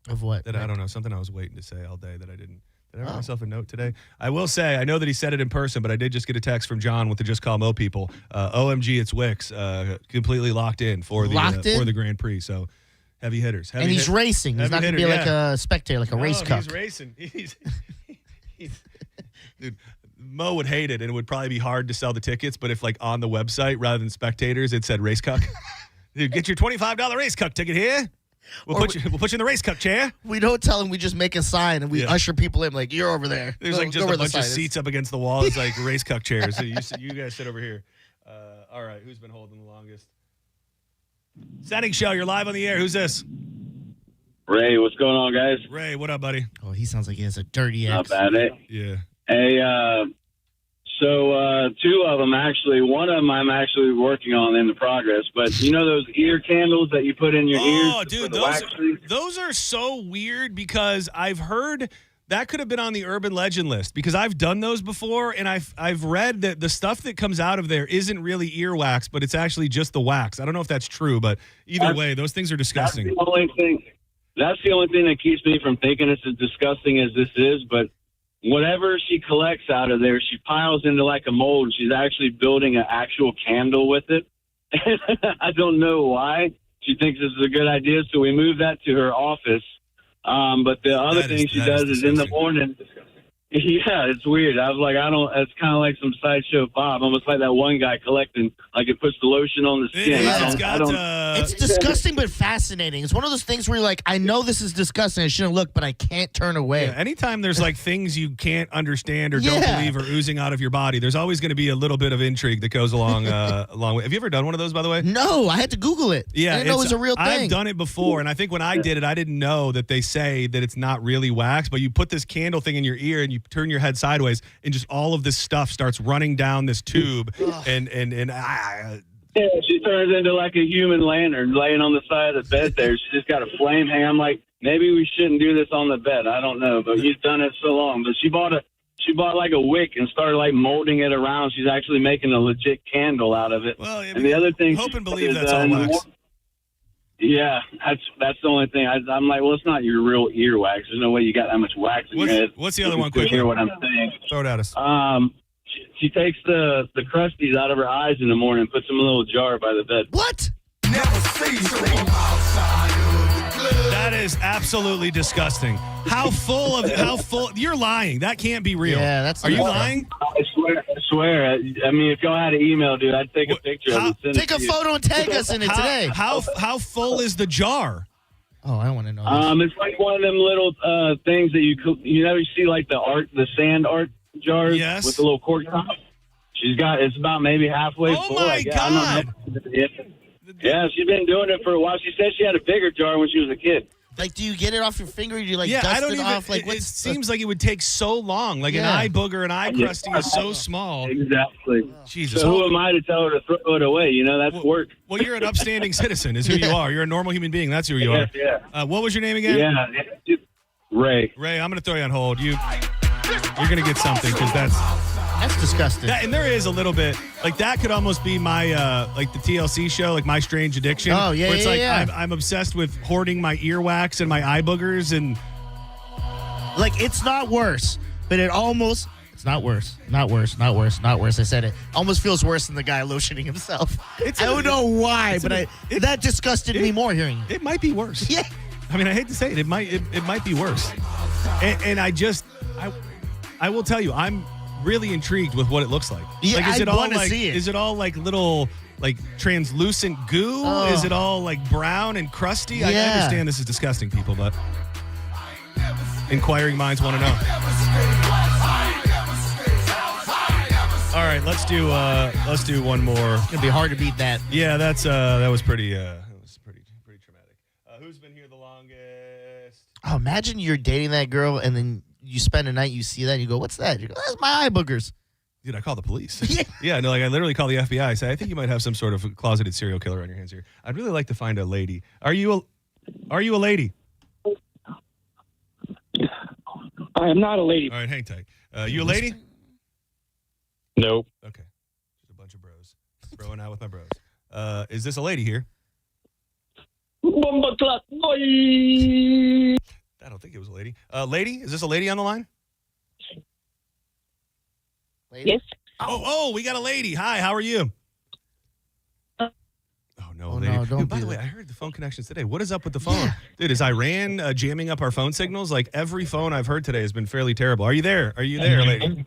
Of what? I don't know. Something I was waiting to say all day that I didn't. Did I write myself a note today? I will say, I know that he said it in person, but I did just get a text from John with the Just Call Mo people. OMG, it's Wix. Completely locked in for the Grand Prix. So heavy hitters. And he's racing. He's not going to be like a spectator, like a race cuck. He's racing. Dude, Mo would hate it, and it would probably be hard to sell the tickets. But if, like, on the website, rather than spectators, it said race cuck. Dude, get your $25 race cuck ticket here. We'll put you in the race cuck chair. We don't tell him. We just make a sign and we usher people in. Like, you're over there. There's like just a bunch of seats up against the wall. It's like race cuck chairs. So you guys sit over here. All right, who's been holding the longest? Senning Show, you're live on the air. Who's this? Ray, what's going on, guys? Ray, what up, buddy? Oh, he sounds like he has a dirty Not ex. bad, eh? Yeah. Hey, so two of them actually. One of them I'm actually working on in the progress. But you know those ear candles that you put in your ears? Oh, dude, those are so weird because I've heard that could have been on the urban legend list because I've done those before and I've read that the stuff that comes out of there isn't really earwax, but it's actually just the wax. I don't know if that's true, but either way, those things are disgusting. That's the only thing that keeps me from thinking it's as disgusting as this is, but whatever she collects out of there, she piles into like a mold. She's actually building an actual candle with it. I don't know why. She thinks this is a good idea, so we moved that to her office. But the other thing she does is in the morning. Yeah, it's weird. I was like, it's kind of like some Sideshow Bob, almost like that one guy collecting, like it puts the lotion on the skin. It's disgusting but fascinating. It's one of those things where you're like, I know this is disgusting. I shouldn't look, but I can't turn away. Yeah, anytime there's like things you can't understand or don't believe are oozing out of your body, there's always going to be a little bit of intrigue that goes along with. Have you ever done one of those, by the way? No, I had to Google it. Yeah, I didn't know it was a real thing. I've done it before, and I think when I did it, I didn't know that they say that it's not really wax, but you put this candle thing in your ear and you turn your head sideways, and just all of this stuff starts running down this tube, and yeah, she turns into like a human lantern laying on the side of the bed there. She just got a flame hanging. I'm like, maybe we shouldn't do this on the bed. I don't know, but you've done it so long. But she bought she bought like a wick and started like molding it around. She's actually making a legit candle out of it. Well, and the other thing, hope and believe that's all wax. Yeah, that's the only thing. I'm like, well, it's not your real earwax. There's no way you got that much wax in your head. What's the other one? To Quickly, hear what I'm saying. Throw it at us. She takes the crusties out of her eyes in the morning and puts them in a little jar by the bed. What? That is absolutely disgusting. How full? You're lying. That can't be real. Yeah, that's. Are you lying? I swear. I mean, if y'all had an email, dude, I'd take a picture of it. Take a photo and tag us in it today. How full is the jar? Oh, I want to know. It's like one of them little things that you never see, like the sand art jars with the little cork top. It's about maybe halfway full. Oh my God! Yeah, she's been doing it for a while. She said she had a bigger jar when she was a kid. Like, do you get it off your finger? Or do you dust I don't it even. off? Like, it seems like it would take so long. Like an eye booger, an eye crusty is so small. Exactly. Jesus. So who am I to tell her to throw it away? That's work. Well, you're an upstanding citizen, is who you are. You're a normal human being. That's who you are. Yeah. What was your name again? Yeah, Ray. Ray, I'm going to throw you on hold. You're going to get something because that's disgusting. And there is a little bit like that could almost be my like the TLC show, like My Strange Addiction. Oh yeah, where it's yeah, I'm obsessed with hoarding my earwax and my eye boogers and like it's not worse, but it's not worse. Not worse. I said it. Almost feels worse than the guy lotioning himself. I don't know why, but that disgusted me more hearing it. It might be worse. Yeah. I mean, I hate to say it. It might be worse. And I will tell you, I'm really intrigued with what it looks like. Yeah, like, I want to see it. Is it all like little like translucent goo? Oh. Is it all like brown and crusty? Yeah. I understand this is disgusting, people, but inquiring minds want to know. All right, let's do one more. It's gonna be hard to beat that. Yeah, that was pretty traumatic. Who's been here the longest? Oh, imagine you're dating that girl and then you spend a night, you see that, and you go, "What's that?" You go, "That's my eye boogers." Dude, I call the police. Yeah, no, like I literally call the FBI. I say, I think you might have some sort of closeted serial killer on your hands here. I'd really like to find a lady. Are you a lady? I am not a lady. All right, hang tight. You a lady? Nope. Okay. Just a bunch of bros. Broing out with my bros. Is this a lady here? Bomba clock, boy. I don't think it was a lady. Lady? Is this a lady on the line? Lady? Yes. Oh, we got a lady. Hi, how are you? Oh, no, lady. no, don't Dude, by do the way, that. I heard the phone connections today. What is up with the phone? Dude, is Iran jamming up our phone signals? Like every phone I've heard today has been fairly terrible. Are you there? Are you there, lady?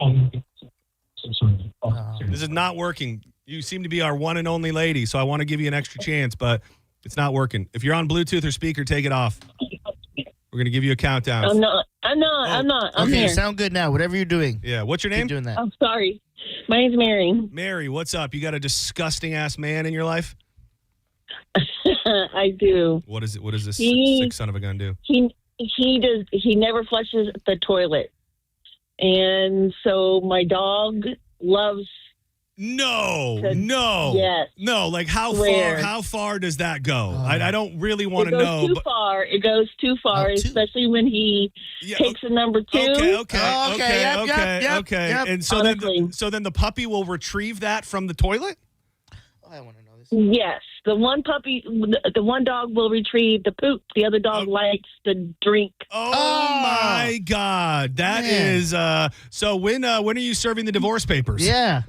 This is not working. You seem to be our one and only lady, so I want to give you an extra chance, but it's not working. If you're on Bluetooth or speaker, take it off. We're going to give you a countdown. I'm not. I'm Okay, here. you sound good now. Whatever you're doing. Yeah, what's your name? Keep doing that. I'm sorry. My name's Mary. Mary, what's up? You got a disgusting ass man in your life? I do. What is it? What does this He- sick son of a gun do? He never flushes the toilet. And so my dog loves No. Yes. No, like Swear. how far does that go? I don't really want it to goes know. too But, far. It goes too far, especially when he takes a number two. Okay. And so then the puppy will retrieve that from the toilet? I want to know this. Yes, the one dog will retrieve the poop. The other dog likes to drink. Oh my God. That is so when are you serving the divorce papers? Yeah.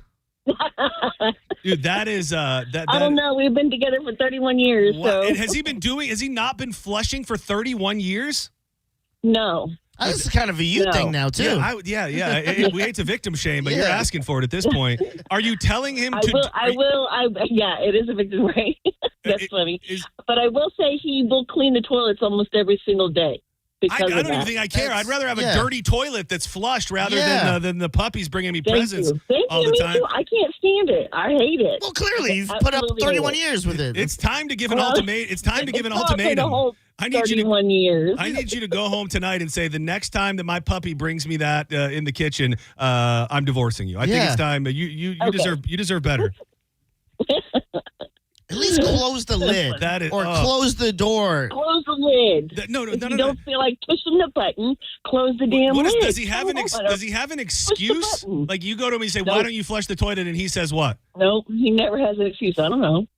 Dude, that is that I don't know. We've been together for 31 years. What? So And has he not been flushing for 31 years? No. This is kind of a you thing now too. Yeah. We hate to victim shame, but you're asking for it at this point. Are you telling him to? Yeah, it is a victim, right? That's funny. But I will say he will clean the toilets almost every single day. I don't even think I care. I'd rather have a dirty toilet that's flushed rather than the puppies bringing me presents all the time. I can't stand it. I hate it. Well, clearly he's put up 31 years with it. It's time to give an ultimatum. It's time to give an ultimatum. I need you to 31 years. I need you to go home tonight and say the next time that my puppy brings me that in the kitchen, I'm divorcing you. I think it's time. You deserve better. At least close the lid. That is, close the door. Close the lid. No. If you don't feel like pushing the button, close the damn lid. Does he have an excuse? Like you go to him and you say, "Why don't you flush the toilet?" And he says, "What?" No, he never has an excuse. I don't know.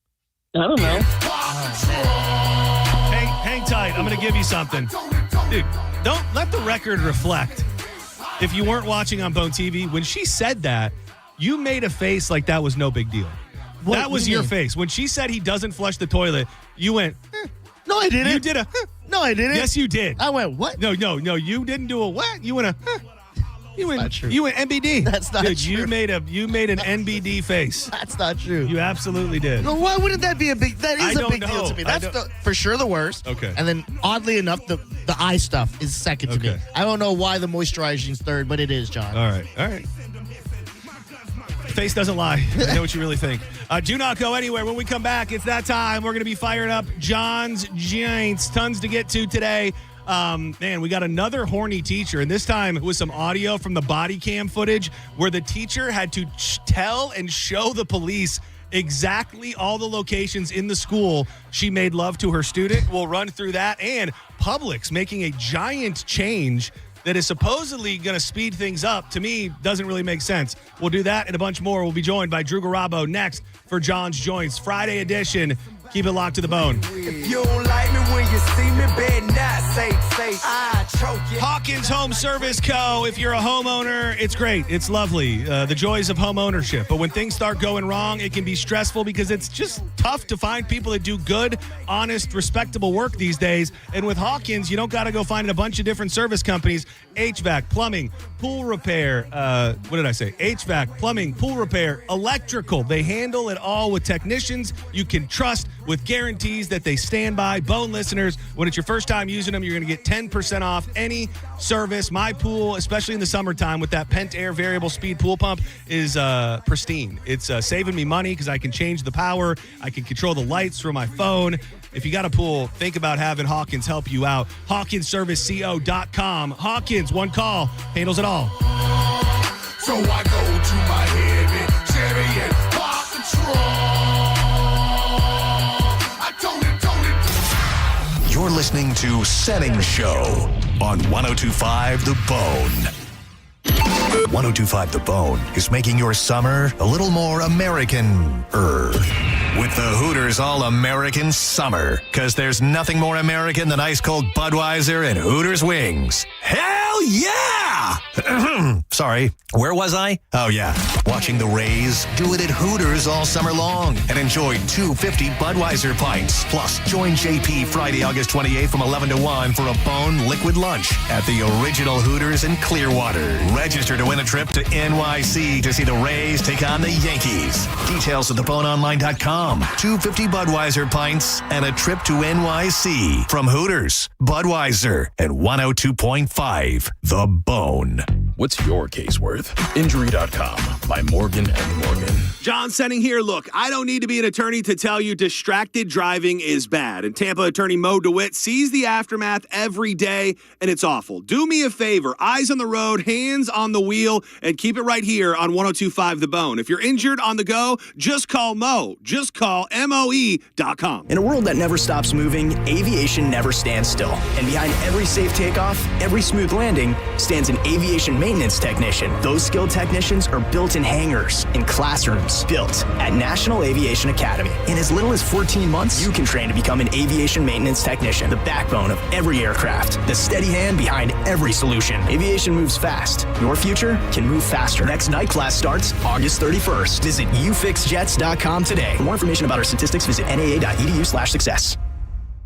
Hang tight. I'm going to give you something, dude. Don't let the record reflect. If you weren't watching on Bone TV, when she said that, you made a face like that was no big deal. That was your face. When she said he doesn't flush the toilet, you went, No, I didn't. You did a, No, I didn't. Yes, you did. I went, what? No, you didn't do a what? You went a, You went NBD. That's not Dude, true. You made an NBD face. That's not true. You absolutely did. No, why wouldn't that be a big? That is a big deal to me. That's for sure the worst. Okay. And then oddly enough, the eye stuff is second to me. I don't know why the moisturizing's third, but it is, John. All right. Face doesn't lie. I know what you really think. Do not go anywhere. When we come back, it's that time. We're going to be fired up. John's Giants. Tons to get to today. Man, we got another horny teacher, and this time with some audio from the body cam footage where the teacher had to tell and show the police exactly all the locations in the school she made love to her student. We'll run through that. And Publix making a giant change that is supposedly going to speed things up. To me, doesn't really make sense. We'll do that and a bunch more. We'll be joined by Drew Garabo next for John's Joints Friday edition. Keep it locked to the bone. If you don't like me when you see me, better not say I choke you. Hawkins Home Service Co. If you're a homeowner, it's great. It's lovely. The joys of home ownership. But when things start going wrong, it can be stressful because it's just tough to find people that do good, honest, respectable work these days. And with Hawkins, you don't got to go find a bunch of different service companies. HVAC, plumbing, pool repair. What did I say? HVAC, plumbing, pool repair, electrical. They handle it all with technicians you can trust, with guarantees that they stand by. Bone listeners, when it's your first time using them, you're going to get 10% off any service. My pool, especially in the summertime with that Pent Air variable speed pool pump, is pristine. It's saving me money because I can change the power. I can control the lights from my phone. If you got a pool, think about having Hawkins help you out. HawkinsServiceCO.com. Hawkins, one call, handles it all. So I go to my heavy chariot park control. You're listening to Senning Show on 102.5 The Bone. 102.5 The Bone is making your summer a little more American-er. With the Hooters All-American Summer. Because there's nothing more American than ice-cold Budweiser and Hooters wings. Hell yeah! Sorry, where was I? Oh, yeah. Watching the Rays do it at Hooters all summer long. And enjoy 250 Budweiser pints. Plus, join JP Friday, August 28th from 11 to 1 for a Bone Liquid Lunch at the original Hooters in Clearwater. Register to win a trip to NYC to see the Rays take on the Yankees. Details at theboneonline.com. 250 Budweiser pints and a trip to NYC from Hooters, Budweiser, and 102.5 The Bone. What's your case worth? Injury.com by Morgan & Morgan. John Senning here. Look, I don't need to be an attorney to tell you distracted driving is bad. And Tampa attorney Mo DeWitt sees the aftermath every day, and it's awful. Do me a favor. Eyes on the road, hands on the wheel, and keep it right here on 102.5 The Bone. If you're injured on the go, just call Mo. Just call MOE.com. In a world that never stops moving, aviation never stands still. And behind every safe takeoff, every smooth landing, stands an aviation maintenance technician. Those skilled technicians are built in hangars, in classrooms, built at National Aviation Academy. In as little as 14 months, you can train to become an aviation maintenance technician, the backbone of every aircraft, the steady hand behind every solution. Aviation moves fast. Your future can move faster. Next night class starts August 31st. Visit ufixjets.com today. For more information about our statistics, visit naa.edu/success.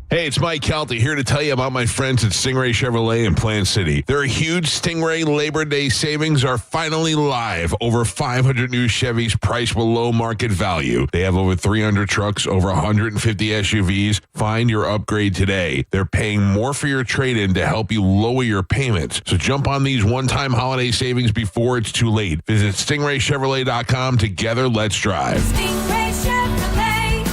Hey, it's Mike Kelty here to tell you about my friends at Stingray Chevrolet in Plant City. Their huge Stingray Labor Day savings are finally live. Over 500 new Chevys priced below market value. They have over 300 trucks, over 150 SUVs. Find your upgrade today. They're paying more for your trade-in to help you lower your payments. So jump on these one-time holiday savings before it's too late. Visit StingrayChevrolet.com. Together, let's drive. Stingray Chevrolet.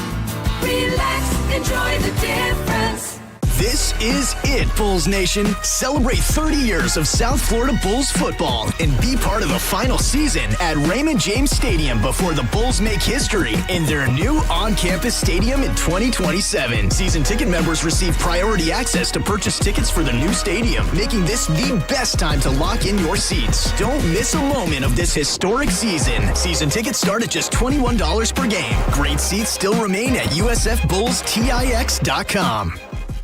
Relax, enjoy the difference. This is it, Bulls Nation. Celebrate 30 years of South Florida Bulls football and be part of the final season at Raymond James Stadium before the Bulls make history in their new on-campus stadium in 2027. Season ticket members receive priority access to purchase tickets for the new stadium, making this the best time to lock in your seats. Don't miss a moment of this historic season. Season tickets start at just $21 per game. Great seats still remain at USFBullsTix.com.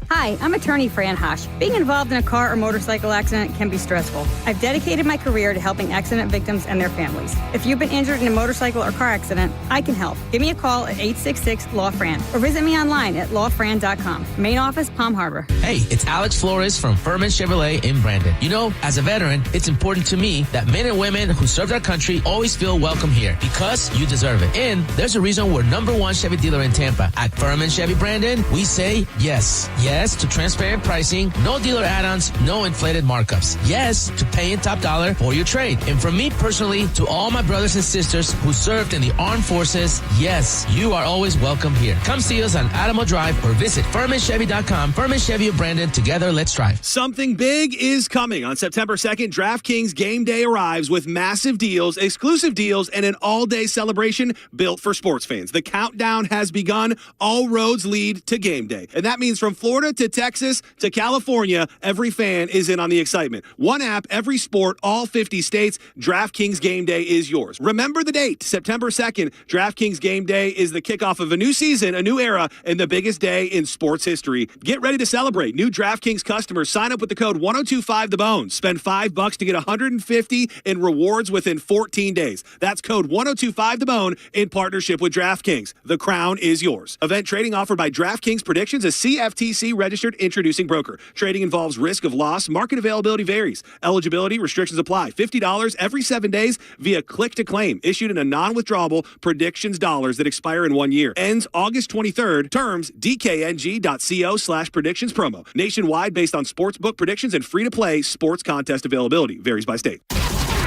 Hi, I'm attorney Fran Hosh. Being involved in a car or motorcycle accident can be stressful. I've dedicated my career to helping accident victims and their families. If you've been injured in a motorcycle or car accident, I can help. Give me a call at 866-LAW-FRAN or visit me online at lawfran.com. Main office, Palm Harbor. Hey, it's Alex Flores from Furman Chevrolet in Brandon. You know, as a veteran, it's important to me that men and women who served our country always feel welcome here because you deserve it. And there's a reason we're #1 Chevy dealer in Tampa. At Furman Chevy Brandon, we say yes. Yes to transparent pricing, no dealer add-ons, no inflated markups. Yes to paying top dollar for your trade. And from me personally to all my brothers and sisters who served in the armed forces, yes, you are always welcome here. Come see us on Alamo Drive or visit FurmanChevy.com. Furman Chevy of Brandon. Together, let's drive. Something big is coming. On September 2nd, DraftKings Game Day arrives with massive deals, exclusive deals, and an all-day celebration built for sports fans. The countdown has begun. All roads lead to Game Day. And that means from Florida to Texas to California, every fan is in on the excitement. One app, every sport, all 50 states. DraftKings Game Day is yours. Remember the date, September 2nd. DraftKings Game Day is the kickoff of a new season, a new era, and the biggest day in sports history. Get ready to celebrate. New DraftKings customers sign up with the code 1025TheBone. Spend $5 to get $150 in rewards within 14 days. That's code 1025TheBone in partnership with DraftKings. The crown is yours. Event trading offered by DraftKings Predictions, a CFTC registered introducing broker. Trading involves risk of loss. Market availability varies. Eligibility restrictions apply. $50 every 7 days via click to claim. Issued in a non-withdrawable predictions dollars that expire in 1 year. Ends August 23rd. Terms dkng.co/predictions promo. Nationwide based on sportsbook predictions and free-to-play sports contest availability. Varies by state.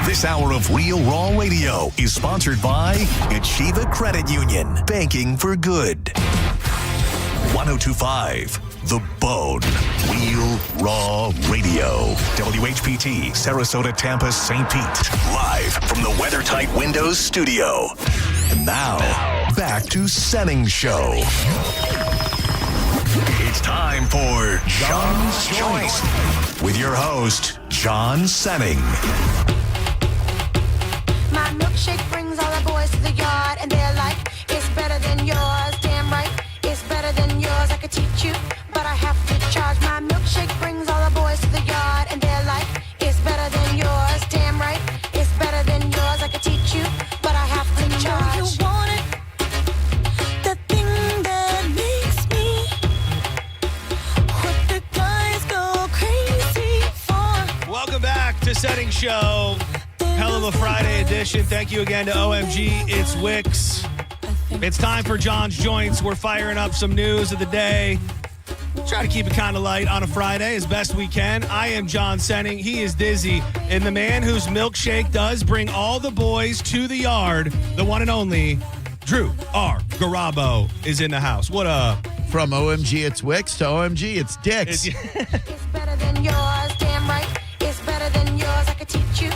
This hour of Real Raw Radio is sponsored by Achieva Credit Union. Banking for good. 1025 The Bone. Real Raw Radio. WHPT, Sarasota, Tampa, St. Pete. Live from the WeatherTight Windows studio. And now, back to Senning Show. It's time for John's Choice with your host, John Senning. My milkshake brings all the boys to the yard, and they're like, it's better than yours. Damn right, it's better than yours. I could teach you, but I have to charge. My milkshake brings all the boys to the yard, and they're like, it's better than yours. Damn right, it's better than yours. I could teach you, but I have to charge. You want it, the thing that makes me what the guys go crazy for. Welcome back to Senning Show. Hell of a Friday edition. Thank you again to OMG. It's Wix. It's time for John's Joints. We're firing up some news of the day. Try to keep it kind of light on a Friday as best we can. I am John Senning. He is Dizzy. And the man whose milkshake does bring all the boys to the yard, the one and only Drew R. Garabo is in the house. What up? From OMG, it's Wix to OMG, it's Dix. It's better than yours. Damn right, it's better than yours. I could teach you.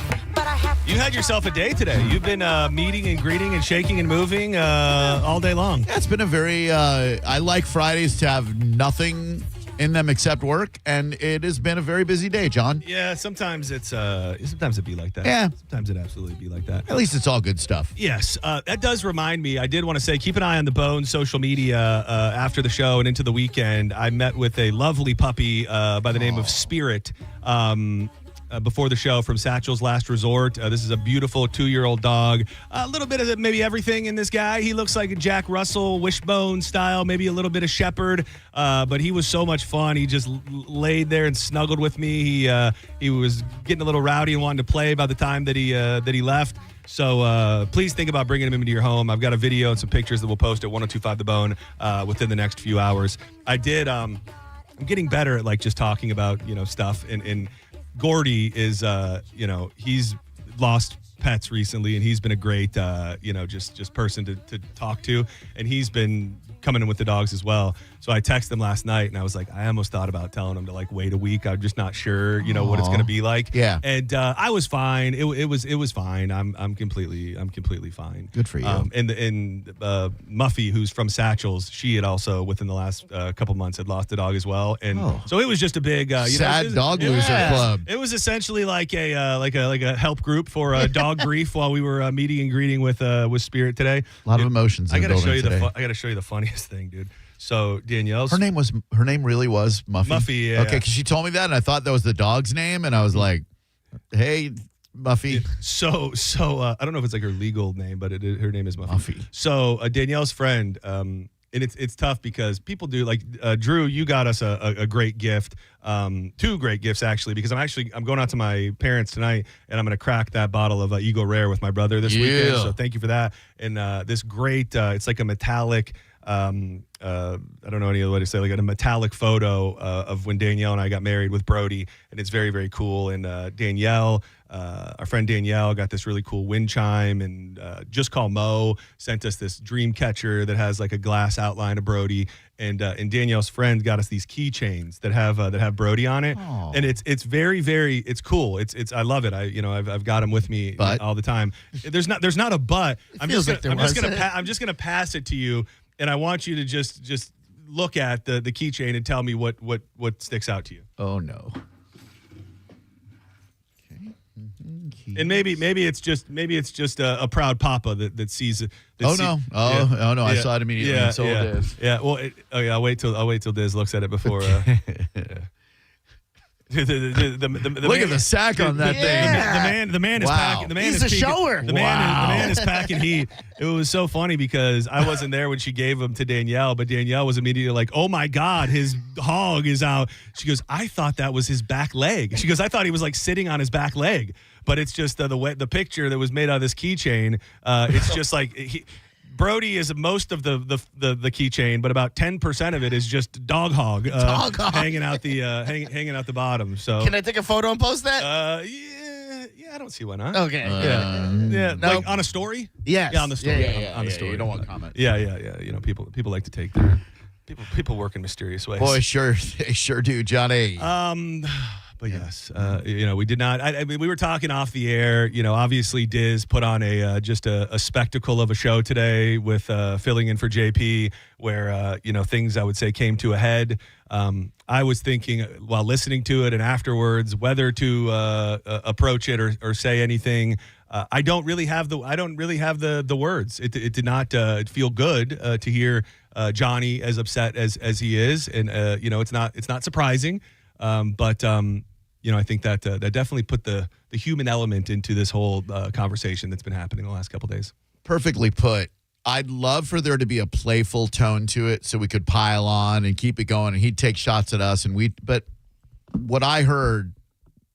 You had yourself a day today. You've been meeting and greeting and shaking and moving all day long. Yeah, it's been a very, I like Fridays to have nothing in them except work, and it has been a very busy day, John. Yeah, sometimes sometimes it be like that. Yeah. Sometimes it absolutely be like that. At least it's all good stuff. Yes. That does remind me, I did want to say, keep an eye on the Bone social media after the show and into the weekend. I met with a lovely puppy by the name of Spirit. Before the show from Satchel's Last Resort. This is a beautiful 2-year-old dog. A little bit of maybe everything in this guy. He looks like a Jack Russell, Wishbone style, maybe a little bit of Shepherd, but he was so much fun. He just laid there and snuggled with me. He was getting a little rowdy and wanted to play by the time that he left. So please think about bringing him into your home. I've got a video and some pictures that we'll post at 1025 The Bone within the next few hours. I did. I'm getting better at like just talking about stuff and Gordy is, he's lost pets recently, and he's been a great, just person to talk to, and he's been coming in with the dogs as well. So I texted him last night, and I was like, I almost thought about telling him to like wait a week. I'm just not sure, what it's going to be like. Yeah. And I was fine. It was fine. I'm completely fine. Good for you. And Muffy, who's from Satchels, she had also within the last couple months had lost a dog as well, and so it was just a big sad dog loser club. It was essentially like a help group for dog grief while we were meeting and greeting with Spirit today. A lot of emotions. I gotta show you today. I gotta show you the funniest thing, dude. So Danielle's her name really was Muffy. Muffy, yeah. Okay, because she told me that, and I thought that was the dog's name, and I was like, "Hey, Muffy." So I don't know if it's like her legal name, but her name is Muffy. So Danielle's friend, and it's tough because people do like Drew. You got us a great gift, 2 great gifts actually, because I'm going out to my parents tonight, and I'm going to crack that bottle of Eagle Rare with my brother this weekend. So thank you for that. And this great, it's like a metallic. I don't know any other way to say, like a metallic photo of when Danielle and I got married with Brody, and it's very, very cool. And Danielle, our friend Danielle, got this really cool wind chime, and Just Call Mo sent us this dream catcher that has like a glass outline of Brody, and Danielle's friend got us these keychains that have Brody on it. Aww. And it's very, very, it's cool. It's I love it. I've got them with me all the time. There's not a but. I'm just gonna pass it to you. And I want you to just look at the keychain and tell me what sticks out to you. Oh no. Okay. And maybe it's just a proud papa that sees it. Oh no! I saw it immediately. Yeah, and so Diz. Yeah. Well, I'll wait till Diz looks at it before. Look at the sack on that thing. The man is packing. The man He's is a shower. The man is packing heat. It was so funny because I wasn't there when she gave him to Danielle, but Danielle was immediately like, "Oh my God, his hog is out." She goes, "I thought that was his back leg." She goes, "I thought he was like sitting on his back leg, but it's just the picture that was made out of this keychain. It's just like." Brody is most of the keychain, but about 10% of it is just dog hog, hanging out the bottom. So can I take a photo and post that? Yeah, I don't see why not. Okay, yeah, like on a story. Yes. Yeah, on the story. Yeah, on the story. You don't want comment. Yeah. People like to take people work in mysterious ways. Boy, they sure do, Johnny. But yes, we did not. We were talking off the air. Obviously, Diz put on just a spectacle of a show today with filling in for JP, where things I would say came to a head. I was thinking while listening to it and afterwards whether to approach it or say anything. I don't really have the words. It did not feel good to hear Johnny as upset as he is, and it's not surprising. But I think that definitely put the human element into this whole conversation that's been happening the last couple days. Perfectly put. I'd love for there to be a playful tone to it so we could pile on and keep it going, and he'd take shots at us. But what I heard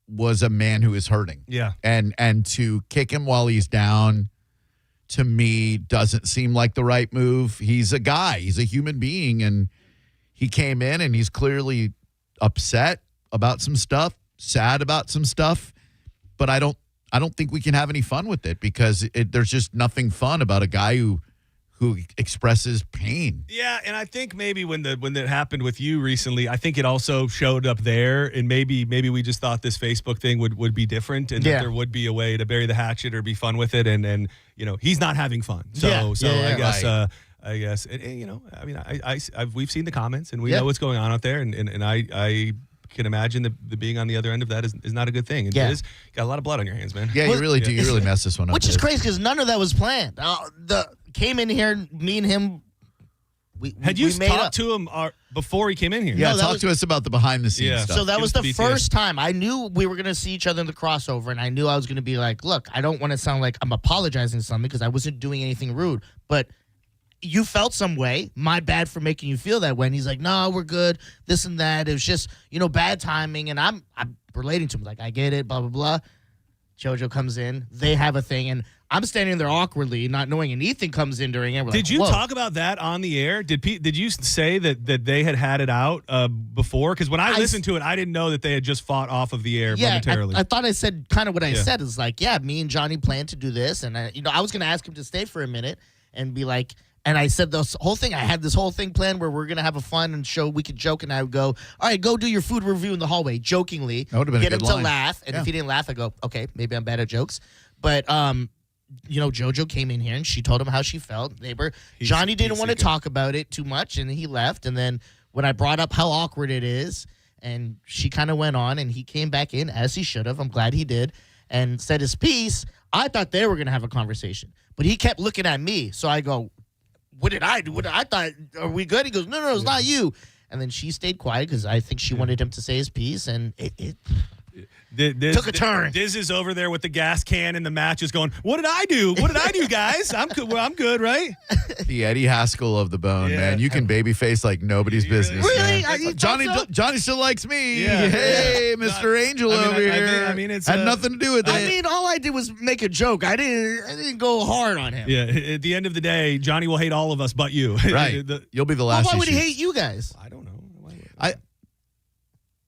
was a man who is hurting. Yeah. And to kick him while he's down, to me, doesn't seem like the right move. He's a guy. He's a human being, and he came in, and he's clearly upset about some stuff, sad about some stuff, but I don't think we can have any fun with it because there's just nothing fun about a guy who expresses pain. Yeah, and I think maybe when that happened with you recently, I think it also showed up there, and maybe we just thought this Facebook thing would be different, and that there would be a way to bury the hatchet or be fun with it, and he's not having fun. So I guess. Right. I guess, we've seen the comments, and we know what's going on out there, and I can imagine the being on the other end of that is not a good thing. And Diz, got a lot of blood on your hands, man. Yeah, you really do. You really messed this one up. Which is crazy because none of that was planned. Came in here, me and him. Had you talked to him before he came in here? Yeah, talk to us about the behind the scenes stuff. So that was the first time I knew we were going to see each other in the crossover, and I knew I was going to be like, look, I don't want to sound like I'm apologizing for something because I wasn't doing anything rude, but you felt some way. My bad for making you feel that way. And he's like, no, we're good. This and that. It was just, bad timing. And I'm relating to him. Like, I get it, blah, blah, blah. JoJo comes in. They have a thing. And I'm standing there awkwardly, not knowing. And Ethan comes in during it. Did you talk about that on the air? Did you say that they had it out before? Because when I listened to it, I didn't know that they had just fought off of the air momentarily. I thought I said kind of what I said. Is like, me and Johnny planned to do this. And, I was going to ask him to stay for a minute and be like, And I said this whole thing. I had this whole thing planned where we're going to have a fun and show. We could joke, and I would go, all right, go do your food review in the hallway, jokingly. That would've been a get him good to line. laugh. And if he didn't laugh, I go, okay, maybe I'm bad at jokes. But, JoJo came in here, and she told him how she felt. Johnny didn't want to talk about it too much, and he left. And then when I brought up how awkward it is, and she kind of went on, and he came back in, as he should have. I'm glad he did, and said his piece. I thought they were going to have a conversation. But he kept looking at me. So I go, what did I do? I thought, are we good? He goes, no, it's not you. And then she stayed quiet because I think she wanted him to say his piece, and it took a turn. Diz is over there with the gas can and the matches going, what did I do? What did I do, guys? I'm good, right? The Eddie Haskell of the bone, man. You can babyface like nobody's business. Really? Man. Johnny still likes me. Yeah. Hey, Mr. Angel over here. It's had nothing to do with it. all I did was make a joke. I didn't go hard on him. Yeah. At the end of the day, Johnny will hate all of us but you. Right. You'll be the last. Why would he hate you guys? I don't know.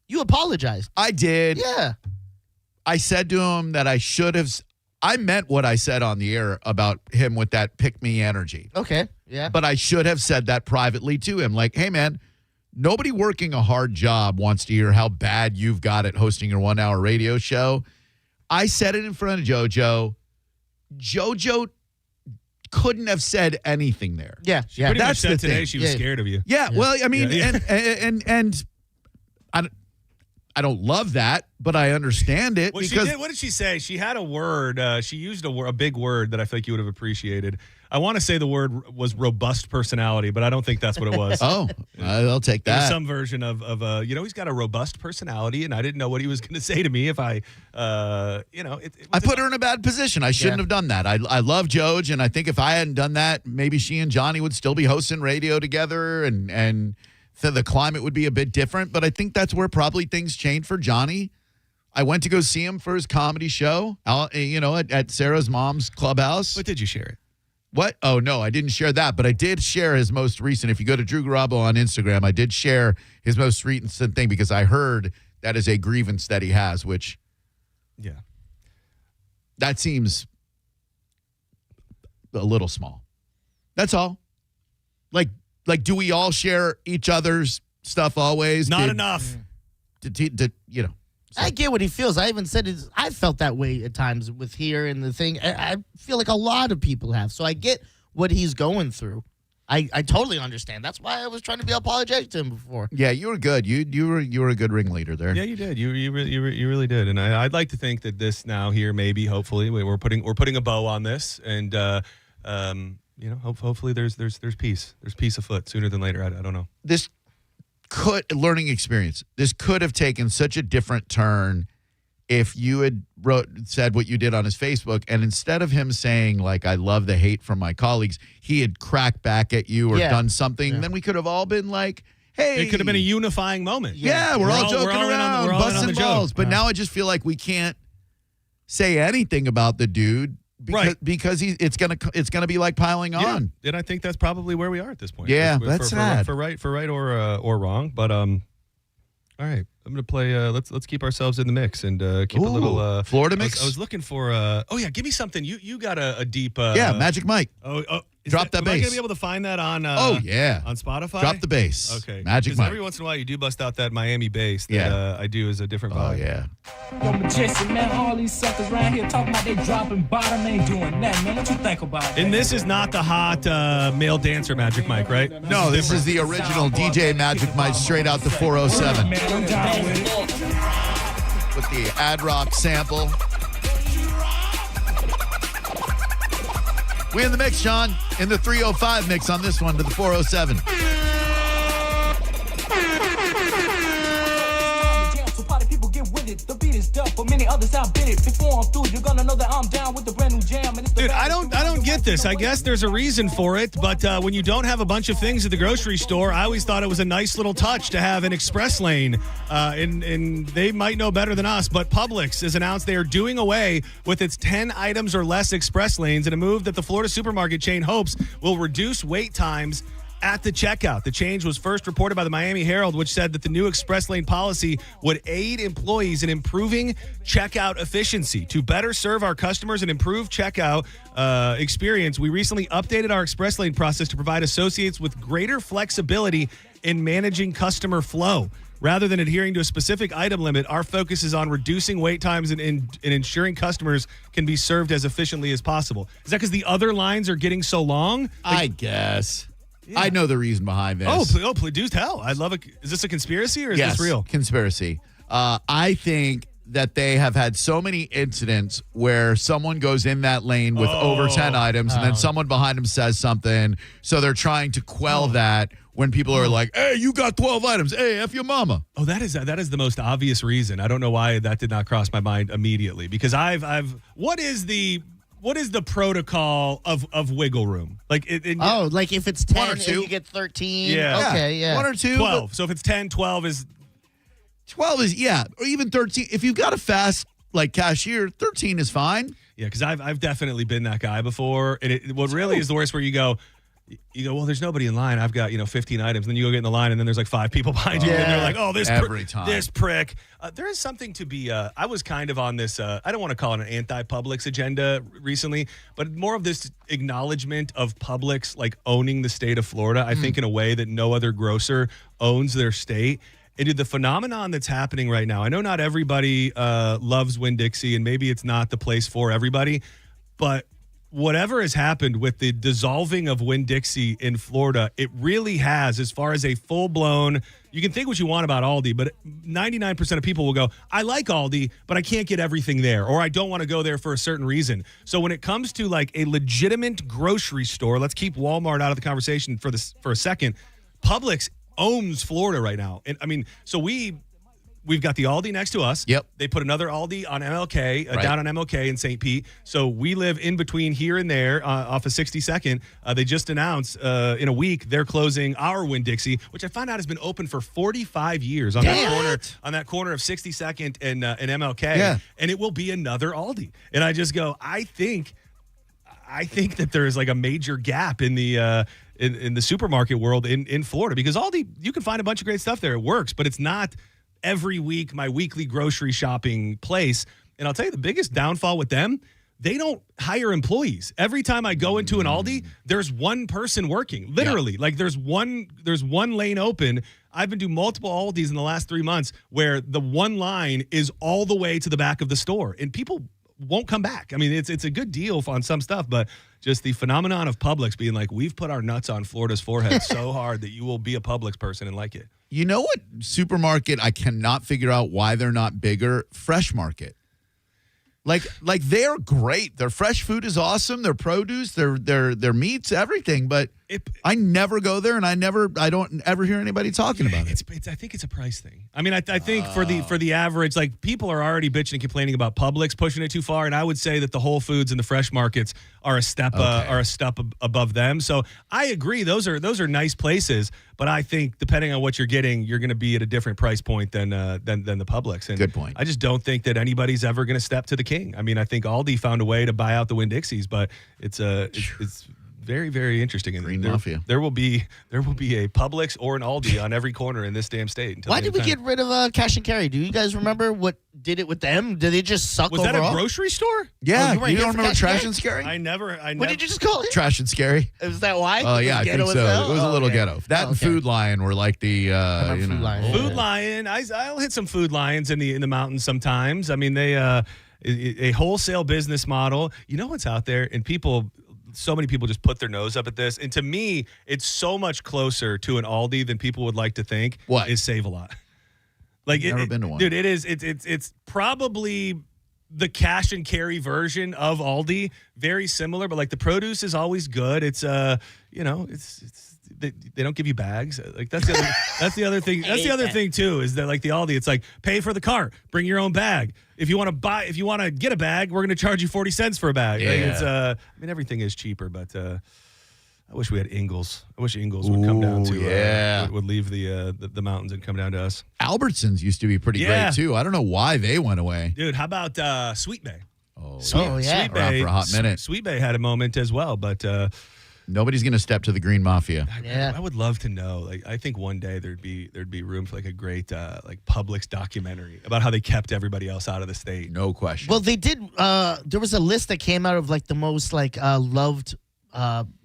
You apologized. I did. Yeah. I said to him that I meant what I said on the air about him with that pick-me energy. Okay, yeah. But I should have said that privately to him. Like, hey, man, nobody working a hard job wants to hear how bad you've got at hosting your 1-hour radio show. I said it in front of JoJo. JoJo couldn't have said anything there. Yeah, She pretty much said today she was scared of you. Yeah, well, I mean, and I don't love that, but I understand it. Well, she did. What did she say? She had a word. She used a big word that I feel like you would have appreciated. I want to say the word was robust personality, but I don't think that's what it was. Oh, I'll take It was that. some version of he's got a robust personality, and I didn't know what he was going to say to me if I, I put her in a bad position. I shouldn't have done that. I love Joj, and I think if I hadn't done that, maybe she and Johnny would still be hosting radio together, and so the climate would be a bit different. But I think that's where probably things changed for Johnny. I went to go see him for his comedy show, at Sarah's mom's clubhouse. But did you share it? What? Oh, no, I didn't share that, but I did share his most recent. If you go to Drew Garabo on Instagram, I did share his most recent thing because I heard that is a grievance that he has, which, yeah, that seems a little small. That's all. Like, do we all share each other's stuff always? Not enough. I get what he feels. I even said I felt that way at times with here and the thing. I feel like a lot of people have. So I get what he's going through. I totally understand. That's why I was trying to be apologetic to him before. Yeah, you were good. You were a good ringleader there. Yeah, you did. You really did. And I'd like to think that this now here, maybe, hopefully, we're putting a bow on this, and hopefully there's peace. There's peace afoot sooner than later. I don't know. This learning experience. This could have taken such a different turn if you had said what you did on his Facebook, and instead of him saying, like, I love the hate from my colleagues, he had cracked back at you or done something, then we could have all been like, hey. It could have been a unifying moment. Yeah, we're all joking around, busting balls. But now I just feel like we can't say anything about the dude because it's gonna be like piling on. And I think that's probably where we are at this point. Yeah, that's sad. For right or wrong. But all right, I'm gonna play. Let's keep ourselves in the mix and keep a little Florida mix. I was looking for. Give me something. You got a deep. Magic Mike. Drop that am bass. I gonna be able to find that on? On Spotify. Drop the bass. Okay, Magic Mike. Every once in a while, you do bust out that Miami bass that I do as a different vibe. Oh yeah. Yo, Majestic, man, all these suckers around here talking about they dropping bottom, ain't doing that, man. What you think about that? And this is not the hot male dancer Magic Mike, right? No, this is the original DJ Magic Mike, straight out the 407. With the ad rock sample. We in the mix, Sean. In the 305 mix on this one to the 407. The beat is dope, but many others outbid it. Before I'm through, you're gonna know that I'm down with the brand new jam. And it's Dude, I don't get this. I guess there's a reason for it, but when you don't have a bunch of things at the grocery store, I always thought it was a nice little touch to have an express lane. And they might know better than us, but Publix has announced they are doing away with its 10 items or less express lanes in a move that the Florida supermarket chain hopes will reduce wait times at the checkout. The change was first reported by the Miami Herald, which said that the new express lane policy would aid employees in improving checkout efficiency. To better serve our customers and improve checkout experience, we recently updated our express lane process to provide associates with greater flexibility in managing customer flow. Rather than adhering to a specific item limit, our focus is on reducing wait times and ensuring customers can be served as efficiently as possible. Is that because the other lines are getting so long? I guess. Yeah. I know the reason behind this. Oh, do tell. I love it. Is this a conspiracy or is this real? Conspiracy. I think that they have had so many incidents where someone goes in that lane with over 10 items and then someone behind them says something. So they're trying to quell that when people are like, hey, you got 12 items. Hey, F your mama. Oh, that is the most obvious reason. I don't know why that did not cross my mind immediately because what is the protocol of wiggle room? Like like if it's 10 and you get 13. Yeah. Okay, yeah. 1 or 2. 12. So if it's 10, 12 is... 12 is, or even 13. If you've got a fast, cashier, 13 is fine. Yeah, because I've definitely been that guy before. And what really is the worst where you go, well, there's nobody in line. I've got, 15 items. Then you go get in the line, and then there's 5 people behind you. And they're like, oh, this prick. There is something to be, I was kind of on this, I don't want to call it an anti-Publix agenda recently, but more of this acknowledgement of Publix, owning the state of Florida, I think in a way that no other grocer owns their state. And dude, the phenomenon that's happening right now, I know not everybody loves Winn-Dixie, and maybe it's not the place for everybody, but whatever has happened with the dissolving of Winn-Dixie in Florida, it really has, as far as a full-blown, you can think what you want about Aldi, but 99% of people will go, I like Aldi, but I can't get everything there, or I don't want to go there for a certain reason. So when it comes to a legitimate grocery store, let's keep Walmart out of the conversation for a second, Publix owns Florida right now. And I mean, so we've got the Aldi next to us. Yep. They put another Aldi on MLK, down on MLK in St. Pete. So we live in between here and there off of 62nd. They just announced in a week they're closing our Winn-Dixie, which I found out has been open for 45 years on that corner of 62nd and MLK. Yeah. And it will be another Aldi. And I just go, I think that there is a major gap in the in the supermarket world in Florida because Aldi, you can find a bunch of great stuff there. It works, but it's not every week my weekly grocery shopping place. And I'll tell you the biggest downfall with them, they don't hire employees. Every time I go into an Aldi, there's one person working. Literally. There's one lane open. I've been to multiple Aldis in the last 3 months where the one line is all the way to the back of the store. And people won't come back. I mean, it's a good deal on some stuff, but just the phenomenon of Publix being we've put our nuts on Florida's forehead so hard that you will be a Publix person and like it. You know what supermarket I cannot figure out why they're not bigger? Fresh Market. They're great. Their fresh food is awesome. Their produce, their meats, everything. But I never go there, and I don't ever hear anybody talking about it. I think it's a price thing. I mean, I think for the average, people are already bitching and complaining about Publix pushing it too far, and I would say that the Whole Foods and the fresh markets are a step above them. So I agree. Those are nice places, but I think depending on what you're getting, you're going to be at a different price point than the Publix. And good point. I just don't think that anybody's ever going to step to the king. I mean, I think Aldi found a way to buy out the Winn-Dixies, but it's very, very interesting. And Green Mafia. There will be a Publix or an Aldi on every corner in this damn state. Why did we get rid of cash and carry? Do you guys remember what did it with them? Did they just suck Was overall? that a grocery store? Yeah. You don't remember Trash and Scary? I never. What did you just call it? Trash and Scary. Is that why? Oh, yeah, I think so. It was a little ghetto. That and Food Lion were the, Food Lion. Food Lion. I'll hit some Food Lions in the mountains sometimes. I mean, they a wholesale business model. You know what's out there? And so many people just put their nose up at this. And to me, it's so much closer to an Aldi than people would like to think. What? Is Save-A-Lot. Never been to one. Dude, it is. It's probably the cash and carry version of Aldi. Very similar, but the produce is always good. It's they don't give you bags. That's the other thing. That's the other thing too, is that the Aldi, it's pay for the cart, bring your own bag. If you want to get a bag, we're going to charge you 40 cents for a bag. Yeah. Everything is cheaper, but I wish we had Ingles. I wish Ingles would come down to would leave the mountains and come down to us. Albertsons used to be pretty great too. I don't know why they went away. Dude, how about Sweet Bay? Sweet Bay for a hot minute. Sweet Bay had a moment as well, but Nobody's going to step to the green mafia. I would love to know. Like, I think one day there'd be room for like a great like Publix documentary about how they kept everybody else out of the state. No question. Well, they did. There was a list that came out of like the most like loved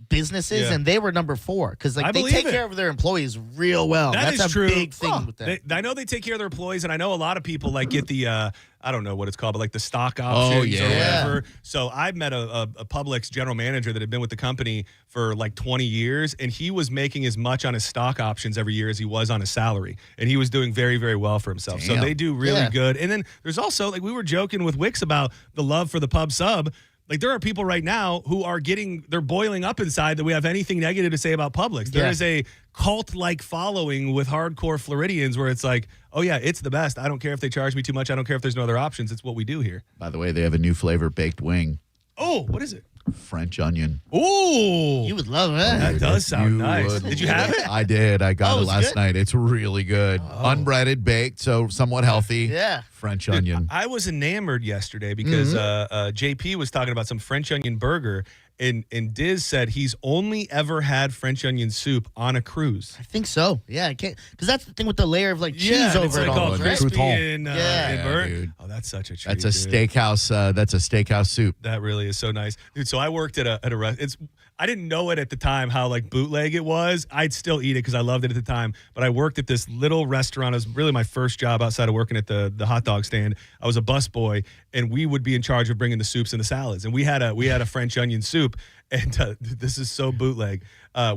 businesses, and they were number 4 because like they take care of their employees real well. That's a true. big thing with them. I know they take care of their employees, and I know a lot of people like get the I don't know what it's called, but like the stock options or whatever. So I met a Publix general manager that had been with the company for like 20 years, and he was making as much on his stock options every year as he was on his salary, and he was doing very, very well for himself. So they do really good. And then there's also, like we were joking with Wix about the love for the pub sub. Like, there are people right now who are they're boiling up inside that we have anything negative to say about Publix. There is a cult-like following with hardcore Floridians where it's like, oh, yeah, it's the best. I don't care if they charge me too much. I don't care if there's no other options. It's what we do here. By the way, they have a new flavor, baked wing. Oh, what is it? French onion. Ooh. You would love it. That does sound nice. Did you have it? I did. I got it last night. It's really good. Unbreaded, baked, so somewhat healthy. Yeah. French onion. I was enamored yesterday because JP was talking about some French onion burger, and Diz said he's only ever had French onion soup on a cruise. I think so. Yeah, I can't because that's the thing with the layer of like cheese over it all. Crispy and burnt. Dude. Oh, that's such a treat. That's a steakhouse. That's a steakhouse soup. That really is so nice, dude. So I worked at a restaurant. I didn't know it at the time how like bootleg it was. I'd still eat it because I loved it at the time. But I worked at this little restaurant. It was really my first job outside of working at the hot dog stand. I was a busboy, and we would be in charge of bringing the soups and the salads. And we had a French onion soup. And this is so bootleg.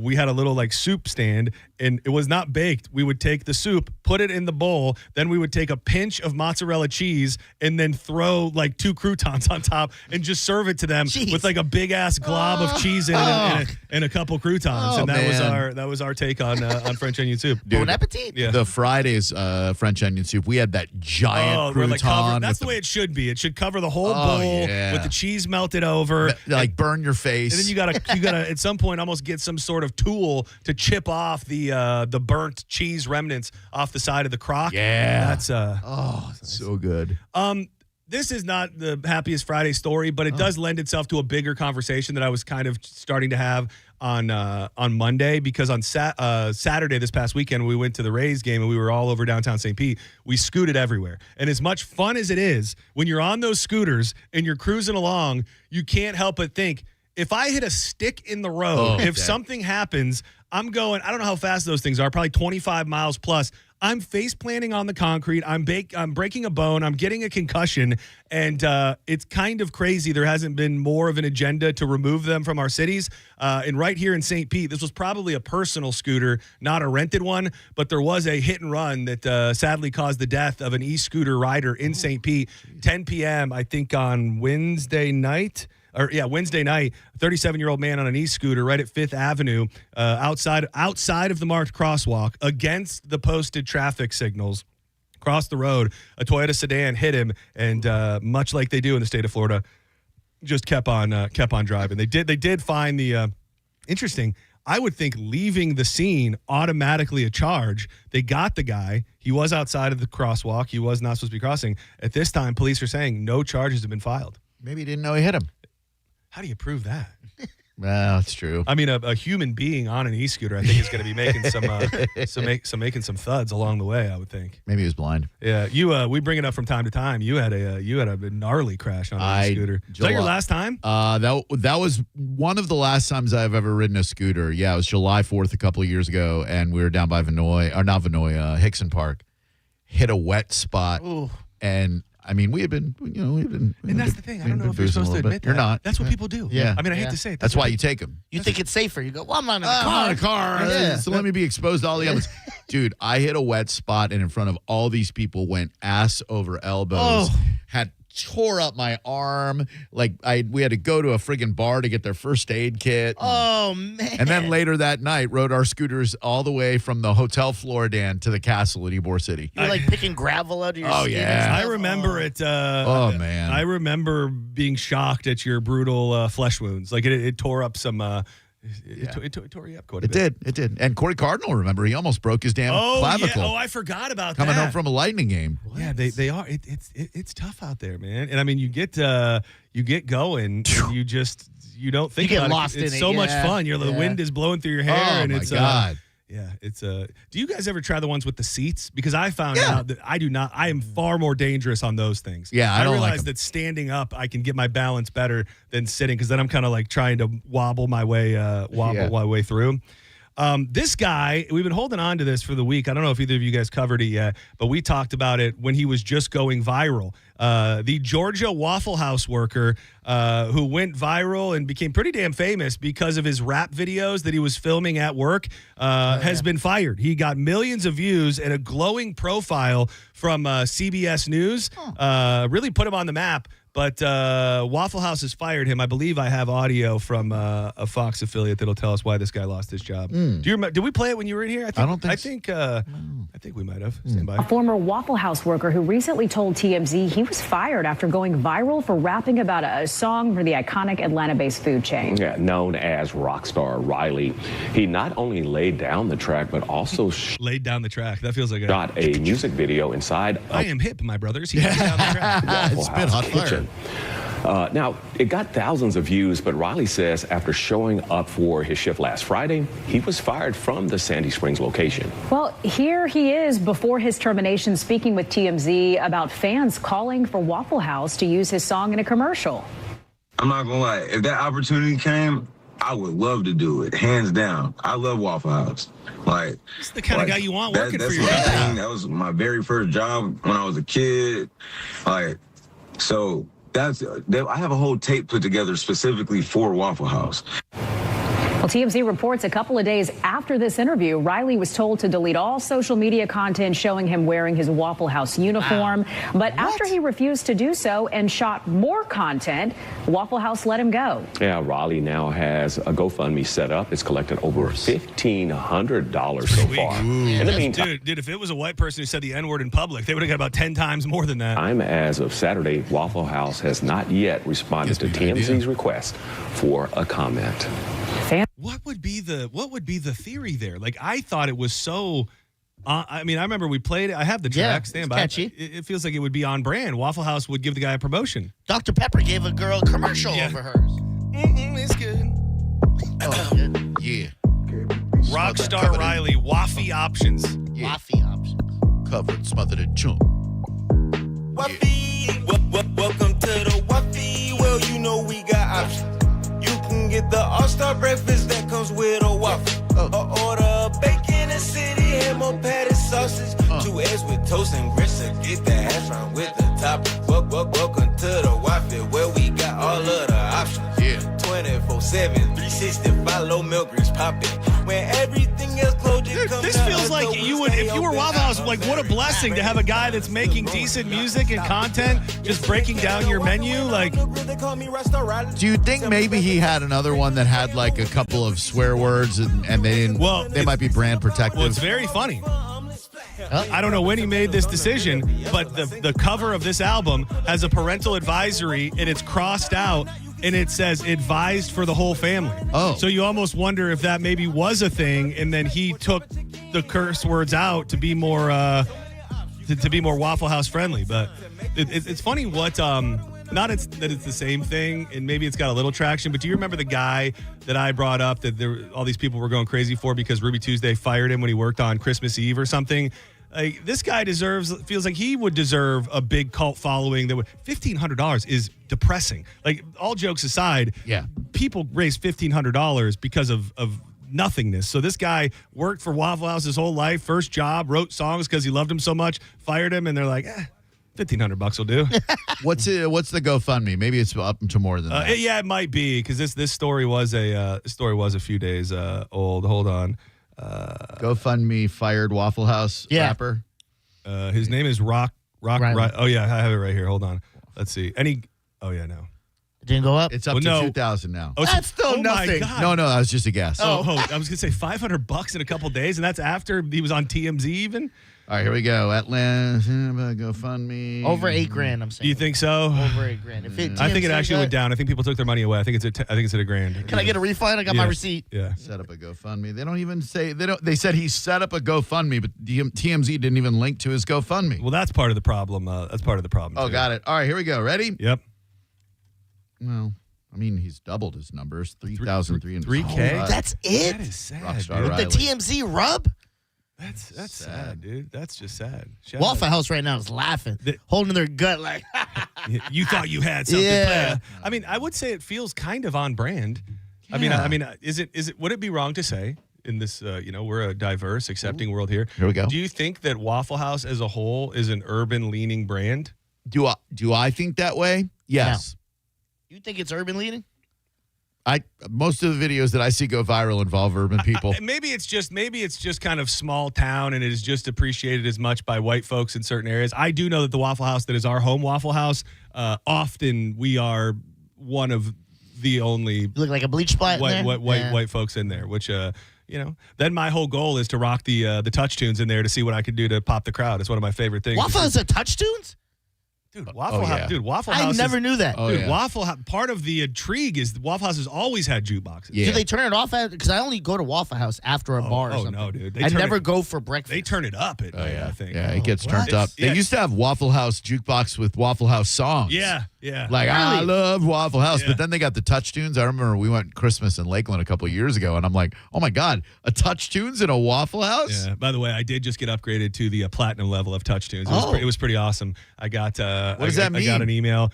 We had a little like soup stand, and it was not baked. We would take the soup, put it in the bowl, then we would take a pinch of mozzarella cheese, and then throw like 2 croutons on top, and just serve it to them with like a big ass glob of cheese in it and a couple croutons. And that was our take on French onion soup. Dude, Bon appetit. Yeah. The Friday's French onion soup, we had that giant crouton. That's the way it should be. It should cover the whole bowl with the cheese melted over. Like burn your face. And then you gotta at some point almost get some sort of tool to chip off the burnt cheese remnants off the side of the crock. Yeah. That's so good. This is not the happiest Friday story, but it does lend itself to a bigger conversation that I was kind of starting to have on Monday, because on Saturday this past weekend we went to the Rays game and we were all over downtown St. Pete. We scooted everywhere, and as much fun as it is when you're on those scooters and you're cruising along, you can't help but think, if I hit a stick in the road, if something happens, I'm going, I don't know how fast those things are, probably 25 miles plus. I'm face planting on the concrete. I'm breaking a bone. I'm getting a concussion. And it's kind of crazy. There hasn't been more of an agenda to remove them from our cities. And right here in St. Pete, this was probably a personal scooter, not a rented one. But there was a hit and run that sadly caused the death of an e-scooter rider in St. Pete, 10 p.m., I think on Wednesday night. Wednesday night, a 37-year-old man on an e-scooter right at 5th Avenue, outside of the marked crosswalk, against the posted traffic signals, crossed the road. A Toyota sedan hit him, and much like they do in the state of Florida, just kept on driving. They did find the interesting. I would think leaving the scene automatically a charge. They got the guy. He was outside of the crosswalk. He was not supposed to be crossing. At this time, police are saying no charges have been filed. Maybe he didn't know he hit him. How do you prove that? Well, that's true. I mean, a human being on an e-scooter, I think, is going to be making making some thuds along the way, I would think. Maybe he was blind. Yeah, we bring it up from time to time. You had a gnarly crash on an e-scooter. Was that your last time? That was one of the last times I've ever ridden a scooter. Yeah, it was July 4th a couple of years ago, and we were down by Hickson Park. Hit a wet spot. Ooh. And I mean, we had been. And that's the thing. I don't know if you're supposed to admit that. You're not. That's what people do. Yeah. I mean, I hate to say it. That's why you take them. You think it's safer. You go, well, I'm not in a car. I'm not in a car. Yeah. So let me be exposed to all the elements. Dude, I hit a wet spot, and in front of all these people went ass over elbows. Had tore up my arm. Like we had to go to a friggin' bar to get their first aid kit. Oh, man. And then later that night, rode our scooters all the way from the Hotel Floridan to the castle in Ybor City. You're like picking gravel out of your skin. Yeah. I remember it. Man. I remember being shocked at your brutal flesh wounds. Like it tore up some It tore you up quite a It bit. did. It did. And Corey Cardinal, remember, he almost broke his damn clavicle. Yeah. Oh, I forgot about coming that. home from a Lightning game. Yeah, they are. It's tough out there, man. And I mean, you get going, and you don't think You get about lost it. It's in so it, much yeah. fun. The wind is blowing through your hair, Oh, and my it's God. Yeah, it's Do you guys ever try the ones with the seats? Because I found out that I do not. I am far more dangerous on those things. Yeah, I don't like realized them. that standing up, I can get my balance better than sitting, because then I'm kind of like trying to wobble my way through. This guy, we've been holding on to this for the week. I don't know if either of you guys covered it yet, but we talked about it when he was just going viral. The Georgia Waffle House worker who went viral and became pretty damn famous because of his rap videos that he was filming at work has been fired. He got millions of views and a glowing profile from CBS News. Really put him on the map. But Waffle House has fired him. I believe I have audio from a Fox affiliate that'll tell us why this guy lost his job. Do you remember? Did we play it when you were in here? I think we might have. Stand by. A former Waffle House worker who recently told TMZ he was fired after going viral for rapping about a song for the iconic Atlanta-based food chain. Yeah, known as Rockstar Riley. He not only laid down the track, but also laid down the track. That feels like shot a music video inside. I am hip, my brothers. He laid down the track. Waffle It's been House hot fire. kitchen. Now, it got thousands of views, but Riley says after showing up for his shift last Friday, he was fired from the Sandy Springs location. Well, here he is before his termination speaking with TMZ about fans calling for Waffle House to use his song in a commercial. I'm not gonna lie, if that opportunity came, I would love to do it, hands down. I love Waffle House. It's the kind of guy you want working for you. That's my thing. That was my very first job when I was a kid. So I have a whole tape put together specifically for Waffle House. Well, TMZ reports a couple of days after this interview, Riley was told to delete all social media content showing him wearing his Waffle House uniform. But after he refused to do so and shot more content, Waffle House let him go. Yeah, Riley now has a GoFundMe set up. It's collected over $1,500 so far. In the meantime, Dude, if it was a white person who said the N-word in public, they would have got about 10 times more than that. as of Saturday, Waffle House has not yet responded to TMZ's request for a comment. What would be the theory there? Like, I thought it was so. I mean, I remember we played it. I have the track. Stand by. Catchy. It feels like it would be on brand. Waffle House would give the guy a promotion. Dr. Pepper gave a girl a commercial over hers. It's good. Oh, yeah. Rockstar Riley, Waffy Options. Waffy options. Covered, smothered, and chunk. Waffy, welcome to the Waffy. Well, you know we got options. You can get the All-Star breakfast that comes with a waffle. Or order a bacon and city ham or patty sausage. 2 eggs with toast and grits and get the hash brown with the toppings. Welcome to the Waffy where we got all of the options. 24/7, 365 low milk grease popping. When everything else closed, This feels like you would, if you were Waffle House, like, what a blessing to have a guy that's making decent music and content, just breaking down your menu. Like, do you think maybe he had another one that had like a couple of swear words and they didn't? Well, they might be brand protective. Well, it's very funny. I don't know when he made this decision, but the cover of this album has a parental advisory and it's crossed out and it says advised for the whole family. Oh. So you almost wonder if that maybe was a thing and then he took the curse words out to be more to be more Waffle House friendly. But it's funny what not that it's the same thing and maybe it's got a little traction, but do you remember the guy that I brought up that all these people were going crazy for because Ruby Tuesday fired him when he worked on Christmas Eve or something? Like, this guy feels like he would deserve a big cult following. That would $1,500 is depressing. Like, all jokes aside, people raise $1,500 because of nothingness. So this guy worked for Waffle House his whole life, first job, wrote songs because he loved him so much, fired him, and they're like, $1,500 will do. What's the GoFundMe? Maybe it's up to more than that. Yeah, it might be because this story was a few days old. Hold on. GoFundMe fired Waffle House rapper. His name is Rock. Oh yeah, I have it right here. Hold on. Let's see. Oh yeah, no. It didn't go up. It's up to 2,000 now. Oh, that's still nothing. No, that was just a guess. I was gonna say $500 in a couple days, and that's after he was on TMZ even. All right, here we go. Atlanta, GoFundMe. Over $8,000, I'm saying. Do you think so? Over $8,000. I think it actually went down. I think people took their money away. I think it's at $1,000. Can I get a refund? I got my receipt. Yeah. Set up a GoFundMe. They don't even say they said he set up a GoFundMe, but TMZ didn't even link to his GoFundMe. Well, that's part of the problem. That's part of the problem. Oh, too. got it. All right, here we go. Ready? Yep. Well, I mean, he's doubled his numbers. 3,300. 3K? That's it? That is sad. Rockstar Dude. Riley. The TMZ rub? That's sad, dude. That's just sad. Shout Waffle out. House right now is laughing, holding their gut like. You thought you had something. Yeah. Player. I mean, I would say it feels kind of on brand. I mean, is it? Would it be wrong to say in this? We're a diverse, accepting world here. Here we go. Do you think that Waffle House as a whole is an urban-leaning brand? Do I think that way? Yes. You think it's urban leading? Most of the videos that I see go viral involve urban people. Maybe it's just kind of small town, and it is just appreciated as much by white folks in certain areas. I do know that the Waffle House that is our home Waffle House, often we are one of the only You look like a bleach spot white folks in there, which then my whole goal is to rock the touch tunes in there to see what I can do to pop the crowd. It's one of my favorite things. Waffle House a touch tunes? Dude, Waffle House. Dude, Waffle I House. never knew that. Dude, Waffle House. Part of the intrigue is Waffle House has always had jukeboxes. Yeah. Do they turn it off? Because I only go to Waffle House after a bar or something. No, dude. I never go for breakfast. They turn it up at night, I think. Yeah, it gets turned up. They used to have Waffle House jukebox with Waffle House songs. Yeah. Like, I love Waffle House. Yeah. But then they got the touch tunes. I remember we went Christmas in Lakeland a couple of years ago, and I'm like, oh, my God, a touch tunes in a Waffle House? Yeah. By the way, I did just get upgraded to the platinum level of touch tunes. It was pretty awesome. I got what does that mean? I got an email.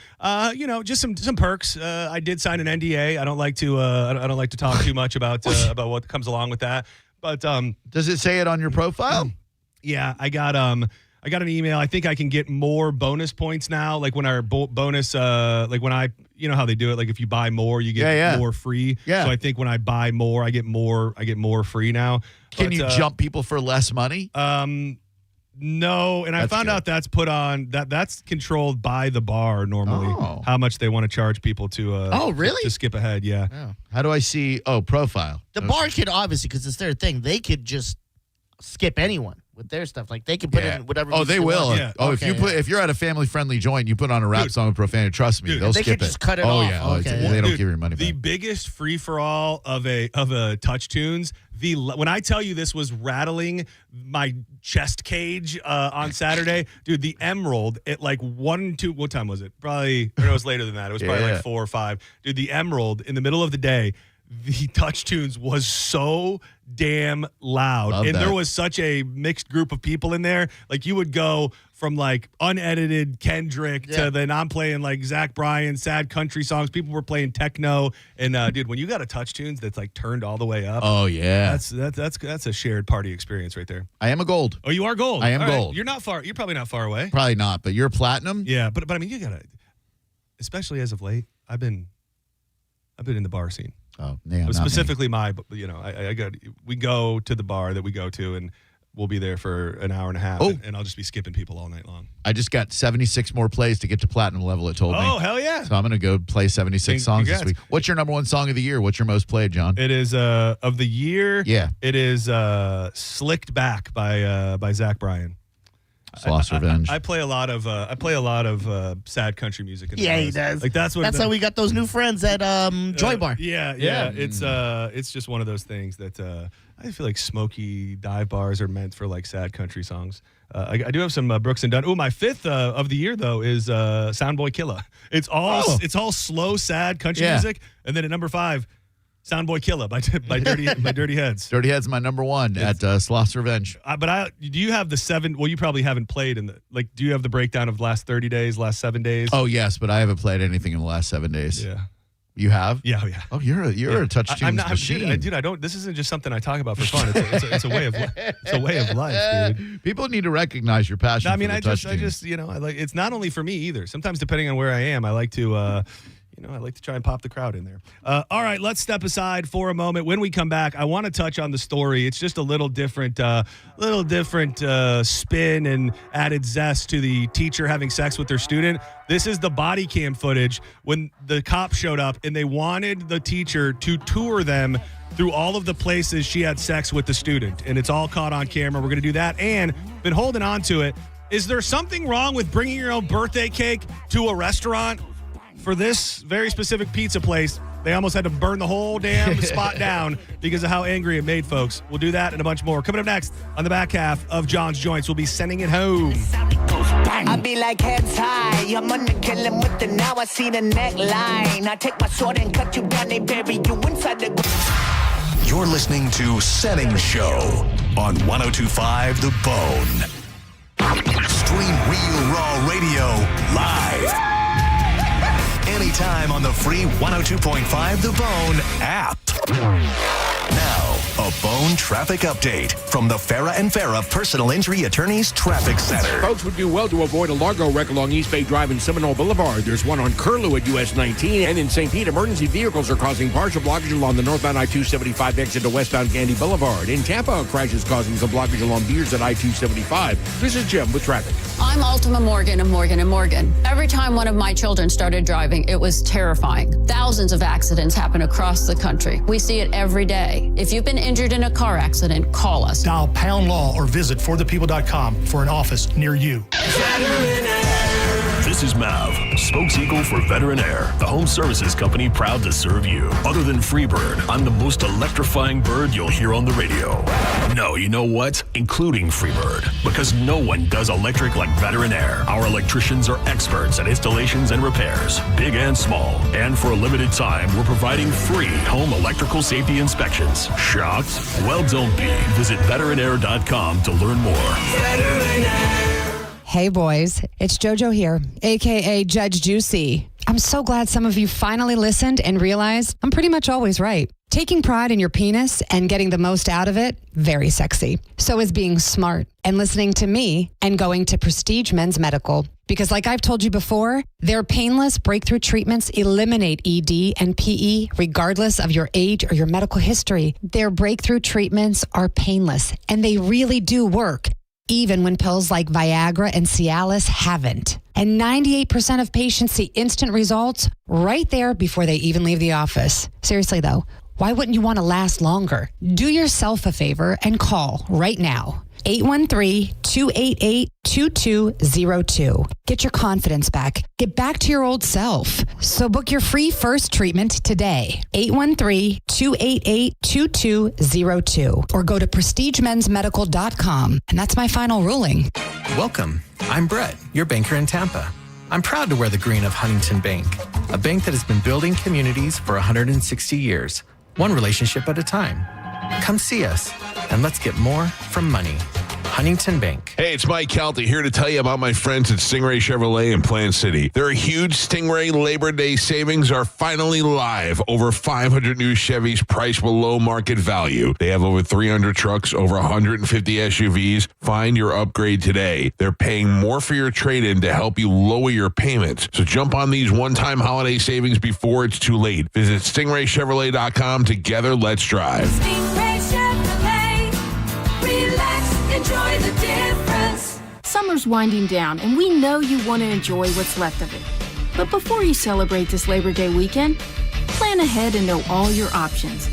Just some perks. I did sign an NDA. I don't like to talk too much about what comes along with that. But does it say it on your profile? Yeah, I got an email. I think I can get more bonus points now. Like when our bonus, like when I, you know how they do it. Like if you buy more, you get more free. Yeah. So I think when I buy more, I get more free now. Can you jump people for less money? No, and I found out that's put on that's controlled by the bar normally. How much they want to charge people to really? to skip ahead, yeah. How do I see profile? The bar could obviously, because it's their thing, they could just skip anyone with their stuff. Like they could put in whatever. Oh, they will. Yeah. If you're at a family friendly joint, you put on a rap song with profanity. Trust me, they'll they skip could it. just cut it oh off. yeah, Okay. they don't give your money The back. biggest free for all of a touch tunes. When I tell you this was rattling my chest cage on Saturday, dude, the Emerald at like 1-2. What time was it? Probably. Or it was later than that. It was probably like 4 or 5. Dude, the Emerald in the middle of the day. The touch tunes was so damn loud. Love and that. there was such a mixed group of people in there. Like you would go from like unedited Kendrick to then I'm playing like Zach Bryan, sad country songs. People were playing techno. And dude, when you got a touch tunes that's like turned all the way up. Oh yeah. That's a shared party experience right there. I am a gold. Oh, you are gold. I am All right. gold. You're not far. You're probably not far away. Probably not, but you're platinum. Yeah, but I mean you gotta, especially as of late, I've been in the bar scene. Oh, yeah. Specifically we go to the bar that we go to and we'll be there for an hour and a half and I'll just be skipping people all night long. I just got 76 more plays to get to platinum level, it told me. Oh, hell yeah. So I'm going to go play 76 songs this week. What's your number one song of the year? What's your most played, John? It is of the year. Yeah. It is Slicked Back by Zach Bryan. Lost Revenge. I play a lot of sad country music. In the Yeah, he bars. does. Like that's how we got those new friends at Joy Bar. Yeah. It's just one of those things that I feel like smoky dive bars are meant for like sad country songs. I do have some Brooks and Dunn. Oh, my fifth of the year though is Soundboy Killa. It's all slow sad country music, and then at number 5. Soundboy Killa by Dirty Heads. Dirty Heads, my number one at Lost Revenge. Do you have the 7? Well, you probably haven't played do you have the breakdown of last 30 days, last 7 days? Oh yes, but I haven't played anything in the last 7 days. Yeah. You have? Yeah. Oh, you're a touch tunes machine. Dude, I don't. This isn't just something I talk about for fun. It's a way of life, dude. People need to recognize your passion. I mean, for the touch tunes. I like. It's not only for me either. Sometimes, depending on where I am, I like to. I like to try and pop the crowd in there. All right, let's step aside for a moment. When we come back, I want to touch on the story. It's just a little different spin and added zest to the teacher having sex with their student. This is the body cam footage when the cops showed up and they wanted the teacher to tour them through all of the places she had sex with the student, and it's all caught on camera. We're going to do that, and been holding on to it. Is there something wrong with bringing your own birthday cake to a restaurant? For this very specific pizza place, they almost had to burn the whole damn spot down because of how angry it made folks. We'll do that and a bunch more. Coming up next on the back half of John's Joints, we'll be sending it home. I be like heads high. I'm gonna kill him with the now I see the neckline. I take my sword and cut you down, they bury you inside the. You're listening to Senning Show on 102.5 The Bone. Stream Real Raw Radio live. Anytime on the free 102.5 The Bone app. Now, a Bone traffic update from the Farah and Farah Personal Injury Attorneys Traffic Center. Folks would do well to avoid a Largo wreck along East Bay Drive and Seminole Boulevard. There's one on Curlew at US 19, and in St. Pete, emergency vehicles are causing partial blockage along the northbound I-275 exit to westbound Gandy Boulevard. In Tampa, a crash is causing some blockage along Beers at I-275. This is Jim with traffic. I'm Ultima Morgan of Morgan & Morgan. Every time one of my children started driving, it was terrifying. Thousands of accidents happen across the country. We see it every day. If you've been injured in a car accident, call us. Dial pound law or visit forthepeople.com for an office near you. This is Mav, spokespeople for Veteran Air, the home services company proud to serve you. Other than Freebird, I'm the most electrifying bird you'll hear on the radio. No, you know what? Including Freebird, because no one does electric like Veteran Air. Our electricians are experts at installations and repairs, big and small. And for a limited time, we're providing free home electrical safety inspections. Shocked? Well, don't be. Visit veteranair.com to learn more. Veteran Air. Hey boys, it's JoJo here, aka Judge Juicy. I'm so glad some of you finally listened and realized I'm pretty much always right. Taking pride in your penis and getting the most out of it, very sexy. So is being smart and listening to me and going to Prestige Men's Medical. Because like I've told you before, their painless breakthrough treatments eliminate ED and PE regardless of your age or your medical history. Their breakthrough treatments are painless and they really do work, even when pills like Viagra and Cialis haven't. And 98% of patients see instant results right there before they even leave the office. Seriously though, why wouldn't you want to last longer? Do yourself a favor and call right now. 813-288-2202. Get your confidence back. Get back to your old self. So book your free first treatment today. 813-288-2202. Or go to prestigemensmedical.com. And that's my final ruling. Welcome. I'm Brett, your banker in Tampa. I'm proud to wear the green of Huntington Bank, a bank that has been building communities for 160 years, one relationship at a time. Come see us, and let's get more from money. Huntington Bank. Hey, it's Mike Calty here to tell you about my friends at Stingray Chevrolet in Plant City. Their huge Stingray Labor Day savings are finally live. Over 500 new Chevys priced below market value. They have over 300 trucks, over 150 SUVs. Find your upgrade today. They're paying more for your trade-in to help you lower your payments. So jump on these one-time holiday savings before it's too late. Visit stingraychevrolet.com. Together, let's drive. Stingray Chevrolet. Relax, enjoy the difference. Summer's winding down, and we know you want to enjoy what's left of it. But before you celebrate this Labor Day weekend, plan ahead and know all your options.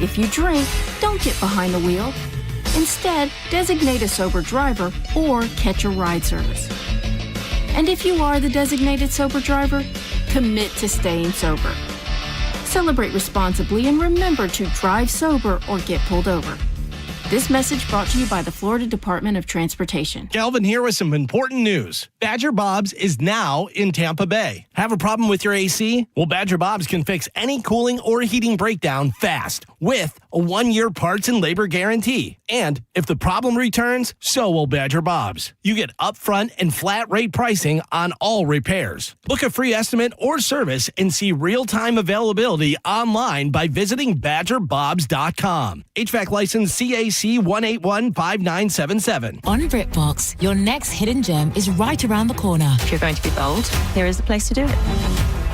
If you drink, don't get behind the wheel. Instead, designate a sober driver or catch a ride service. And if you are the designated sober driver, commit to staying sober. Celebrate responsibly and remember to drive sober or get pulled over. This message brought to you by the Florida Department of Transportation. Galvin here with some important news. Badger Bob's is now in Tampa Bay. Have a problem with your AC? Well, Badger Bob's can fix any cooling or heating breakdown fast with a 1-year parts and labor guarantee. And if the problem returns, so will Badger Bob's. You get upfront and flat rate pricing on all repairs. Book a free estimate or service and see real-time availability online by visiting badgerbobs.com. HVAC license CAC 1815977. On BritBox, your next hidden gem is right around the corner. If you're going to be bold, here is the place to do it.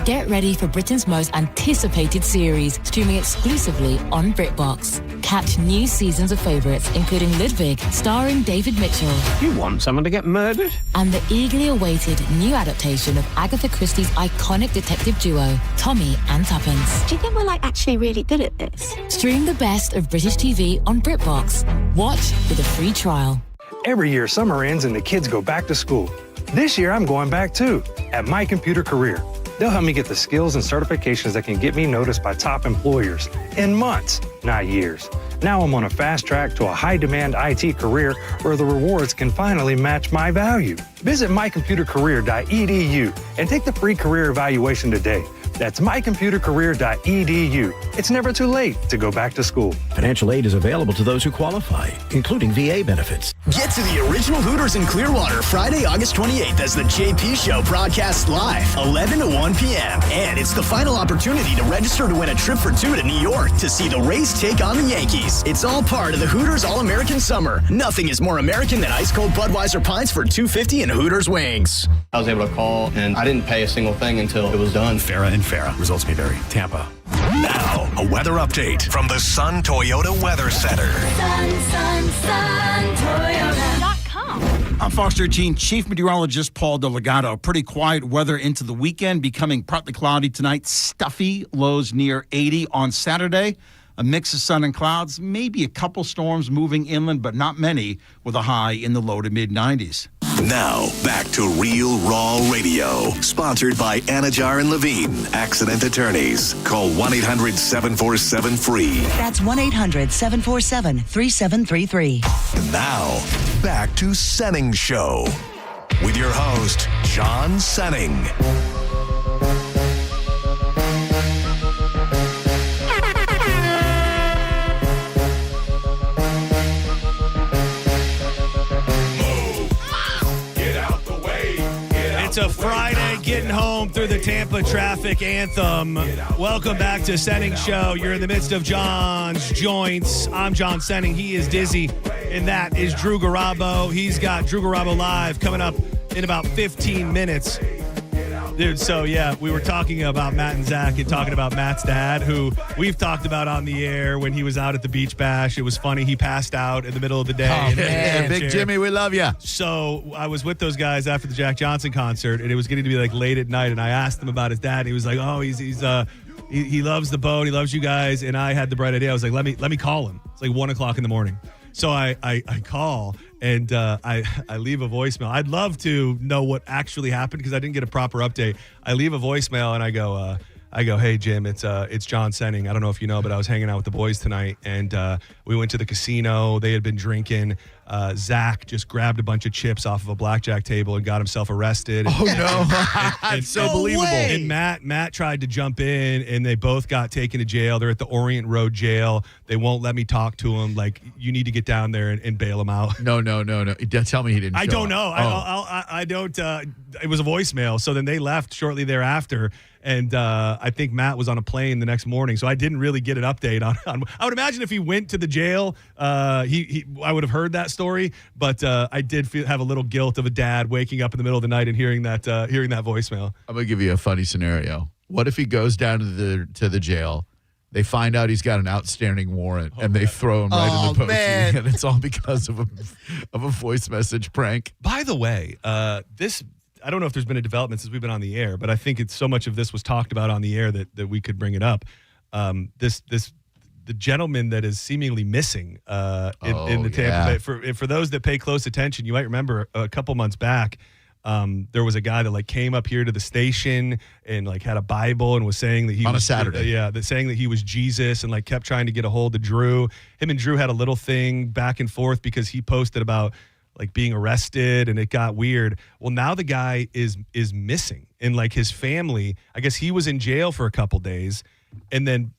Get ready for Britain's most anticipated series, streaming exclusively on BritBox. Catch new seasons of favourites, including Ludwig, starring David Mitchell. You want someone to get murdered? And the eagerly awaited new adaptation of Agatha Christie's iconic detective duo, Tommy and Tuppence. Do you think we're actually really good at this? Stream the best of British TV on BritBox. Watch with a free trial. Every year, summer ends and the kids go back to school. This year, I'm going back too, at My Computer Career. They'll help me get the skills and certifications that can get me noticed by top employers in months, not years. Now I'm on a fast track to a high-demand IT career where the rewards can finally match my value. Visit mycomputercareer.edu and take the free career evaluation today. That's mycomputercareer.edu. It's never too late to go back to school. Financial aid is available to those who qualify, including VA benefits. Get to the original Hooters in Clearwater Friday, August 28th as the JP Show broadcasts live, 11 to 1 p.m. And it's the final opportunity to register to win a trip for two to New York to see the Rays take on the Yankees. It's all part of the Hooters All-American Summer. Nothing is more American than ice-cold Budweiser pints for $2.50 and Hooters wings. I was able to call, and I didn't pay a single thing until it was done. Farrah and Farrah. Results may vary. Tampa. Now, a weather update from the Sun Toyota Weather Center. Sun, Toyota.com. I'm Fox 13 Chief Meteorologist Paul Delgado. Pretty quiet weather into the weekend, becoming partly cloudy tonight. Stuffy, lows near 80 on Saturday. A mix of sun and clouds, maybe a couple storms moving inland, but not many, with a high in the low to mid-90s. Now, back to Real Raw Radio, sponsored by Anajar and Levine, accident attorneys. Call 1-800-747-FREE. That's 1-800-747-3733. Now, back to Senning Show with your host, John Senning. It's a Friday, getting home through the Tampa traffic anthem. Welcome back to Senning Show. You're in the midst of John's Joints. I'm John Senning. He is Dizzy, and that is Drew Garabo. He's got Drew Garabo Live coming up in about 15 minutes. Dude, so yeah, we were talking about Matt and Zach and talking about Matt's dad, who we've talked about on the air when he was out at the beach bash. It was funny. He passed out in the middle of the day. Oh, man. Big Jimmy, we love you. So I was with those guys after the Jack Johnson concert, and it was getting to be like late at night, and I asked him about his dad. And he was like, oh, he loves the boat. He loves you guys. And I had the bright idea. I was like, let me call him. It's like 1 o'clock in the morning. So I call and I leave a voicemail. I'd love to know what actually happened because I didn't get a proper update. I leave a voicemail and I go, hey Jim, it's John Senning. I don't know if you know, but I was hanging out with the boys tonight and we went to the casino. They had been drinking. Zach just grabbed a bunch of chips off of a blackjack table and got himself arrested. Oh no! And so believable. And Matt tried to jump in, and they both got taken to jail. They're at the Orient Road jail. They won't let me talk to him. Like, you need to get down there and bail him out. No. Tell me he didn't. I don't know. I don't. It was a voicemail. So then they left shortly thereafter. And I think Matt was on a plane the next morning, so I didn't really get an update on. I would imagine if he went to the jail, I would have heard that story. But I did have a little guilt of a dad waking up in the middle of the night and hearing that voicemail. I'm gonna give you a funny scenario. What if he goes down to the jail? They find out he's got an outstanding warrant, and they throw him right in the pokey, and it's all because of a voice message prank. By the way, this. I don't know if there's been a development since we've been on the air, but I think so much of this was talked about on the air that we could bring it up. The gentleman that is seemingly missing in the Tampa Bay. For those that pay close attention, you might remember a couple months back, there was a guy that came up here to the station and had a Bible and was saying that he on was a Saturday. Saying that he was Jesus and kept trying to get a hold of Drew. Him and Drew had a little thing back and forth because he posted about being arrested, and it got weird. Well, now the guy is missing, and his family, I guess he was in jail for a couple days, and then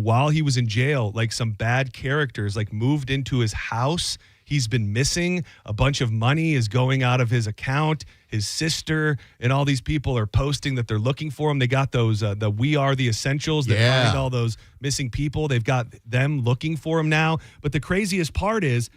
while he was in jail, some bad characters moved into his house. He's been missing. A bunch of money is going out of his account. His sister and all these people are posting that they're looking for him. They got those the We Are the Essentials that find all those missing people. They've got them looking for him now. But the craziest part is,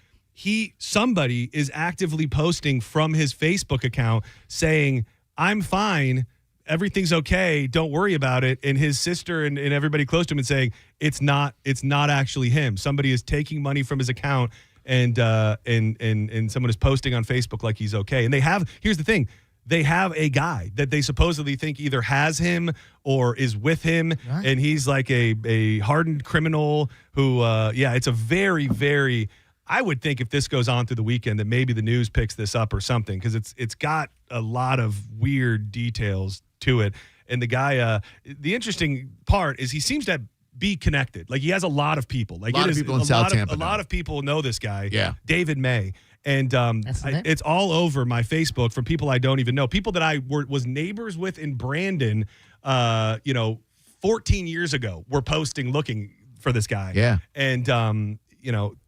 somebody is actively posting from his Facebook account saying, I'm fine, everything's okay. Don't worry about it. And his sister and everybody close to him and saying, it's not actually him. Somebody is taking money from his account and someone is posting on Facebook like he's okay. And here's the thing. They have a guy that they supposedly think either has him or is with him. Right. And he's like a hardened criminal who, it's a very, very, I would think if this goes on through the weekend that maybe the news picks this up or something because it's got a lot of weird details to it. And the guy, the interesting part is he seems to be connected. Like he has a lot of people. Like a lot of people in South Tampa. A lot of people know this guy. Yeah. David May. And it's all over my Facebook from people I don't even know. People that I was neighbors with in Brandon, 14 years ago were posting looking for this guy. Yeah. And,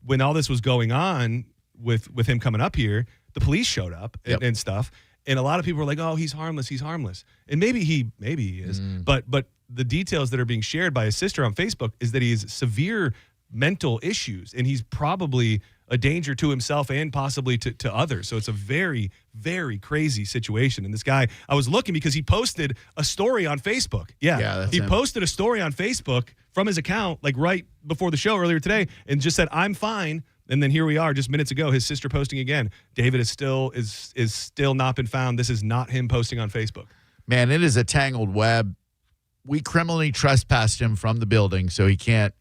when all this was going on with him coming up here, the police showed up and stuff. And a lot of people were like, oh, he's harmless. He's harmless. And maybe he is. But the details that are being shared by his sister on Facebook is that he has severe mental issues and he's probably a danger to himself and possibly to others. So it's a very, very crazy situation. And this guy, I was looking because he posted a story on Facebook. Yeah, he posted a story on Facebook from his account, like right before the show earlier today, and just said, I'm fine. And then here we are just minutes ago, his sister posting again. David is still not been found. This is not him posting on Facebook. Man, it is a tangled web. We criminally trespassed him from the building, so he can't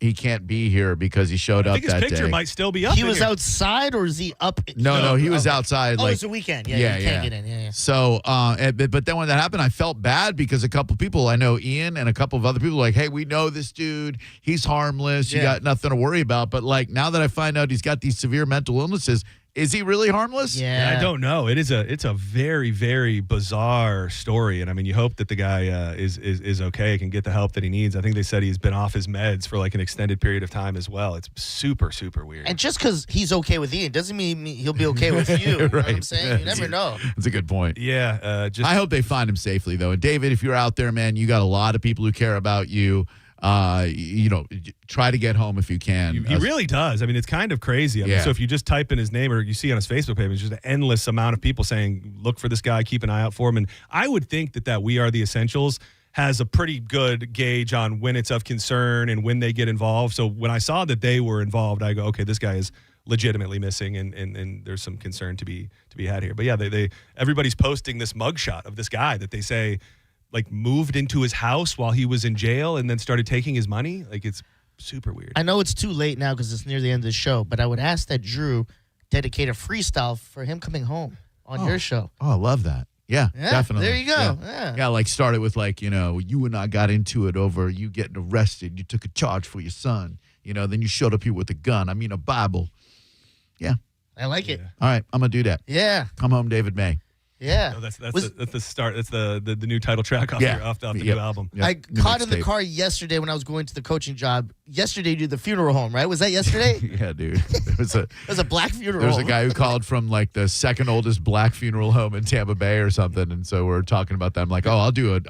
be here because he showed up that day. I think his picture might still be up. He was outside, or is he up? No, he was outside. Oh, it's a weekend. Yeah, you can't get in. Yeah. So, but then when that happened, I felt bad because a couple people I know, Ian and a couple of other people, were like, hey, we know this dude. He's harmless. You got nothing to worry about. But like now that I find out he's got these severe mental illnesses. Is he really harmless? Yeah, I don't know. It's a very, very bizarre story, and I mean, you hope that the guy is okay, can get the help that he needs. I think they said he's been off his meds for like an extended period of time as well. It's super, super weird. And just because he's okay with Ian doesn't mean he'll be okay with you. You know what I'm saying? You never know. That's a good point. Yeah. I hope they find him safely though. And David, if you're out there, man, you got a lot of people who care about you. Try to get home if you can. He really does. I mean, it's kind of crazy. I mean, so if you just type in his name or you see on his Facebook page, it's just an endless amount of people saying, look for this guy, keep an eye out for him. And I would think that We Are the Essentials has a pretty good gauge on when it's of concern and when they get involved. So when I saw that they were involved, I go, okay, this guy is legitimately missing and there's some concern to be had here. But yeah, everybody's posting this mugshot of this guy that they say like moved into his house while he was in jail and then started taking his money. Like it's super weird. I know it's too late now because it's near the end of the show, but I would ask that Drew dedicate a freestyle for him coming home on your show. Oh, I love that. Yeah, definitely. There you go. Yeah, like started with like, you and I got into it over you getting arrested. You took a charge for your son. Then you showed up here with a gun. I mean, a Bible. Yeah. I like it. All right, I'm going to do that. Yeah. Come home, David May. Yeah, no, that's the start. That's the new title track off the new album. I caught in the car yesterday when I was going to the coaching job. Yesterday, you did the funeral home, right? Was that yesterday? Yeah, dude. It was a black funeral. There was a guy who called from like the second oldest black funeral home in Tampa Bay or something, and so we're talking about that. I'm like, oh, I'll do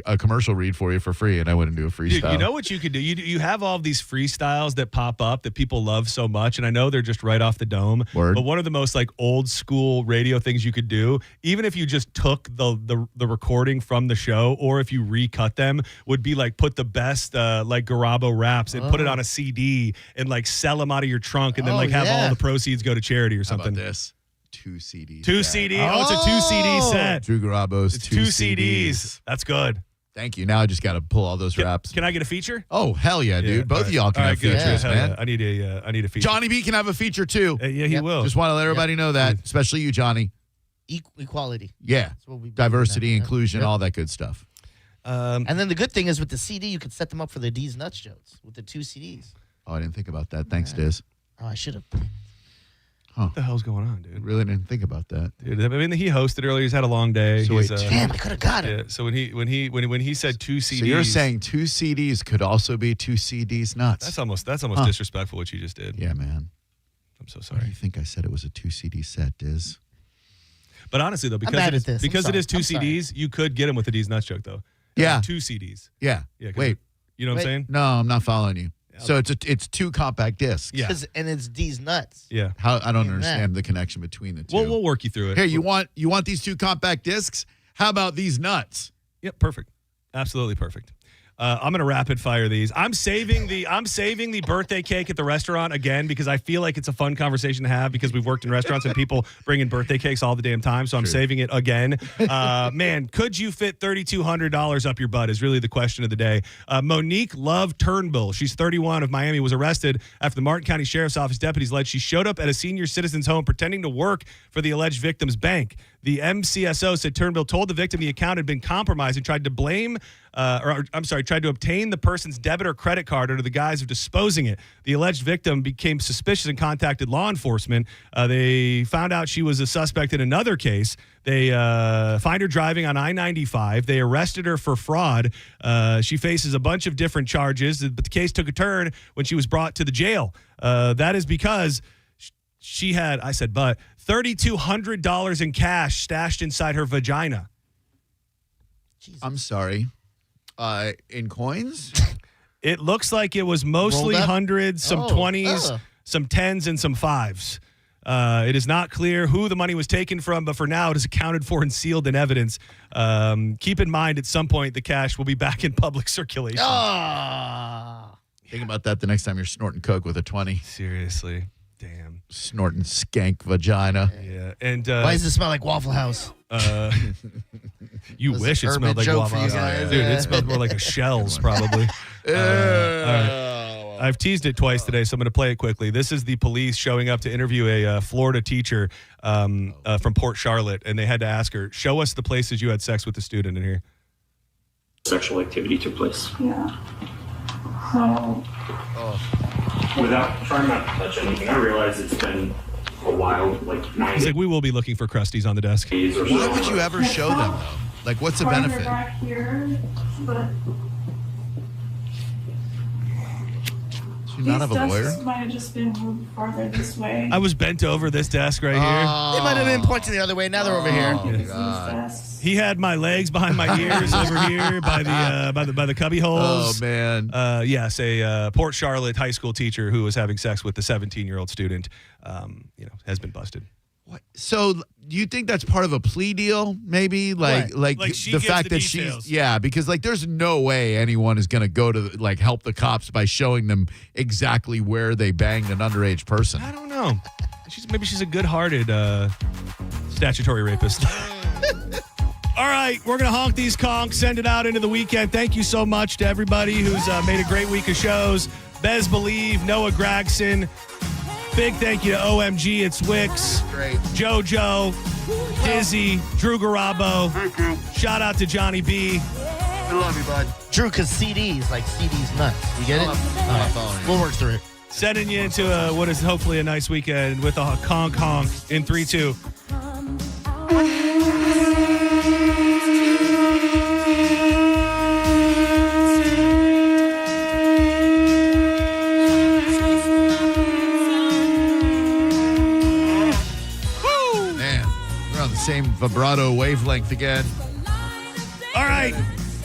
a commercial read for you for free, and I went and do a freestyle. Dude, you know what you could do? You have all these freestyles that pop up that people love so much, and I know they're just right off the dome. Word. But one of the most like old school radio things you could do, even if you just took the recording from the show, or if you recut them, would be like put the best like Garabo raps and put it on a CD and like sell them out of your trunk and then like have all the proceeds go to charity or something. How about this? 2 CDs. 2 CDs. Oh, it's a 2 CD set. Drew Garabo's it's 2 CDs. That's good. Thank you. Now I just got to pull all those raps. Can I get a feature? Oh, hell yeah, dude. Both of y'all can have features, man. I need a feature. Johnny B can have a feature too. Yeah, he will. Just want to let everybody know that, especially you, Johnny. Equality. Yeah. Diversity, inclusion, all that good stuff. And then the good thing is with the CD, you could set them up for the D's Nuts jokes with the 2 CDs. Oh, I didn't think about that. Thanks, Diz. Oh, I should have. What the hell's going on, dude? I really didn't think about that. Dude, I mean, he hosted earlier. He's had a long day. So damn, I could have got it. Yeah, so when he said 2 CDs, so you're saying 2 CDs could also be 2 CDs nuts? That's almost disrespectful what you just did. Yeah, man. I'm so sorry. Why do you think I said it was a 2 CD set, Diz? But honestly, though, because it is 2 CDs, you could get him with a D's Nuts joke, though. Yeah. 2 CDs. Yeah. Wait. You know what I'm saying? No, I'm not following you. Yeah. So it's 2 compact discs. Yeah. And it's D's Nuts. Yeah. I don't understand the connection between the two. We'll work you through it. Here, you want these 2 compact discs? How about these nuts? Yep, perfect. Absolutely perfect. I'm going to rapid fire these. I'm saving the birthday cake at the restaurant again because I feel like it's a fun conversation to have because we've worked in restaurants and people bring in birthday cakes all the damn time. So I'm saving it again. Man, could you fit $3,200 up your butt is really the question of the day. Monique Love Turnbull, she's 31 of Miami, was arrested after the Martin County Sheriff's Office deputies alleged she showed up at a senior citizen's home pretending to work for the alleged victim's bank. The MCSO said Turnbull told the victim the account had been compromised and tried to obtain the person's debit or credit card under the guise of disposing it. The alleged victim became suspicious and contacted law enforcement. They found out she was a suspect in another case. They find her driving on I-95. They arrested her for fraud. She faces a bunch of different charges, but the case took a turn when she was brought to the jail. That is because she had, $3,200 in cash stashed inside her vagina. Jesus. I'm sorry. In coins? It looks like it was mostly hundreds, some 20s, some 10s, and some 5s. It is not clear who the money was taken from, but for now it is accounted for and sealed in evidence. Keep in mind at some point the cash will be back in public circulation. Think about that the next time you're snorting coke with a 20. Seriously. Damn. Snorting skank vagina. Yeah. And why does it smell like Waffle House? You wish it smelled like Waffle House. Dude, it smelled more like a Shell's probably. All right. I've teased it twice today, so I'm going to play it quickly. This is the police showing up to interview a Florida teacher from Port Charlotte, and they had to ask her, show us the places you had sex with the student in here. Sexual activity took place. Yeah. So... Without trying not to touch anything, I realize it's been a while, like 9 He's like, we will be looking for crusties on the desk. Why would you ever show them, though? Like, what's the benefit? Back here, but Do you not have a lawyer? Desks might have just been moved farther this way. I was bent over this desk right here. They might have been pointing the other way. Now they're over here. God. He had my legs behind my ears over here by the cubby holes. Oh, man. Yes, a Port Charlotte high school teacher who was having sex with the 17-year-old student, has been busted. What? So, do you think that's part of a plea deal? Maybe like she the gives fact the that details. because like there's no way anyone is going to go to like help the cops by showing them exactly where they banged an underage person. I don't know. Maybe she's a good-hearted statutory rapist. All right, we're going to honk these conks, send it out into the weekend. Thank you so much to everybody who's made a great week of shows. Bez Believe, Noah Gragson. Big thank you to OMG, it's Wix, Great. JoJo, Dizzy, Drew Garabo. Shout out to Johnny B. I love you, bud. Drew, because CDs, like CDs nuts. You get it? On my phone. We'll work through it. Sending you into what is hopefully a nice weekend with a conk honk in 3-2. Same vibrato wavelength again. All right,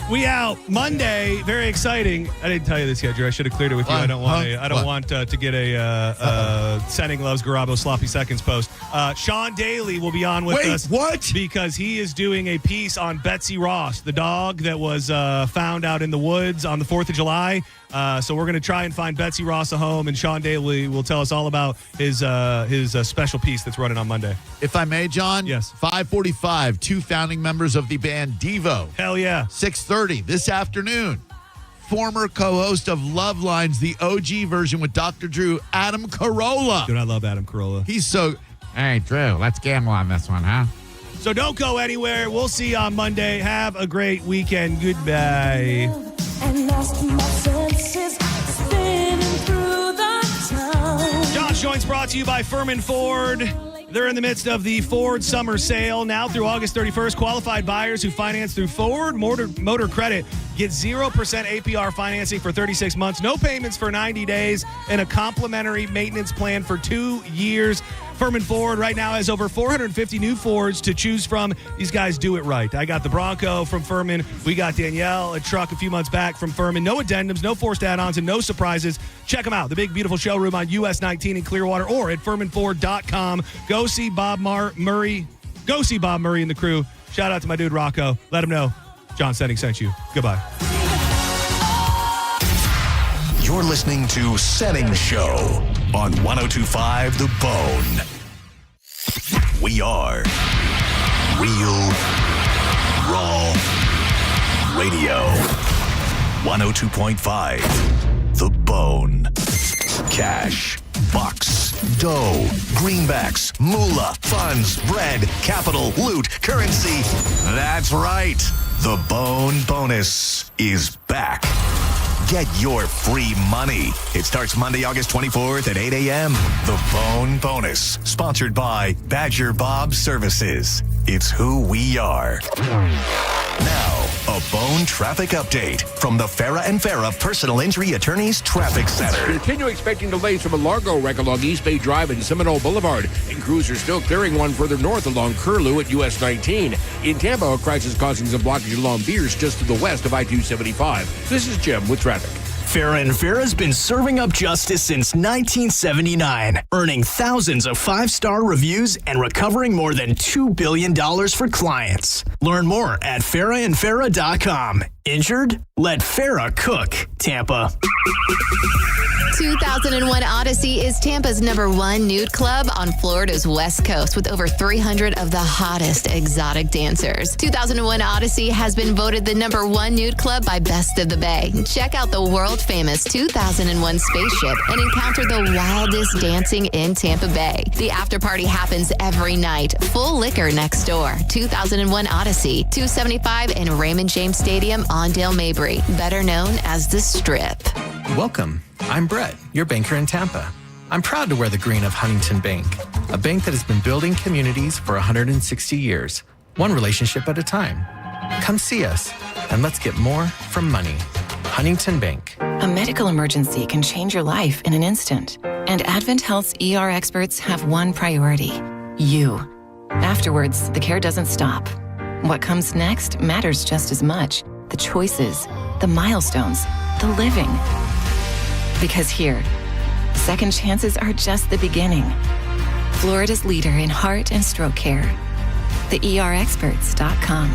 we out Monday. Very exciting. I didn't tell you this yet, Drew. I should have cleared it with you. I don't want to get a Senning Loves Garabo sloppy seconds post. Sean Daly will be on with us. What? Because he is doing a piece on Betsy Ross, the dog that was found out in the woods on the 4th of July. So we're going to try and find Betsy Ross a home, and Sean Daly will tell us all about his special piece that's running on Monday. If I may, John. Yes. 5:45, 2 founding members of the band Devo. Hell yeah. 6:30 this afternoon. Former co-host of Love Lines, the OG version with Dr. Drew, Adam Carolla. Dude, I love Adam Carolla. He's so... Hey, Drew, let's gamble on this one, huh? So don't go anywhere. We'll see you on Monday. Have a great weekend. Goodbye. John's Joints brought to you by Furman Ford. They're in the midst of the Ford Summer Sale. Now through August 31st, qualified buyers who finance through Ford Motor Credit get 0% APR financing for 36 months, no payments for 90 days, and a complimentary maintenance plan for 2 years. Furman Ford right now has over 450 new Fords to choose from. These guys do it right. I got the Bronco from Furman. We got Danielle, a truck a few months back from Furman. No addendums, no forced add-ons, and no surprises. Check them out. The big, beautiful showroom on US 19 in Clearwater or at FurmanFord.com. Go see Bob Murray. Go see Bob Murray and the crew. Shout out to my dude Rocco. Let him know John Senning sent you. Goodbye. You're listening to Senning Show on 102.5 The Bone. We are Real Raw Radio. 102.5 The Bone. Cash, bucks, dough, greenbacks, moolah, funds, bread, capital, loot, currency. That's right. The Bone Bonus is back. Get your free money. It starts Monday, August 24th at 8 a.m. The Bone Bonus, sponsored by Badger Bob Services. It's who we are. Now, a Bone traffic update from the Farah and Farah Personal Injury Attorneys Traffic Center. Continue expecting delays from a Largo wreck along East Bay Drive and Seminole Boulevard, and crews are still clearing one further north along Curlew at US 19. In Tampa, a crisis causing some blockage along Beers just to the west of I-275. This is Jim with traffic. Farah and Farah's been serving up justice since 1979, earning thousands of five-star reviews and recovering more than $2 billion for clients. Learn more at farahandfarah.com. Injured? Let Farah cook, Tampa. 2001 Odyssey is Tampa's #1 nude club on Florida's West Coast with over 300 of the hottest exotic dancers. 2001 Odyssey has been voted the #1 nude club by Best of the Bay. Check out the world-famous 2001 spaceship and encounter the wildest dancing in Tampa Bay. The after party happens every night. Full liquor next door. 2001 Odyssey, 275 in Raymond James Stadium on Dale Mabry, better known as the Strip. Welcome. I'm Brett, your banker in Tampa. I'm proud to wear the green of Huntington Bank, a bank that has been building communities for 160 years, one relationship at a time. Come see us, and let's get more from money. Huntington Bank. A medical emergency can change your life in an instant, and Advent Health's ER experts have one priority: you. Afterwards, the care doesn't stop. What comes next matters just as much. The choices, the milestones, the living. Because here, second chances are just the beginning. Florida's leader in heart and stroke care. TheERexperts.com.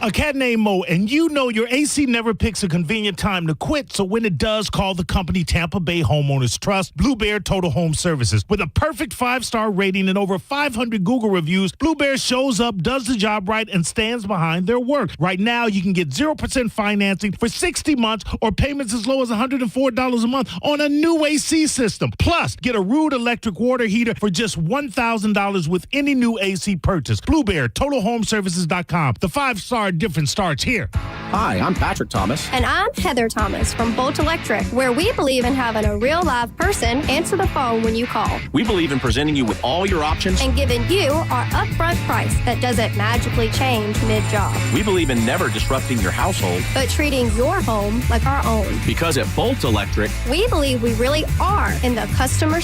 A cat named Mo, and you know your AC never picks a convenient time to quit, so when it does, call the company Tampa Bay Homeowners Trust, Blue Bear Total Home Services. With a perfect 5-star rating and over 500 Google reviews, Blue Bear shows up, does the job right, and stands behind their work. Right now, you can get 0% financing for 60 months or payments as low as $104 a month on a new AC system. Plus, get a Rude electric water heater for just $1,000 with any new AC purchase. Blue Bear, TotalHomeServices.com. The 5-star difference starts here. Hi, I'm Patrick Thomas. And I'm Heather Thomas from Bolt Electric, where we believe in having a real live person answer the phone when you call. We believe in presenting you with all your options and giving you our upfront price that doesn't magically change mid-job. We believe in never disrupting your household, but treating your home like our own. Because at Bolt Electric, we believe we really are in the customer